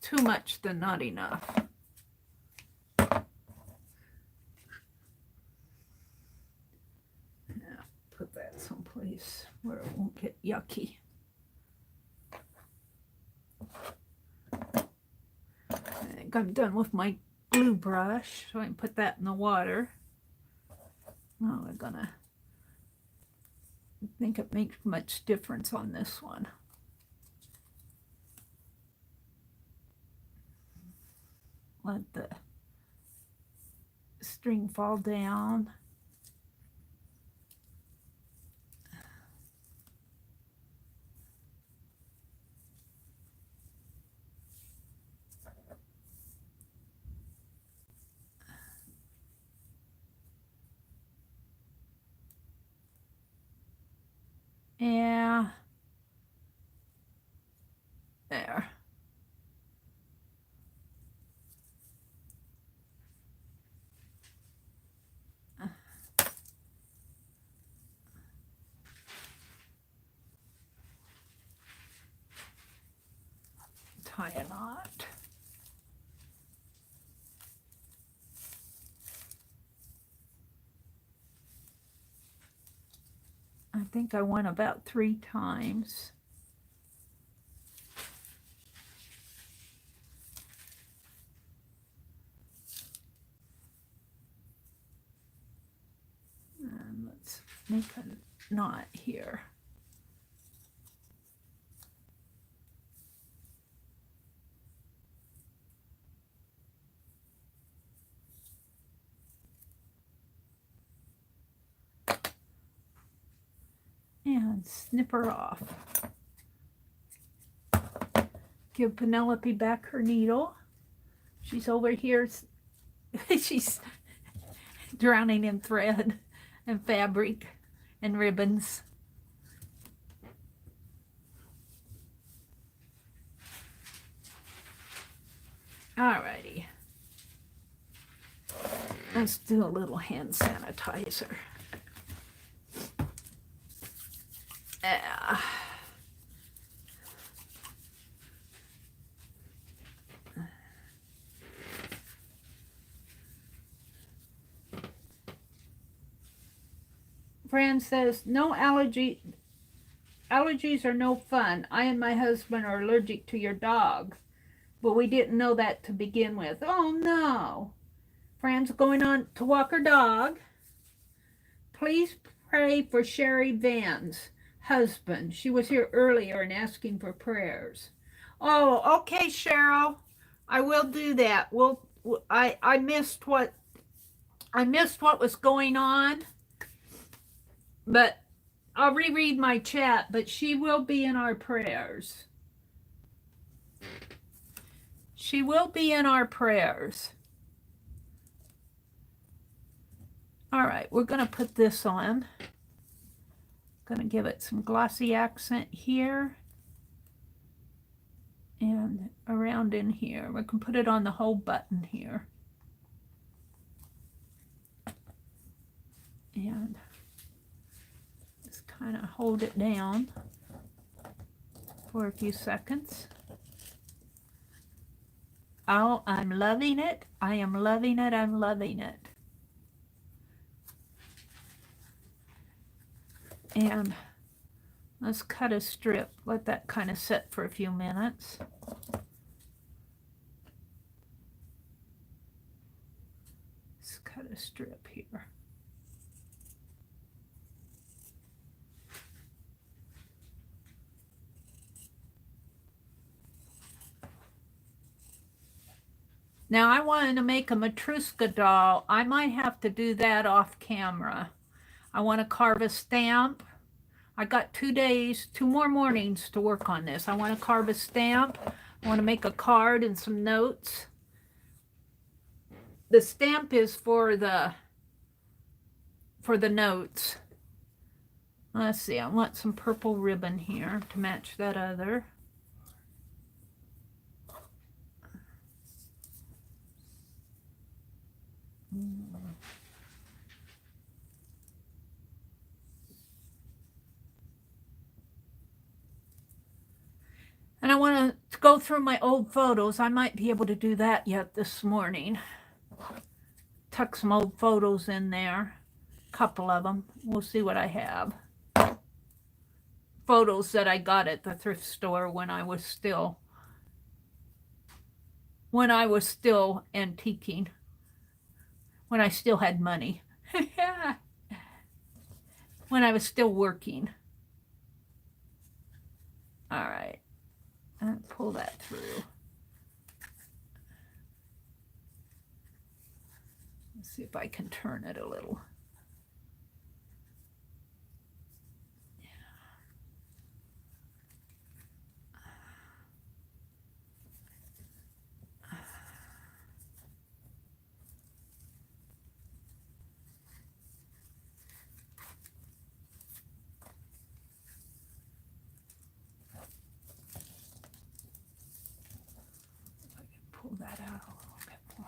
Speaker 1: too much than not enough. that someplace where it won't get yucky. I think I'm done with my glue brush, so I can put that in the water. Now we're gonna, I think it makes much difference on this one. Let the string fall down. Yeah, there. Tie a knot. I think I went about 3 times. And let's make a knot here. And snip her off. Give Penelope back her needle. She's over here. She's drowning in thread and fabric and ribbons. Alrighty. Let's do a little hand sanitizer. Yeah. Fran says, no allergies are no fun. I and my husband are allergic to your dog, but we didn't know that to begin with. Oh no. Fran's going on to walk her dog. Please pray for Sherry Van's husband. She was here earlier and asking for prayers. Oh, okay, Cheryl. I will do that. I missed what was going on, but I'll reread my chat, but she will be in our prayers. She will be in our prayers. All right, we're going to put this on. Going to give it some glossy accent here and around in here. We can put it on the whole button here. And just kind of hold it down for a few seconds. Oh, I'm loving it. I am loving it. I'm loving it. And let's cut a strip. Let that kind of sit for a few minutes. Let's cut a strip here. Now I wanted to make a Matryoshka doll. I might have to do that off camera. I want to carve a stamp. I got 2 more mornings to work on this. I want to carve a stamp. I want to make a card and some notes. The stamp is for the notes. Let's see, I want some purple ribbon here to match that other. And I want to go through my old photos. I might be able to do that yet this morning. Tuck some old photos in there. A couple of them. We'll see what I have. photos that I got at the thrift store when I was still antiquing, when I still had money. When I was still working. All right, pull that through. Let's see if I can turn it a little. Pull that out a little bit more.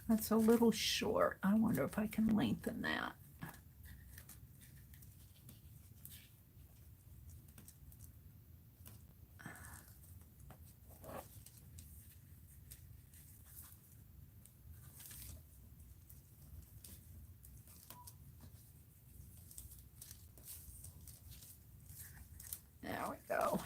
Speaker 1: That's a little short. I wonder if I can lengthen that. There we go.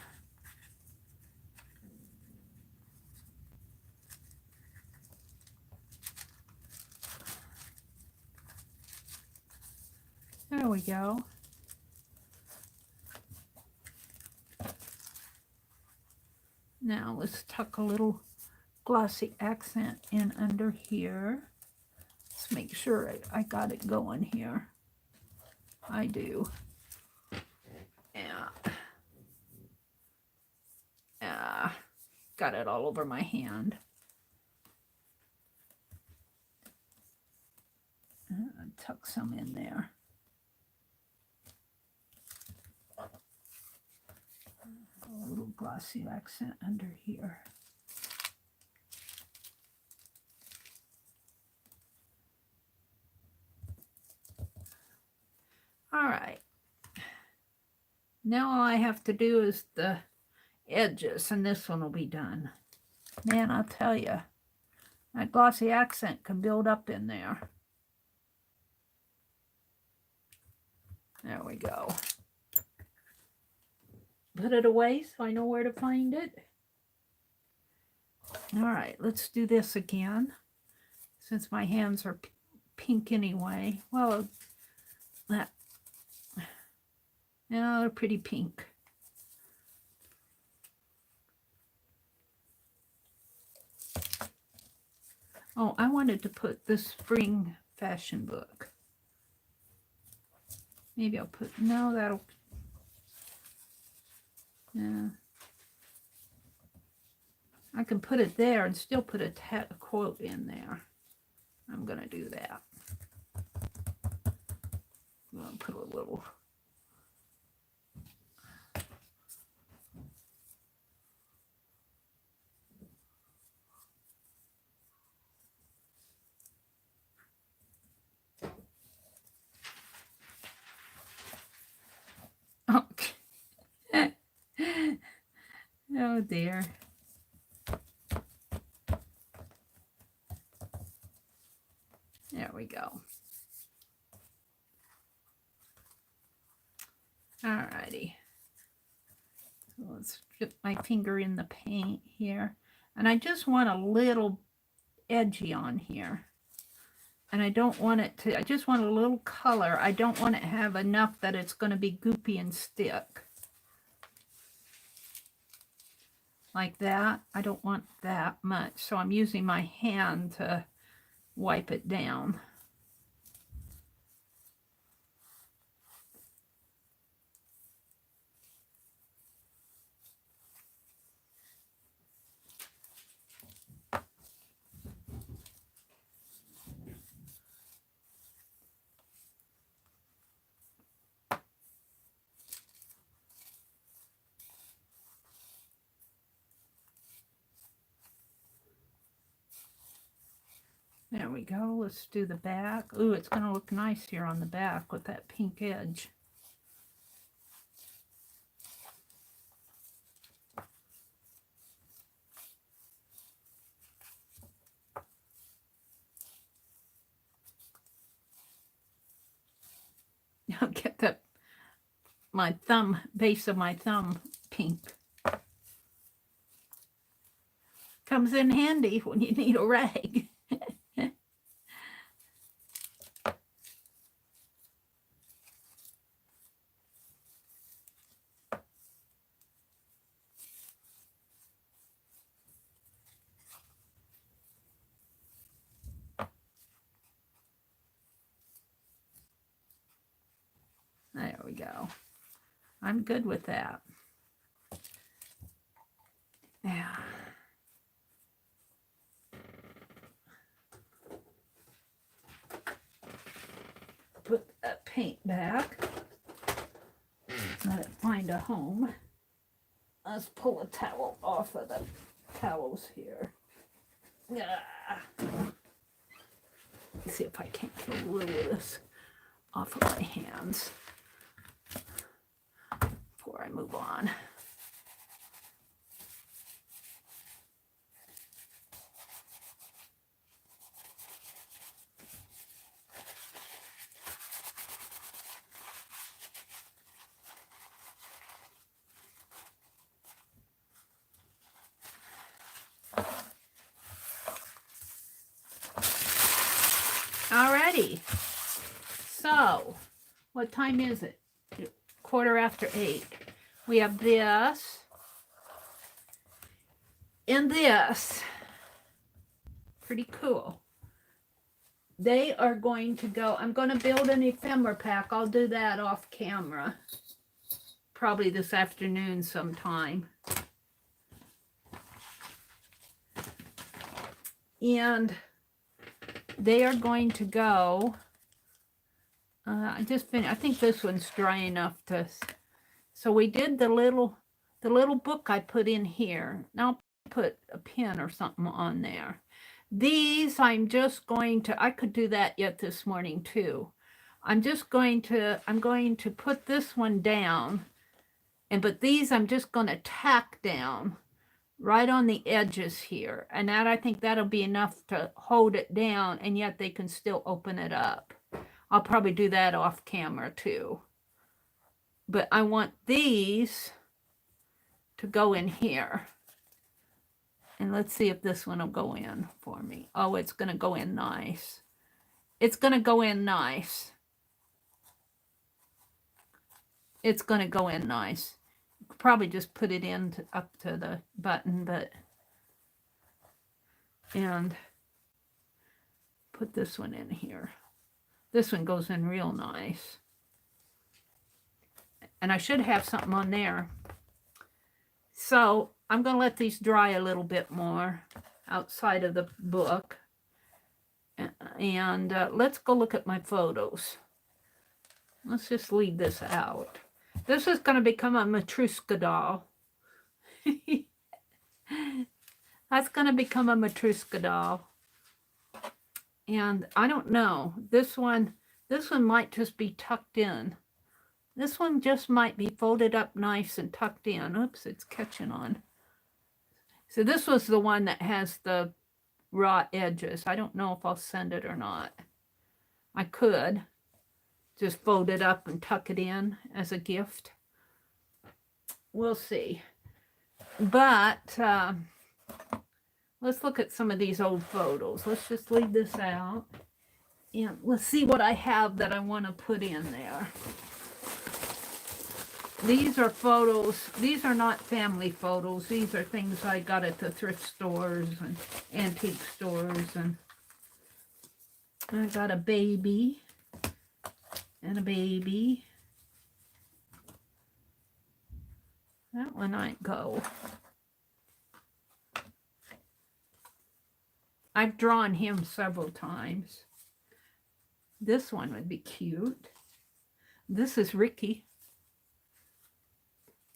Speaker 1: There we go. Now let's tuck a little glossy accent in under here. Let's make sure I got it going here. I do. Yeah. Yeah. Got it all over my hand. Tuck some in there. A little glossy accent under here. All right. Now all I have to do is the edges, and this one will be done. Man, I'll tell you, that glossy accent can build up in there. There we go. Put it away so I know where to find it. All right, let's do this again. Since my hands are pink anyway. Well, that, yeah, they're pretty pink. Oh, I wanted to put this spring fashion book. Maybe I'll put, no, that'll, yeah. I can put it there and still put a quote in there. I'm going to do that. I'm going to put a little. Okay. Oh dear. There we go. Alrighty. So let's dip my finger in the paint here. And I just want a little edgy on here. And I don't want it to, I just want a little color. I don't want it to have enough that it's going to be goopy and stick. Like that. I don't want that much. So I'm using my hand to wipe it down. There we go. Let's do the back. Ooh, it's going to look nice here on the back with that pink edge. I'll get the my thumb, base of my thumb pink. Comes in handy when you need a rag. There we go. I'm good with that. Yeah. Put that paint back. Let it find a home. Let's pull a towel off of the towels here. Yeah. Let's see if I can't get a little of this off of my hands before I move on. Alrighty, so what time is it? 8:15. We have this and this. Pretty cool. They are going to go, I'm going to build an ephemera pack. I'll do that off camera. Probably this afternoon sometime. And they are going to go, I just finished, I think this one's dry enough to, so we did the little book I put in here. Now I'll put a pin or something on there. These I'm just going to, I could do that yet this morning too. I'm going to put this one down, but these I'm just going to tack down right on the edges here, and that I think that'll be enough to hold it down, and yet they can still open it up. I'll probably do that off camera too. But I want these to go in here. And let's see if this one will go in for me. Oh, it's going to go in nice. It's going to go in nice. It's going to go in nice. Probably just put it in up to the button, but and put this one in here. This one goes in real nice. And I should have something on there. So I'm going to let these dry a little bit more outside of the book. And let's go look at my photos. Let's just leave this out. This is going to become a Matryoshka doll. That's going to become a Matryoshka doll. And I don't know. This one might just be tucked in. This one just might be folded up nice and tucked in. Oops, it's catching on. So this was the one that has the raw edges. I don't know if I'll send it or not. I could just fold it up and tuck it in as a gift. We'll see. But let's look at some of these old photos. Let's just leave this out. And let's see what I have that I want to put in there. These are photos. These are not family photos. These are things I got at the thrift stores and antique stores. And I got a baby and a baby. That one might go. I've drawn him several times. This one would be cute. This is Ricky.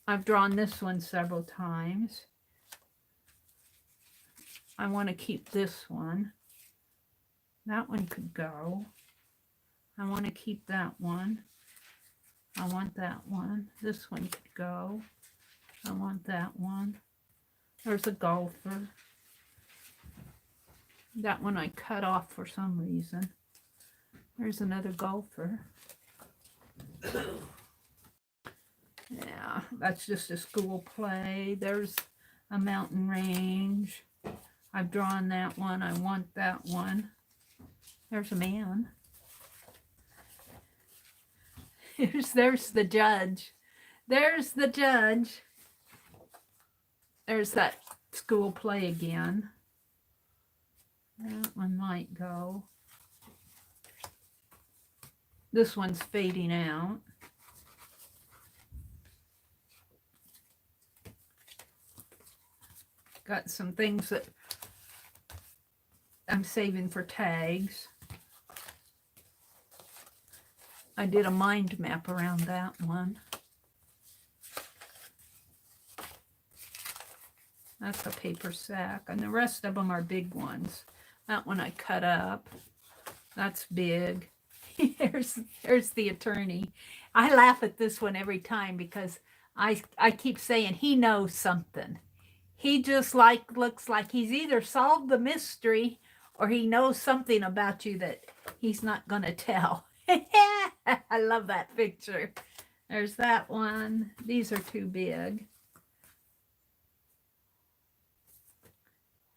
Speaker 1: I've drawn this one several times. I want to keep this one. That one could go. I want to keep that one. I want that one. This one could go. I want that one. There's a golfer. That one I cut off for some reason. There's another golfer. Yeah, that's just a school play. There's a mountain range. I've drawn that one. I want that one. There's a man. There's the judge. There's the judge. There's that school play again. That one might go. This one's fading out. Got some things that I'm saving for tags. I did a mind map around that one. That's a paper sack. And the rest of them are big ones. That one I cut up. That's big. There's the attorney. I laugh at this one every time because I keep saying he knows something. He just looks like he's either solved the mystery or he knows something about you that he's not going to tell. I love that picture. There's that one. These are too big.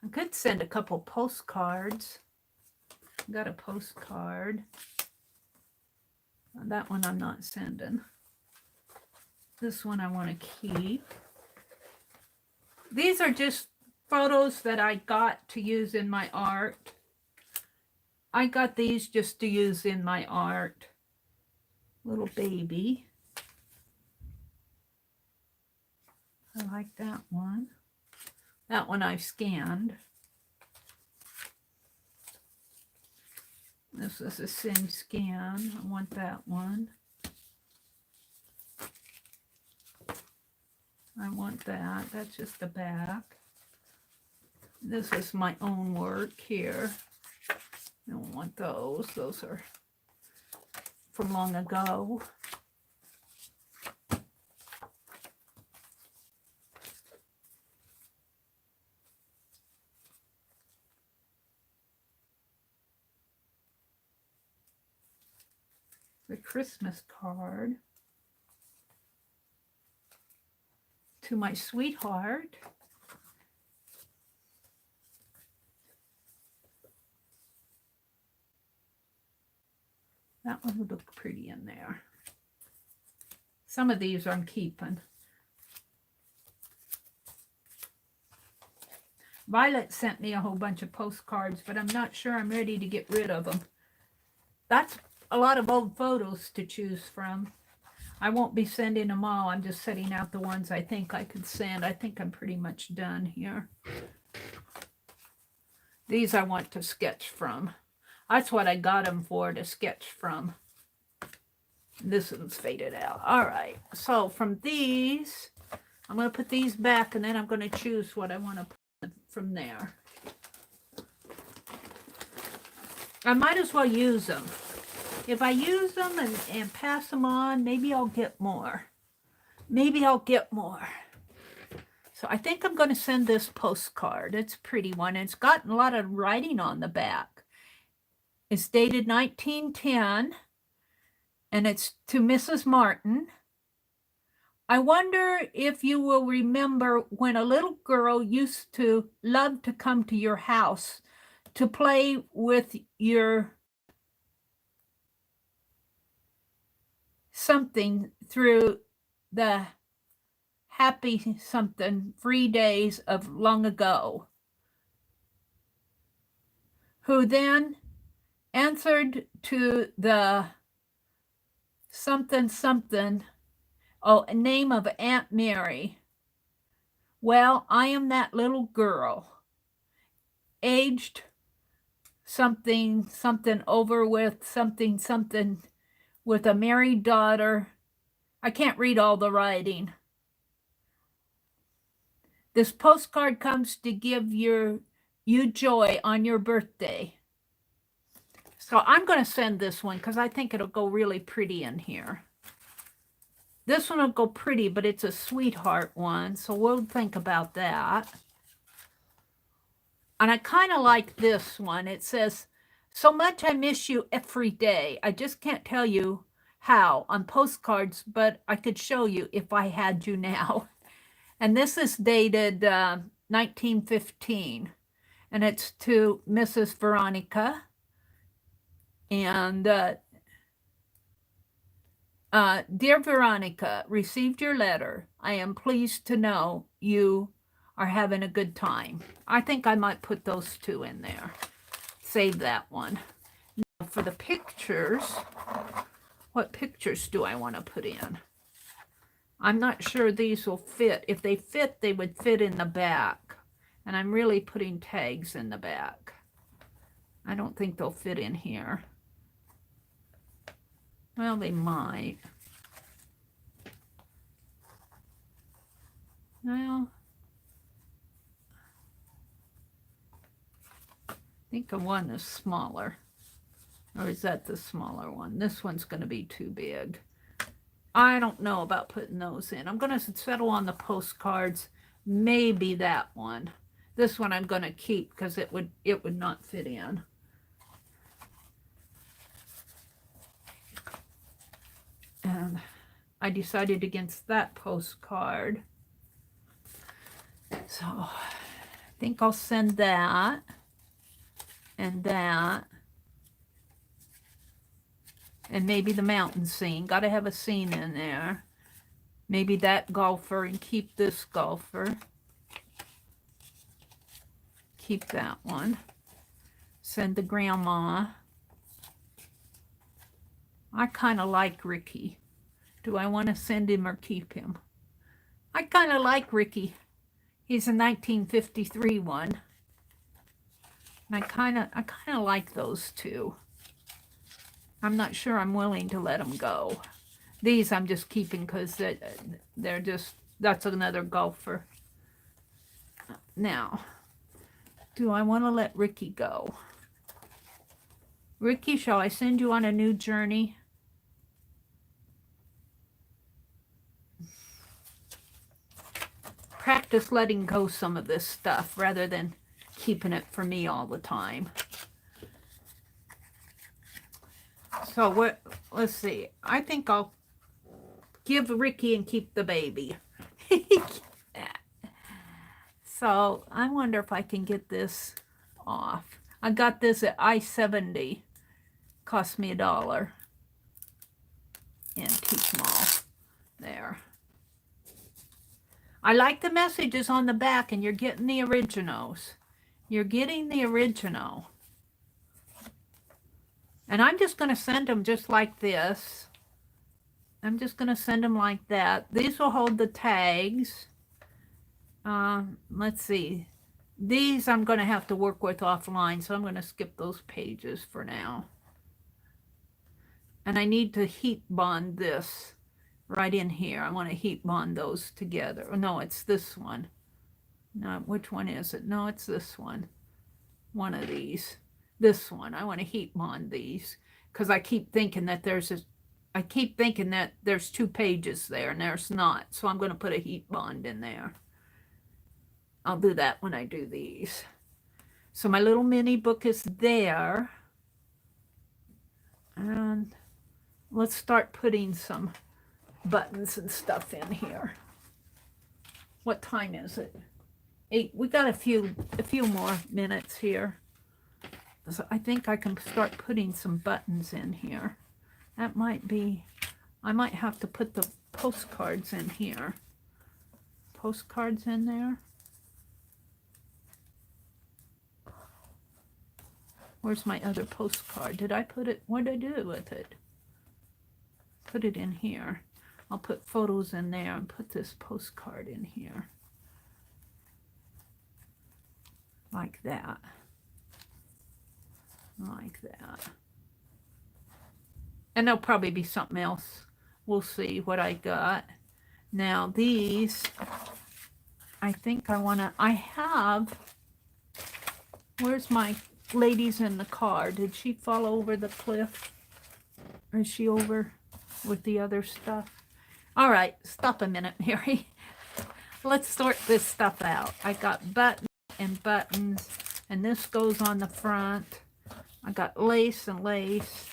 Speaker 1: I could send a couple postcards. Got a postcard. That one I'm not sending. This one I want to keep. These are just photos that I got to use in my art. I got these just to use in my art. Little baby. I like that one. That one I've scanned. This is a Sim scan. I want that one. I want that. That's just the back. This is my own work here. I don't want those. Those are from long ago. The Christmas card to my sweetheart. That one would look pretty in there. Some of these I'm keeping. Violet sent me a whole bunch of postcards, but I'm not sure I'm ready to get rid of them. That's a lot of old photos to choose from. I won't be sending them all. I'm just setting out the ones I think I could send. I think I'm pretty much done here. These I want to sketch from. That's what I got them for, to sketch from. This one's faded out. All right. So from these, I'm going to put these back, and then I'm going to choose what I want to put from there. I might as well use them. If I use them and pass them on, maybe I'll get more. Maybe I'll get more. So I think I'm going to send this postcard. It's a pretty one. It's got a lot of writing on the back. It's dated 1910, and it's to Mrs. Martin. I wonder if you will remember when a little girl used to love to come to your house to play with your something through the happy something free days of long ago, who then answered to the something something, a name of Aunt Mary. Well, I am that little girl, aged something something over with something something, with a married daughter. I can't read all the writing. This postcard comes to give you joy on your birthday. So I'm going to send this one because I think it'll go really pretty in here. This one will go pretty, but it's a sweetheart one, so we'll think about that. And I kind of like this one. It says, "So much I miss you every day. I just can't tell you how on postcards, but I could show you if I had you now. And this is dated 1915, and it's to Mrs. Veronica. And Dear Veronica, received your letter. I am pleased to know you are having a good time. I think I might put those two in there. Save that one. Now for the pictures, what pictures do I want to put in? I'm not sure these will fit. If they fit, they would fit in the back. And I'm really putting tags in the back. I don't think they'll fit in here. Well, they might. Well, I think the one is smaller. Or is that the smaller one? This one's going to be too big. I don't know about putting those in. I'm going to settle on the postcards. Maybe that one. This one I'm going to keep because it would not fit in. And I decided against that postcard. So I think I'll send that and that. And maybe the mountain scene. Got to have a scene in there. Maybe that golfer and keep this golfer. Keep that one. Send the grandma. I kind of like Ricky. Do I want to send him or keep him? I kind of like Ricky. He's a 1953 one. And I kind of like those two. I'm not sure I'm willing to let them go. These I'm just keeping because they're just, that's another golfer. Now, do I want to let Ricky go? Ricky, shall I send you on a new journey? Practice letting go some of this stuff rather than keeping it for me all the time. So let's see. I think I'll give Ricky and keep the baby. So I wonder if I can get this off. I got this at I-70. Cost me $1. Antique Mall. There. I like the messages on the back, and you're getting the originals. You're getting the original. And I'm just going to send them just like this. I'm just going to send them like that. These will hold the tags. Let's see. These I'm going to have to work with offline, so I'm going to skip those pages for now. And I need to heat bond this right in here. I want to heat bond those together. Oh, no, it's this one. No, which one is it? No, it's this one. One of these. This one. I want to heat bond these because I keep thinking that there's two pages there, and there's not. So I'm going to put a heat bond in there. I'll do that when I do these. So my little mini book is there. And let's start putting some buttons and stuff in here. What time is it? 8. We got a few more minutes here. So I think I can start putting some buttons in here. That might be, I might have to put the postcards in here. Postcards in there. Where's my other postcard? Did I put it? What did I do with it? Put it in here. I'll put photos in there and put this postcard in here. Like that. Like that. And there'll probably be something else. We'll see what I got. Now these, I think I have, where's my ladies in the car? Did she fall over the cliff? Or is she over with the other stuff? All right, stop a minute, Mary. Let's sort this stuff out. I got buttons and buttons, and this goes on the front. I got lace and lace,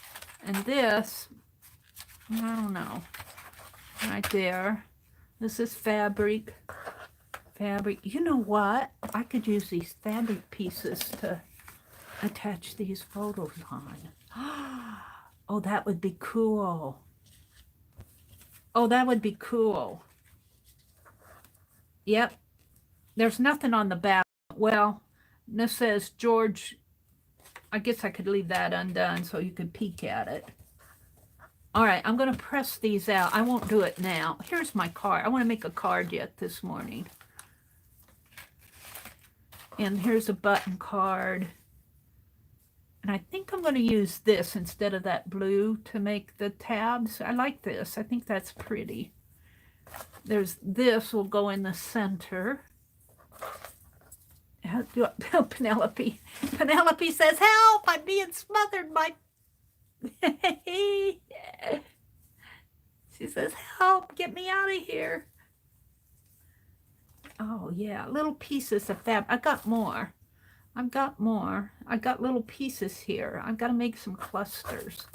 Speaker 1: and this I don't know. Right there. This is fabric. Fabric. You know what? I could use these fabric pieces to attach these photos on. Oh, that would be cool. Oh, that would be cool. Yep. There's nothing on the back. Well, this says George. I guess I could leave that undone so you could peek at it. All right, I'm going to press these out. I won't do it now. Here's my card. I want to make a card yet this morning. And here's a button card. And I think I'm going to use this instead of that blue to make the tabs. I like this. I think that's pretty. There's this will go in the center. Penelope. Penelope says, help, I'm being smothered by... She says, help, get me out of here. Oh, yeah, little pieces of fabric. I got more. I've got more. I got little pieces here. I've got to make some clusters.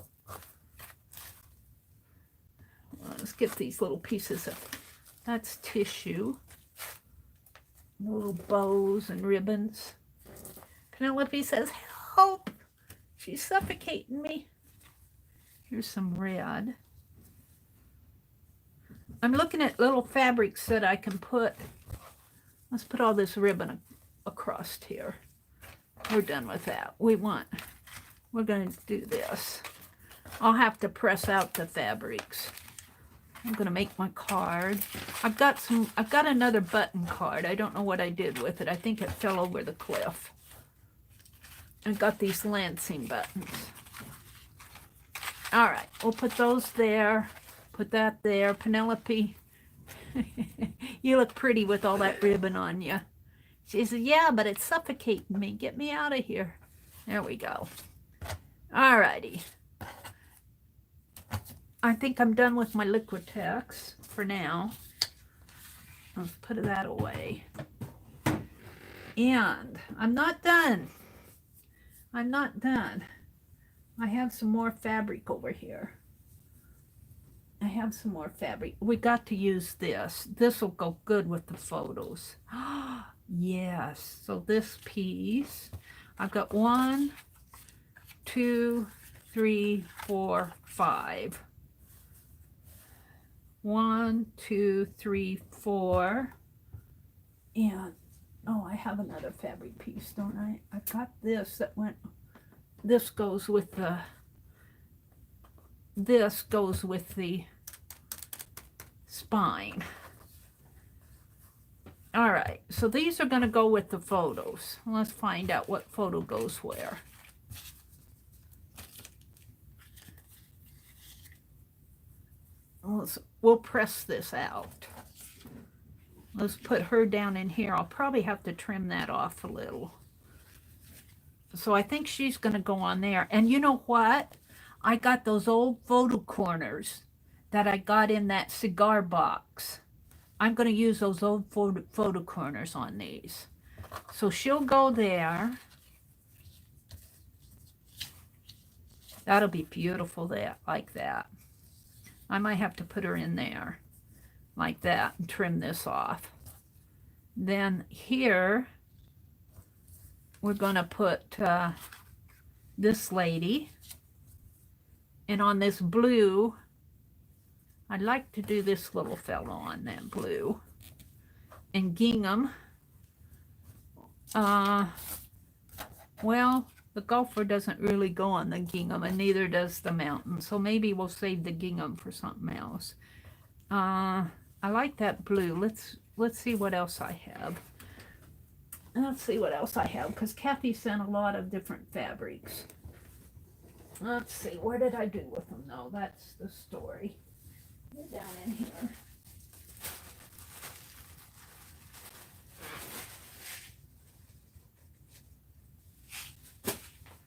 Speaker 1: Let's get these little pieces of... That's tissue. Little bows and ribbons. Penelope says, help! She's suffocating me. Here's some red. I'm looking at little fabrics that I can put. Let's put all this ribbon across here. We're done with that. We're going to do this. I'll have to press out the fabrics. I'm going to make my card. I've got another button card. I don't know what I did with it. I think it fell over the cliff. I got these lancing buttons. All right, we'll put those there. Put that there. Penelope, you look pretty with all that ribbon on you. She said, yeah, but it's suffocating me. Get me out of here. There we go. All righty. I think I'm done with my Liquitex for now. Let's put that away. And I'm not done. I'm not done. I have some more fabric over here. I have some more fabric. We got to use this. This will go good with the photos. Yes. So this piece, I've got 1, 2, 3, 4, 5. 1, 2, 3, 4. And oh, I have another fabric piece, don't I? I've got this that went, this goes with the spine. All right, so these are going to go with the photos. Let's find out what photo goes where. We'll press this out. Let's put her down in here. I'll probably have to trim that off a little. So I think she's going to go on there. And you know what? I got those old photo corners that I got in that cigar box. I'm going to use those old photo corners on these. So she'll go there. That'll be beautiful there, like that. I might have to put her in there like that and trim this off. Then here, we're going to put this lady. And on this blue, I'd like to do this little fellow on that blue. And gingham. Well, the golfer doesn't really go on the gingham, and neither does the mountain. So maybe we'll save the gingham for something else. I like that blue. Let's see what else I have. Let's see what else I have, because Kathy sent a lot of different fabrics. Let's see, where did I do with them? No, that's the story. They're down in here.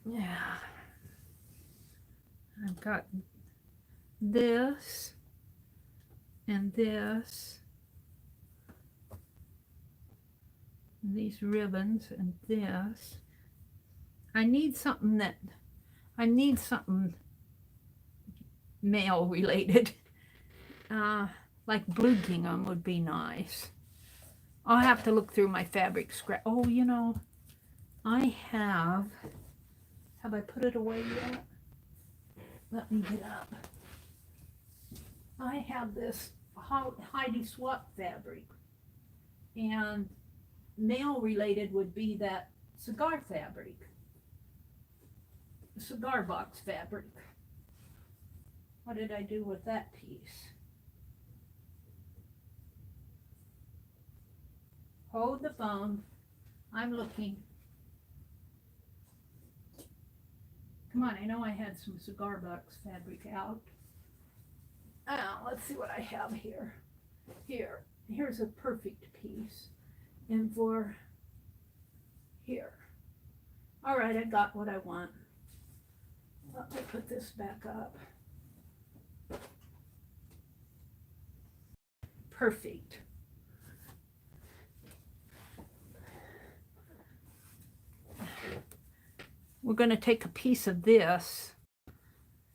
Speaker 1: Yeah. I've got this and this. And these ribbons and this. I need something male related. Like blue gingham would be nice. I'll have to look through my fabric scrap. Oh, you know, I have I put it away yet? Let me get up. I have this Heidi Swap fabric, and male related would be that cigar fabric, cigar box fabric. What did I do with that piece? Hold the phone. I'm looking. Come on, I know I had some cigar box fabric out. Let's see what I have here. Here's a perfect piece. And for here. All right, I got what I want. Let me put this back up. Perfect. We're going to take a piece of this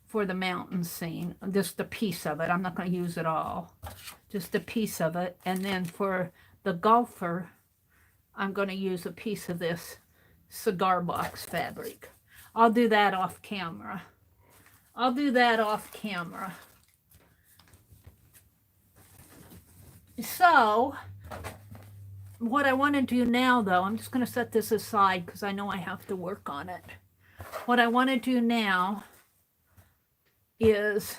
Speaker 1: for the mountain scene, just a piece of it. I'm not going to use it all, just a piece of it. And then for the golfer, I'm going to use a piece of this cigar box fabric. I'll do that off camera. So what I want to do now, though, I'm just going to set this aside because I know I have to work on it. What I want to do now is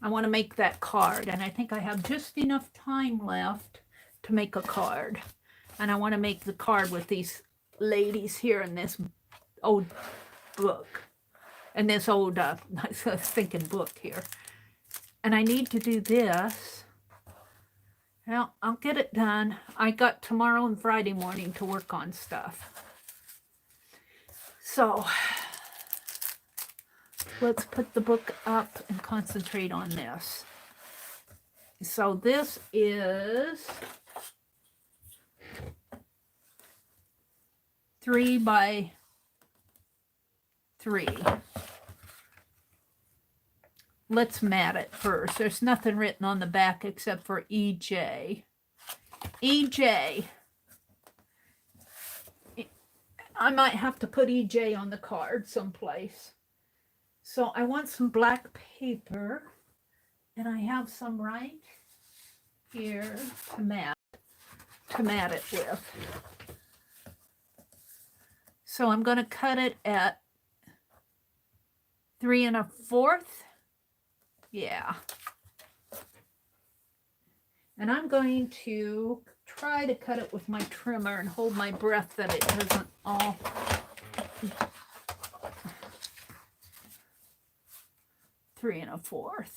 Speaker 1: I want to make that card, and I think I have just enough time left to make a card. And I want to make the card with these ladies here in this old book, and this old thinking book here. And I need to do this. Well, I'll get it done. I got tomorrow and Friday morning to work on stuff. So let's put the book up and concentrate on this. So this is 3 by 3. Let's mat it first. There's nothing written on the back except for EJ. EJ. I might have to put EJ on the card someplace. So I want some black paper, and I have some right here to mat it with. So I'm going to cut it at 3 1/4. Yeah. And I'm going to try to cut it with my trimmer and hold my breath that it doesn't all... Three 1/4.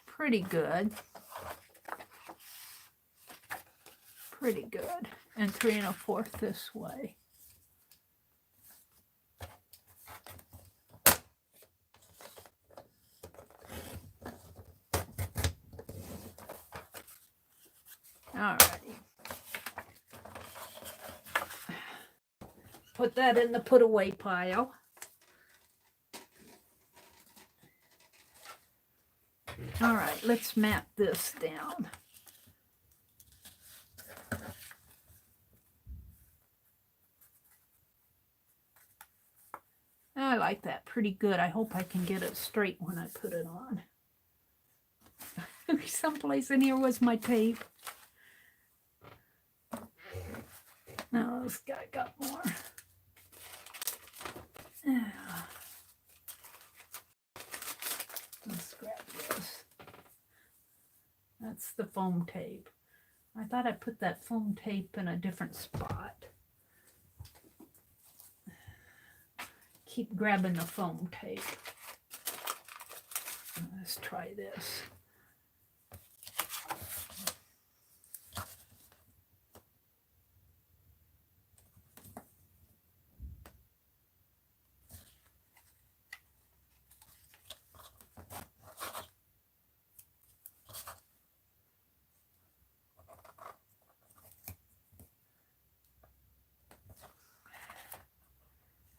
Speaker 1: Pretty good. Pretty good. And 3 1/4 this way. Alrighty. Put that in the put away pile. All right, let's mat this down. I like that pretty good. I hope I can get it straight when I put it on. Someplace in here was my tape. Now this guy got more. Let's grab this. That's the foam tape. I thought I put that foam tape in a different spot. Keep grabbing the foam tape. Let's try this.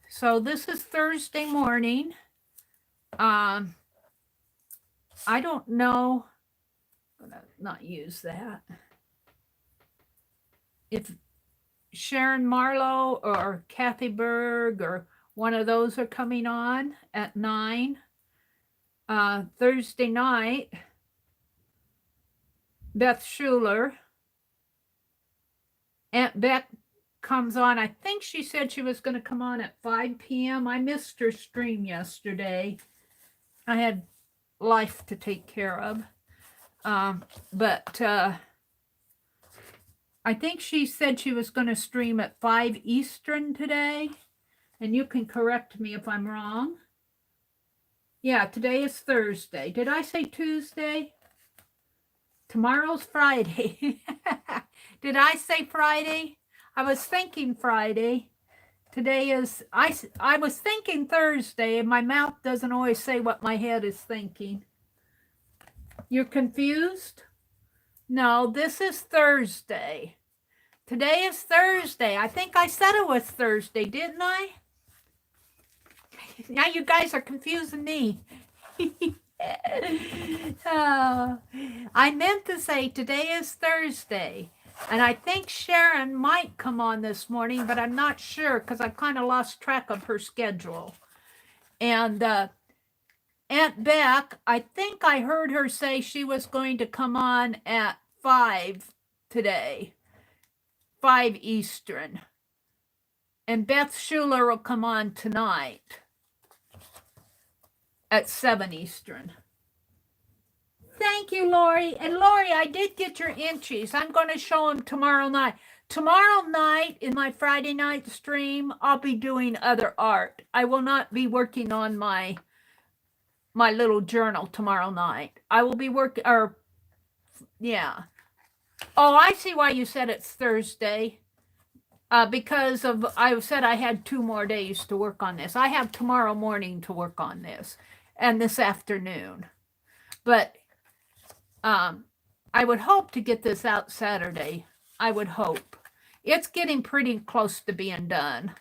Speaker 1: So this is Thursday morning. I don't know. I'm gonna not use that. If Sharon Marlowe or Kathy Berg or one of those are coming on at 9. Thursday night, Beth Schuler. Aunt Beck comes on. I think she said she was going to come on at 5 p.m. I missed her stream yesterday. I had life to take care of. But I think she said she was going to stream at 5 Eastern today. And you can correct me if I'm wrong. Yeah, today is Thursday. Did I say Tuesday? Tomorrow's Friday. Did I say Friday? I was thinking Friday. Today is, I was thinking Thursday, and my mouth doesn't always say what my head is thinking. You're confused? No, this is Thursday. Today is Thursday. I think I said it was Thursday, didn't I? Now you guys are confusing me. I meant to say today is Thursday. And I think Sharon might come on this morning, but I'm not sure because I've kind of lost track of her schedule. And Aunt Beck, I think I heard her say she was going to come on at 5 today, 5 Eastern. And Beth Schuler will come on tonight at 7 Eastern. Thank you, Lori. And Lori, I did get your inchies. I'm going to show them tomorrow night. Tomorrow night in my Friday night stream, I'll be doing other art. I will not be working on my little journal tomorrow night. I will be working, or yeah. Oh, I see why you said it's Thursday. Because of, I said I had 2 more days to work on this. I have tomorrow morning to work on this and this afternoon. But I would hope to get this out Saturday. I would hope. It's getting pretty close to being done,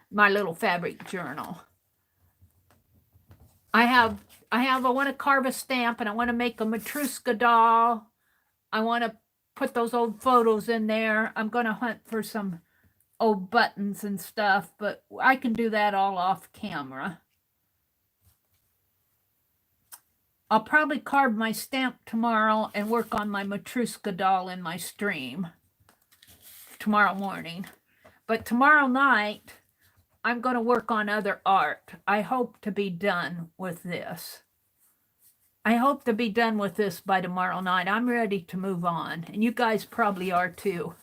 Speaker 1: my little fabric journal. I want to carve a stamp, and I want to make a Matryoshka doll. I want to put those old photos in there. I'm going to hunt for some old buttons and stuff, but I can do that all off camera. I'll probably carve my stamp tomorrow and work on my Matryoshka doll in my stream tomorrow morning. But tomorrow night, I'm going to work on other art. I hope to be done with this. I hope to be done with this by tomorrow night. I'm ready to move on, and you guys probably are too.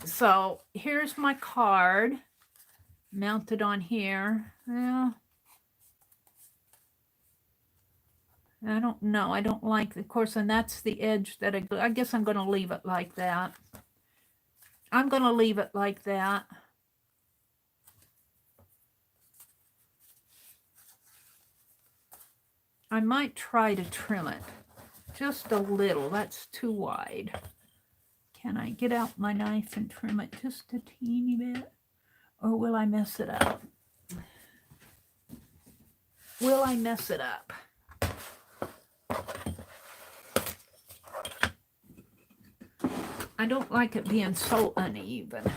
Speaker 1: So here's my card mounted on here. Well, I don't know. I don't like, of course, and that's the edge that I guess I'm going to leave it like that. I'm going to leave it like that. I might try to trim it just a little. That's too wide. Can I get out my knife and trim it just a teeny bit? Or will I mess it up? Will I mess it up? I don't like it being so uneven.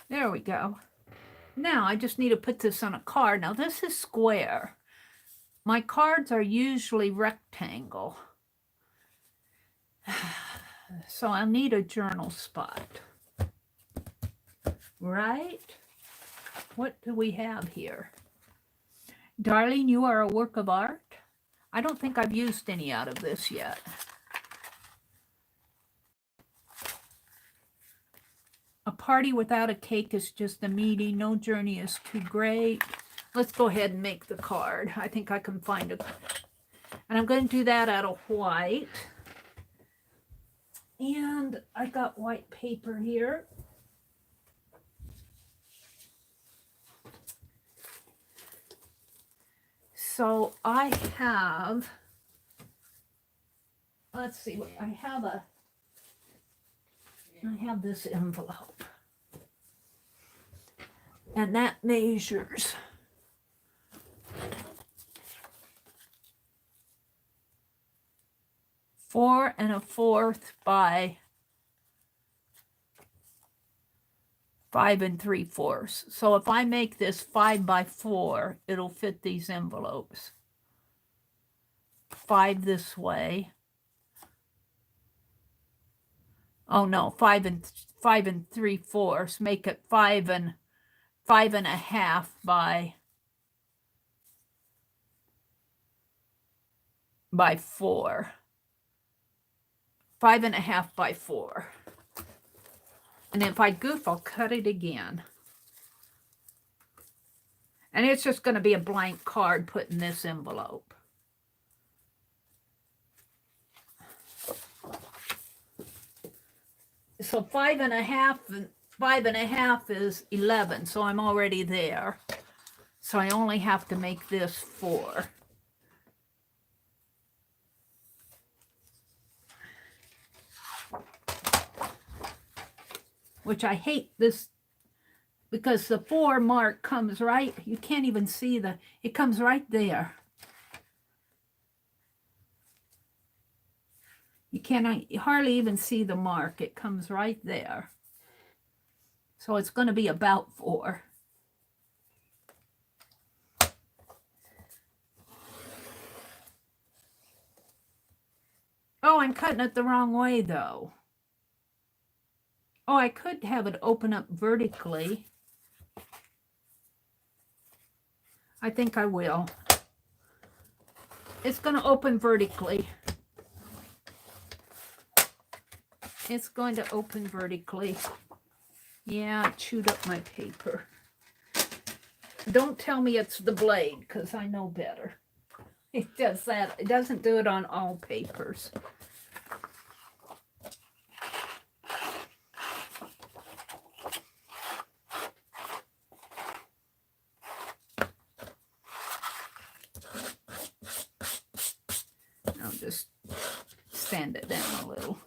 Speaker 1: There we go. Now I just need to put this on a card. Now this is square. My cards are usually rectangle. So I'll need a journal spot. Right? What do we have here? Darling, you are a work of art. I don't think I've used any out of this yet. A party without a cake is just a meeting. No journey is too great. Let's go ahead and make the card. I think I can find it. And I'm going to do that out of white. And I got white paper here. So I have, let's see, I have this envelope. And that measures 4 1/4 by 5 3/4. So if I make this 5 by 4, it'll fit these envelopes. 5 this way. Oh no, 5 3/4. Make it 5 1/2 by 4. 5 1/2 by 4. And if I goof, I'll cut it again. And it's just going to be a blank card put in this envelope. So 5 1/2 and 5 1/2 is 11. So I'm already there. So I only have to make this 4. Which I hate this because the 4 mark comes right, you can't even see it comes right there. You cannot hardly even see the mark. It comes right there. So it's going to be about 4. Oh, I'm cutting it the wrong way though. Oh, I could have it open up vertically. I think I will. It's going to open vertically. It's going to open vertically. Yeah, I chewed up my paper. Don't tell me it's the blade, because I know better. It does that. It doesn't do it on all papers. I'll just sand it down a little.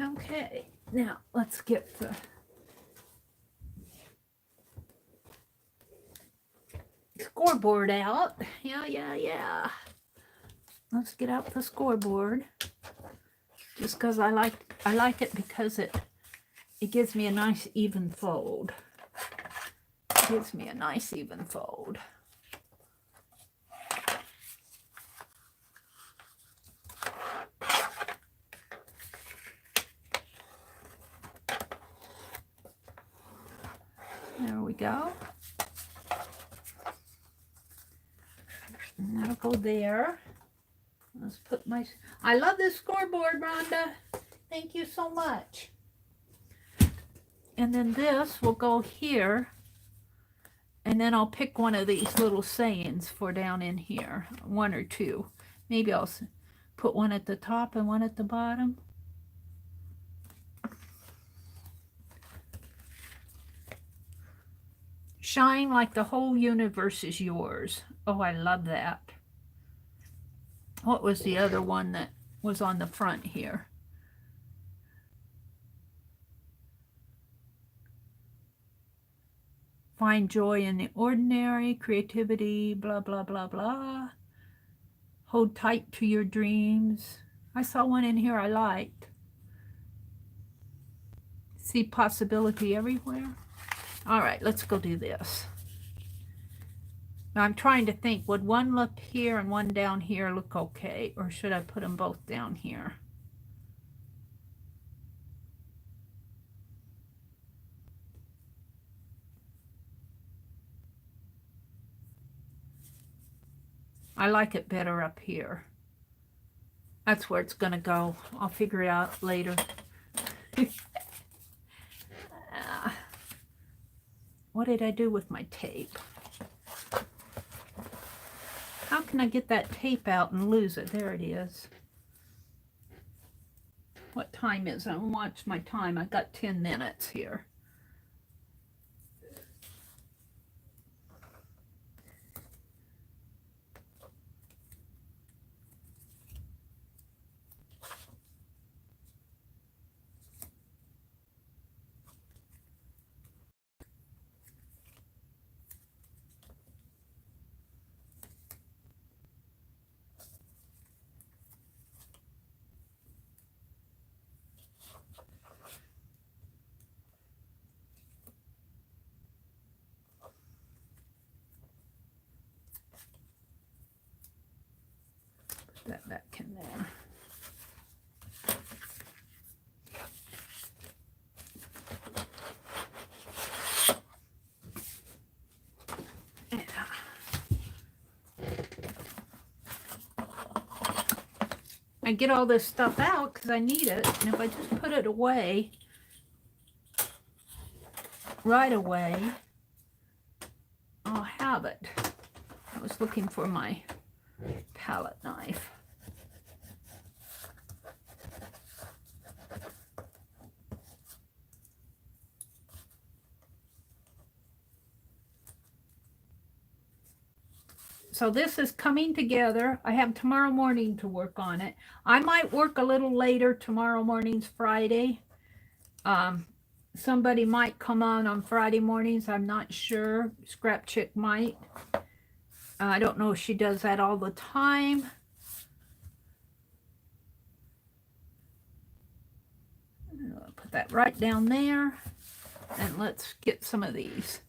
Speaker 1: Okay, now let's get the scoreboard out. Yeah. Let's get out the scoreboard. Just because I like it because it gives me a nice even fold. It gives me a nice even fold. There we go. And that'll go there. Let's put my... I love this scoreboard, Rhonda. Thank you so much. And then this will go here. And then I'll pick one of these little sayings for down in here. 1 or 2. Maybe I'll put one at the top and one at the bottom. Shine like the whole universe is yours. Oh, I love that. What was the other one that was on the front here? Find joy in the ordinary, creativity, blah, blah, blah, blah. Hold tight to your dreams. I saw one in here I liked. See possibility everywhere. All right, let's go do this. Now I'm trying to think, would one look here and one down here look okay? Or should I put them both down here? I like it better up here. That's where it's going to go. I'll figure it out later. What did I do with my tape? How can I get that tape out and lose it? There it is. What time is it? I'll watch my time. I got 10 minutes here. That back in there. Yeah. I get all this stuff out because I need it, and if I just put it away right away, I'll have it. I was looking for my palette knife. So this is coming together. I have tomorrow morning to work on it. I might work a little later. Tomorrow morning's Friday. Somebody might come on Friday mornings. I'm not sure. Scrap Chick might. I don't know if she does that all the time. I'll put that right down there. And let's get some of these.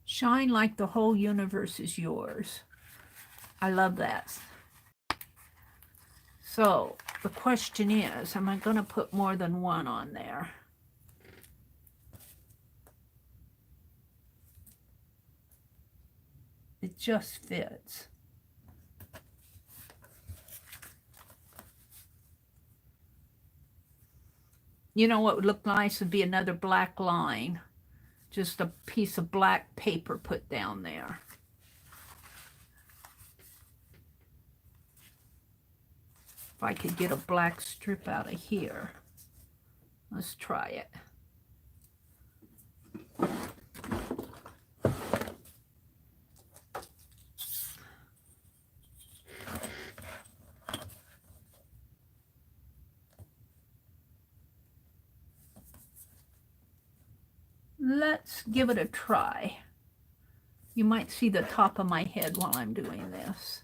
Speaker 1: Shine like the whole universe is yours. I love that. So the question is, am I going to put more than one on there? It just fits. You know what would look nice would be another black line. Just a piece of black paper put down there. If I could get a black strip out of here. Let's try it. Let's give it a try. You might see the top of my head while I'm doing this.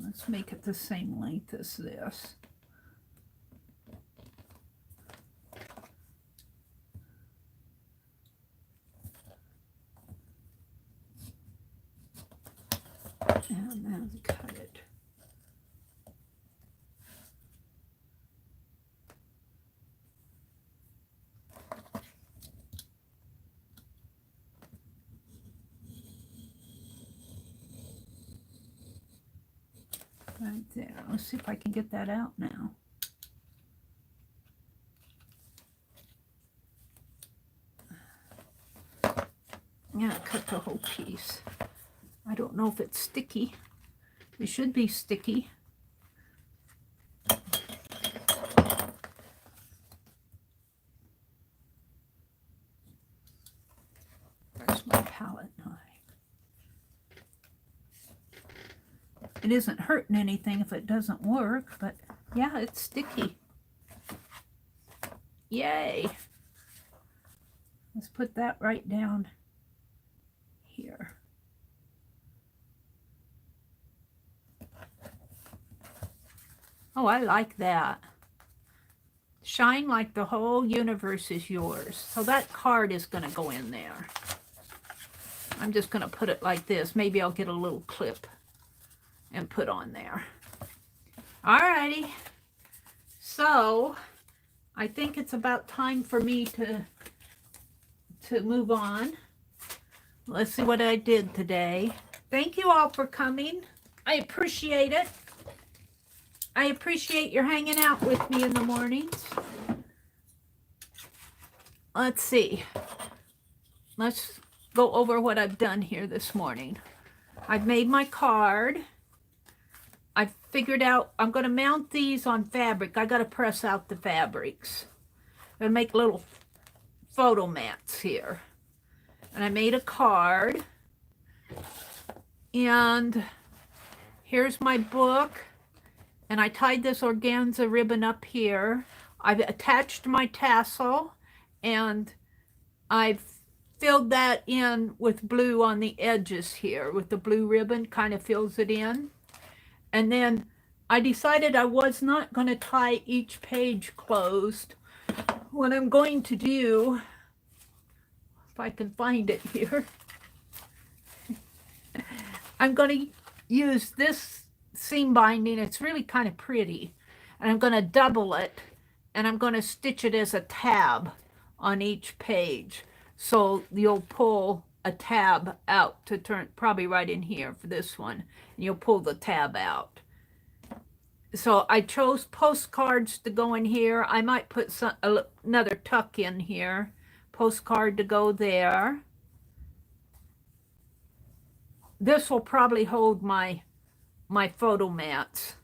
Speaker 1: Let's make it the same length as this. And then cut it. Right there. Let's see if I can get that out now. Yeah, cut the whole piece. I don't know if it's sticky. It should be sticky. Where's my palette? It isn't hurting anything if it doesn't work, but yeah, it's sticky. Yay. Let's put that right down here. Oh, I like that. Shine like the whole universe is yours. So that card is going to go in there. I'm just going to put it like this. Maybe I'll get a little clip and put on there. Alrighty. So I think it's about time for me to move on. Let's see what I did today. Thank you all for coming. I appreciate it. I appreciate your hanging out with me in the mornings. Let's see. Let's go over what I've done here this morning. I've made my card. I figured out I'm going to mount these on fabric. I got to press out the fabrics. I'm going to make little photo mats here. And I made a card. And here's my book. And I tied this organza ribbon up here. I've attached my tassel, and I've filled that in with blue on the edges here, with the blue ribbon, kind of fills it in. And then I decided I was not going to tie each page closed. What I'm going to do, if I can find it here, I'm going to use this seam binding. It's really kind of pretty, and I'm going to double it, and I'm going to stitch it as a tab on each page, so you'll pull a tab out to turn, probably right in here for this one, and you'll pull the tab out. So I chose postcards to go in here. I might put another tuck in here, postcard to go there. This will probably hold my photo mats,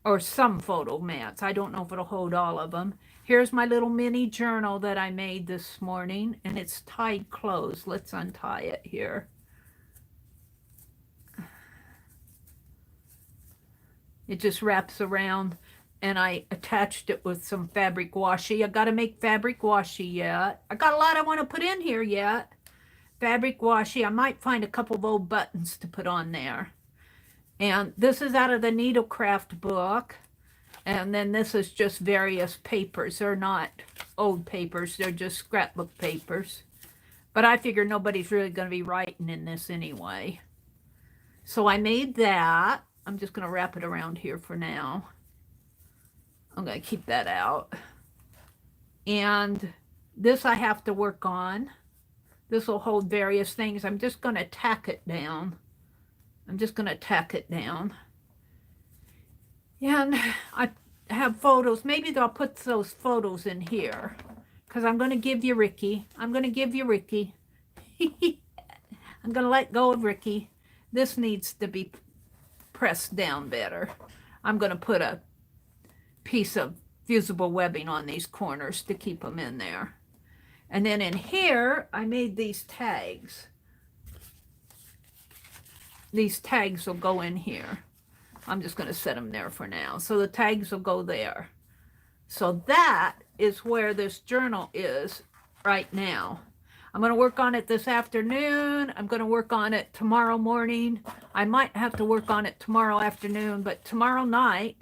Speaker 1: or some photo mats. I don't know if it'll hold all of them. Here's my little mini journal that I made this morning, and it's tied closed. Let's untie it here. It just wraps around, and I attached it with some fabric washi. I got to make fabric washi yet. I got a lot I want to put in here yet. Fabric washi. I might find a couple of old buttons to put on there. And this is out of the Needlecraft book. And then this is just various papers. They're not old papers. They're just scrapbook papers. But I figure nobody's really going to be writing in this anyway. So I made that. I'm just going to wrap it around here for now. I'm going to keep that out. And this I have to work on. This will hold various things. I'm just going to tack it down. I'm just going to tack it down. And I have photos. Maybe I'll put those photos in here, because I'm going to give you Ricky. I'm going to give you Ricky. I'm going to let go of Ricky. This needs to be pressed down better. I'm going to put a piece of fusible webbing on these corners to keep them in there. And then in here, I made these tags. These tags will go in here. I'm just going to set them there for now. So the tags will go there. So that is where this journal is right now. I'm going to work on it this afternoon. I'm going to work on it tomorrow morning. I might have to work on it tomorrow afternoon, but tomorrow night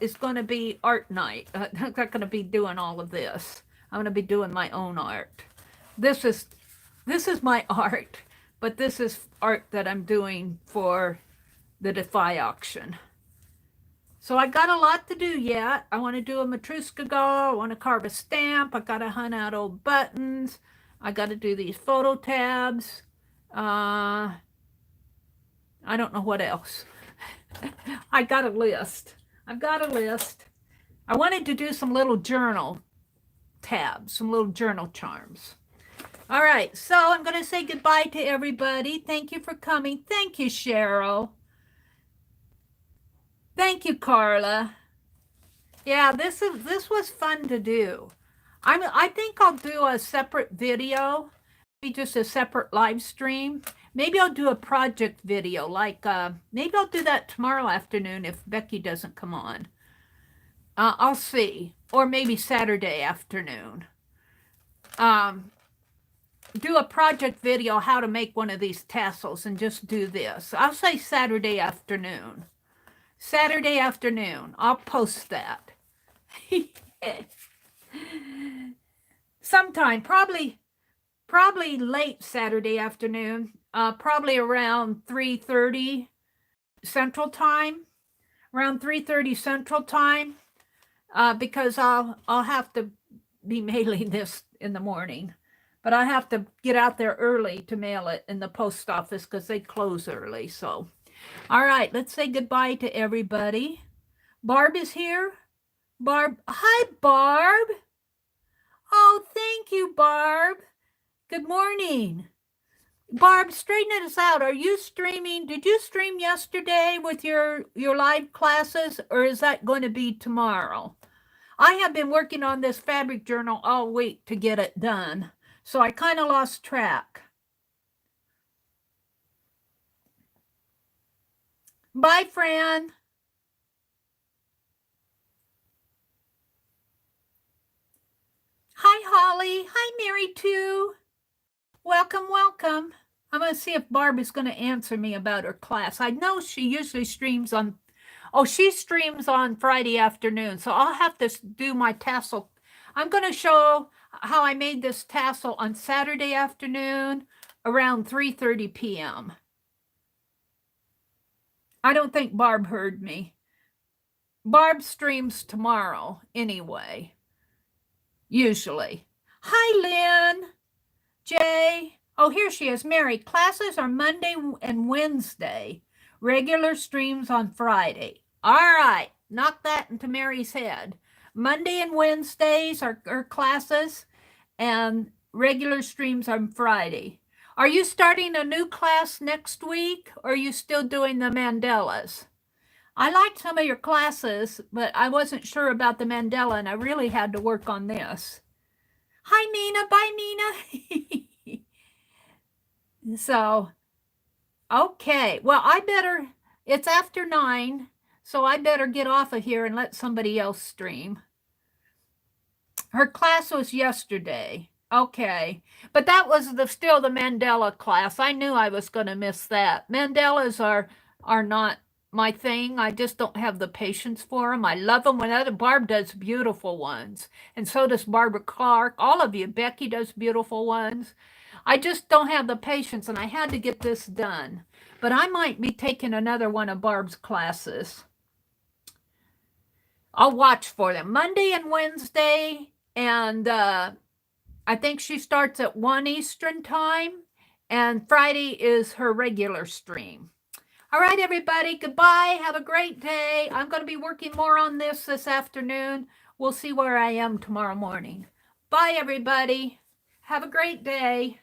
Speaker 1: is going to be art night. I'm not going to be doing all of this. I'm going to be doing my own art. This is my art, but this is art that I'm doing for the Defy auction. So I got a lot to do yet. I want to do a Matryoshka doll. I want to carve a stamp. I got to hunt out old buttons. I got to do these photo tabs. I don't know what else. I got a list. I've got a list. I wanted to do some little journal tabs, some little journal charms. All right, so I'm going to say goodbye to everybody. Thank you for coming. Thank you, Cheryl. Thank you, Carla. Yeah, this was fun to do. I think I'll do a separate video, maybe just a separate live stream. Maybe I'll do a project video, like maybe I'll do that tomorrow afternoon if Becky doesn't come on. I'll see. Or maybe Saturday afternoon. Do a project video how to make one of these tassels and just do this. I'll say Saturday afternoon. Saturday afternoon. I'll post that. Sometime, probably late Saturday afternoon, probably around 3:30 Central Time, around 3:30 Central Time, because I'll have to be mailing this in the morning, but I have to get out there early to mail it in the post office because they close early. So, all right, let's say goodbye to everybody. Barb is here. Barb, hi, Barb. Oh, thank you, Barb. Good morning. Barb, straighten us out. Are you streaming? Did you stream yesterday with your live classes, or is that going to be tomorrow? I have been working on this fabric journal all week to get it done, so I kind of lost track. Bye, Fran. Hi, Holly. Hi, Mary, too. Welcome, welcome. I'm going to see if Barb is going to answer me about her class. I know she usually streams on, she streams on Friday afternoon, so I'll have to do my tassel. I'm going to show how I made this tassel on Saturday afternoon around 3:30 p.m. I don't think Barb heard me. Barb streams tomorrow anyway, usually. Hi, Lynn. Jay. Oh, here she is. Mary, classes are Monday and Wednesday. Regular streams on Friday. All right. Knock that into Mary's head. Monday and Wednesdays are classes, and regular streams on Friday. Are you starting a new class next week, or are you still doing the mandalas? I liked some of your classes, but I wasn't sure about the mandala, and I really had to work on this. Hi, Nina. Bye, Nina. So, okay. Well, it's after 9, so I better get off of here and let somebody else stream. Her class was yesterday. Okay. But that was still the mandala class. I knew I was going to miss that. Mandalas are not my thing. I just don't have the patience for them. I love them when Barb does beautiful ones. And so does Barbara Clark. All of you. Becky does beautiful ones. I just don't have the patience, and I had to get this done. But I might be taking another one of Barb's classes. I'll watch for them. Monday and Wednesday, and I think she starts at 1 Eastern time, and Friday is her regular stream. All right, everybody, goodbye. Have a great day. I'm going to be working more on this afternoon. We'll see where I am tomorrow morning. Bye, everybody. Have a great day.